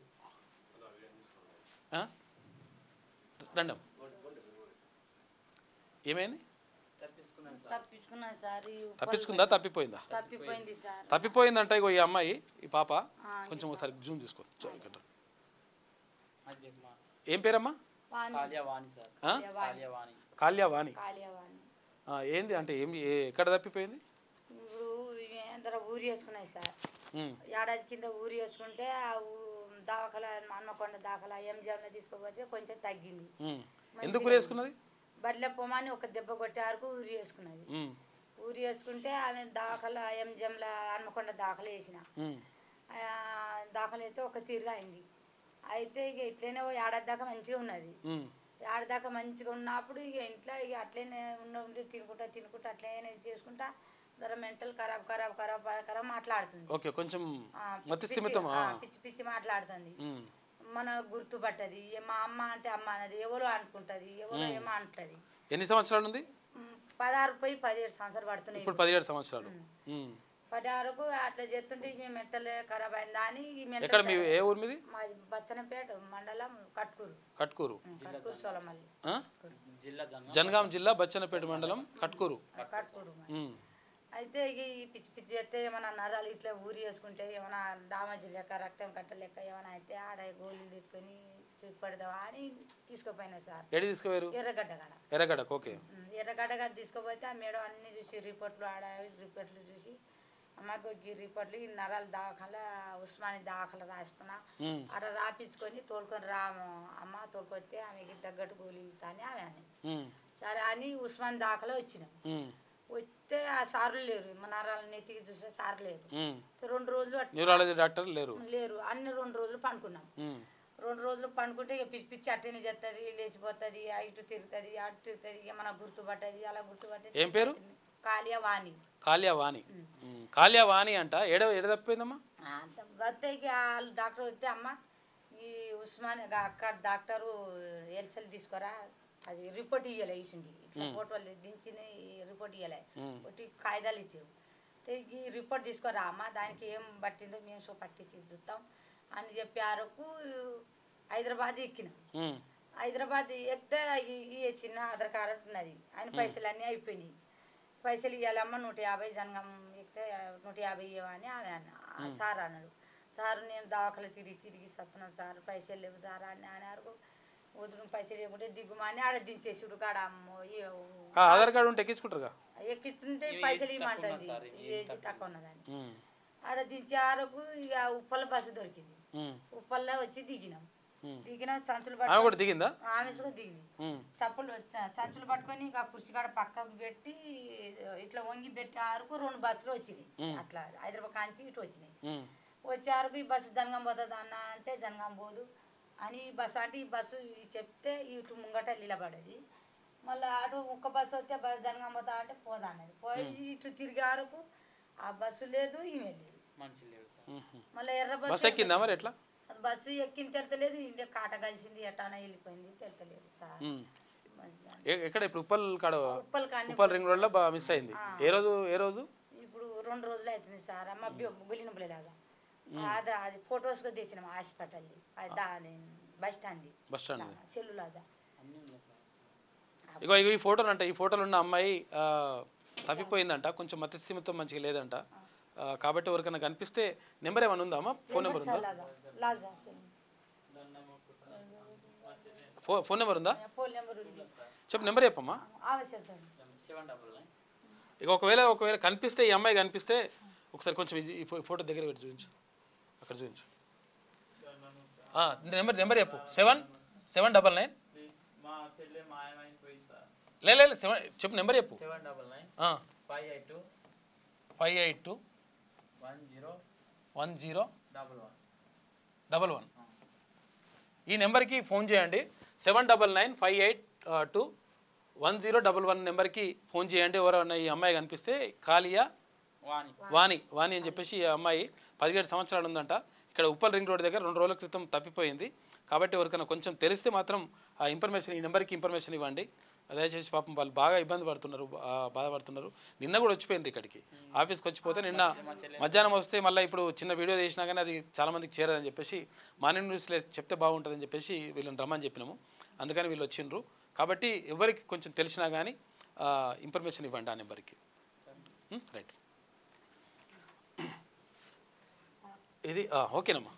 రండం ఏమైంది? తప్పించుకుందా, తప్పిపోయిందా? తప్పిపోయిందంట. ఇగో ఈ అమ్మాయి, ఈ పాప కొంచెం ఒకసారి జూమ్ తీసుకో. ఏం పేరమ్మా? కాల్యావాణి. ఏంది అంటే ఎక్కడ తప్పిపోయింది? ఊరి వేసుకున్నాయి సార్, ఏడాది కింద ఊరి వేసుకుంటే ఆ దాఖలా హన్మకొండ దాఖలా ఎంజిఎంలో తీసుకోపోతే కొంచెం తగ్గింది. ఎందుకు ఊరి వేసుకున్నది? బర్రెల పొమ్మని ఒక దెబ్బ కొట్టే వరకు ఊరి వేసుకున్నది. ఊరి వేసుకుంటే ఆమె దాఖలా ఎంజిఎంలో హన్మకొండ దాఖలు వేసిన దాఖలు అయితే ఒక తీరుగా అయింది. అయితే ఇక ఇట్లనే ఏడాది దాకా మంచిగా ఉన్నది. ఏడాది దాకా మంచిగా ఉన్నప్పుడు ఇక ఇంట్లో ఇక అట్లనే ఉండి తినుకుంటా అట్లనే చేసుకుంటా జర మెంటల్ ఖరాబ్ మాట్లాడుతుంది. కొంచెం పిచ్చి పిచ్చి మాట్లాడుతుంది. మన గుర్తుపట్టది. మా అమ్మ అంటే అమ్మ అన్నది, ఎవరో అనుకుంటది, ఎవరో ఏమో అంటది. ఎన్ని సంవత్సరాలు ఉంది? 16 పోయి 17 సంవత్సరాలు పడుతున్నాయి. ఇప్పుడు 17 సంవత్సరాలు. 16కు అట్లా చేస్తుంటే ఈ మెంటల్ ఖరాబ్ అయిందా అని. ఏ ఊరు మీది? మాది బచ్చనపేట మండలం కట్కూరు సోలమల్లి, జనగాం జిల్లా బచ్చనపేట మండలం కట్కూరు. అయితే ఇక ఈ పిచ్చి పిచ్చి చేస్తే ఏమైనా నరాలు ఇట్లా ఊరి వేసుకుంటే ఏమైనా డామేజ్ లెక్క రక్తం కట్టలేక ఏమైనా అయితే ఆడ గోళీలు తీసుకొని చూపెడదామా అని తీసుకుపోయినా సార్. ఎడి తీసుకుపోయారు? ఎర్రగడ్డ. ఓకే. ఎర్రగడ్డ తీసుకుపోతే ఆ మేడం అన్ని చూసి రిపోర్ట్లు రిపోర్ట్లు చూసి అమ్మకు ఈ రిపోర్ట్లు ఈ నరాలు దాఖలా ఉస్మాని దాఖలా రాసుకున్నా అక్కడ రాపించుకొని తోలుకొని అమ్మ తోలుకొస్తే ఆమెకి తగ్గట్టు గోళీలు ఇస్తాను ఆమె అని. సరే అని ఉస్మాని దాఖలా వచ్చినాం. వస్తే ఆ సార్లు లేరు, మన నరాల నెత్తికి చూసే సార్ లేరు. 2 రోజులు డాక్టర్ లేరు. అన్ని 2 రోజులు పండుకున్నాం. 2 రోజులు పండుకుంటే ఇక పిచ్చి పిచ్చి అట్టనే చేస్తుంది, లేచిపోతుంది, ఇటు తిరుగుతుంది, అటు తిరుగుతుంది, ఇక మన గుర్తుపట్టది, అలా గుర్తుపట్టది. ఏం పేరు? కాల్యావాణి అంట. ఎడ తప్పిపోయిందమ్మా? వస్తే ఇక వాళ్ళు డాక్టర్ వస్తే అమ్మ ఈ ఉస్మాన్ అక్కడ డాక్టరు ఎల్సెల్ తీసుకోరా, అది రిపోర్ట్ ఇవ్వలే, ఇచ్చింది ఇట్లా ఫోటోలు దించిన రిపోర్ట్ ఇవ్వలే, ఒకటి కాగితాలు ఇచ్చారు. ఈ రిపోర్ట్ తీసుకోరా అమ్మ, దానికి ఏం పట్టిందో మేము పట్టించి చూస్తాం అని చెప్పి ఆరకు హైదరాబాద్ ఎక్కినాం. హైదరాబాద్ ఎక్కితే ఈ చిన్న ఆధార్ కార్డు ఉన్నది, ఆయన పైసలు అన్నీ అయిపోయినాయి. పైసలు ఇవ్వాలమ్మ 150 జనగం ఎక్కితే 150 ఇవ్వని ఆమె సార్ అన్నాడు. సార్ నేను దాఖలు తిరిగి సత్తున్నాను సార్, పైసలు లేవు సార్ అని అన్నారు. వదులు పైసలు లేకుంటే దిగుమని ఆడ దించేసుడు కాడ ఆధార్ కార్డు ఉంటే ఎక్కిస్తుంటే పైసలు ఇవ్వమంటుంది, ఏజ్ తక్కువ ఉన్నదని. ఆడ దించే ఆరకు ఇక ఉప్పల బస్సు దొరికింది. ఉప్పల్లో వచ్చి దిగినాం. సంచులు పట్టుకొని దిగిందా? ఆమె దిగింది. సంచులు పట్టుకొని ఇక కుర్చీ కాడ పక్కకు పెట్టి ఇట్లా వంగి పెట్టి ఆరకు 2 బస్సులు వచ్చినాయి. అట్లా హైదరాబాద్ కాంచి ఇటు వచ్చినాయి. వచ్చేవరకు ఈ బస్సు జనగాం పోతుంది అన్న అంటే జనగాం పోదు అని ఈ బస్సు అంటే ఈ బస్సు చెప్తే ఇటు ముంగట నిలబడేది. మళ్ళీ అటు ఒక్క బస్సు వస్తే బస్సు జనగాం పోతా అంటే పోదా అన్నది పోయి ఇటు తిరిగే వరకు ఆ బస్సు లేదు ఈమె లేదు మళ్ళీ ఎర్ర బస్ ఎక్కిందా మరి ఎట్లా బస్సు ఎక్కింది తెలతలేదు ఇండియా కాట కలిసింది ఎటానా వెళ్ళిపోయింది తెలతలేదు సార్ ఎక్కడ ఇప్పుడు ఉప్పల్ కాడ ఉప్పల్ కానీ ఉప్పల్ రింగ్ రోడ్ లో మిస్ అయింది ఏ రోజు ఇప్పుడు 2 రోజులు అవుతుంది సార్ అమ్మ గులినప్పులేలాగా అది ఫొటోస్ తెచ్చినాం హాస్పిటల్ది అది బస్ స్టాండ్ సెల్లులాగా ఇగో ఈ ఫోటోలు అంట ఈ ఫోటోలు ఉన్న అమ్మాయి తప్పిపోయిందంట కొంచెం మతిస్థిమితం మంచిగా లేదంట కాబట్టి ఎవరికైనా కనిపిస్తే నెంబర్ ఏమైనా ఉందా అమ్మా ఫోన్ నెంబర్ ఉందా ఫోన్ నెంబర్ ఉందా చెప్పు నెంబర్ చెప్పమ్మా ఇక ఒకవేళ కనిపిస్తే ఈ అమ్మాయి కనిపిస్తే ఒకసారి కొంచెం ఈ ఫోటో దగ్గర పెట్టి చూపించు అక్కడ చూపించు నెంబర్ చెప్పు 799 లేదు చెప్పు నెంబర్ చెప్పు 582 1011 ఈ నెంబర్కి ఫోన్ చేయండి 79958210111 నెంబర్కి ఫోన్ చేయండి ఎవరైనా ఈ అమ్మాయి కనిపిస్తే కాలియా వాణి అని చెప్పేసి ఈ అమ్మాయి 17 సంవత్సరాలు ఉందంట ఇక్కడ ఉప్పల్ రింగ్ రోడ్ దగ్గర 2 రోజుల క్రితం తప్పిపోయింది కాబట్టి ఎవరికైనా కొంచెం తెలిస్తే మాత్రం ఆ ఇన్ఫర్మేషన్ ఈ నెంబర్కి ఇన్ఫర్మేషన్ ఇవ్వండి దయచేసి పాపం వాళ్ళు బాగా ఇబ్బంది పడుతున్నారు బాధపడుతున్నారు నిన్న కూడా వచ్చిపోయింది ఇక్కడికి ఆఫీస్కి వచ్చిపోతే నిన్న మధ్యాహ్నం వస్తే మళ్ళీ ఇప్పుడు చిన్న వీడియో చేసినా కానీ అది చాలామందికి చేరదని చెప్పేసి మార్నింగ్ న్యూస్లో చెప్తే బాగుంటుందని చెప్పేసి వీళ్ళని రమ్మని చెప్పినాము అందుకని వీళ్ళు వచ్చిండ్రు కాబట్టి ఎవరికి కొంచెం తెలిసినా కానీ ఇన్ఫర్మేషన్ ఇవ్వండి ఆ నెంబర్కి రైట్ ఇది ఓకేనమ్మా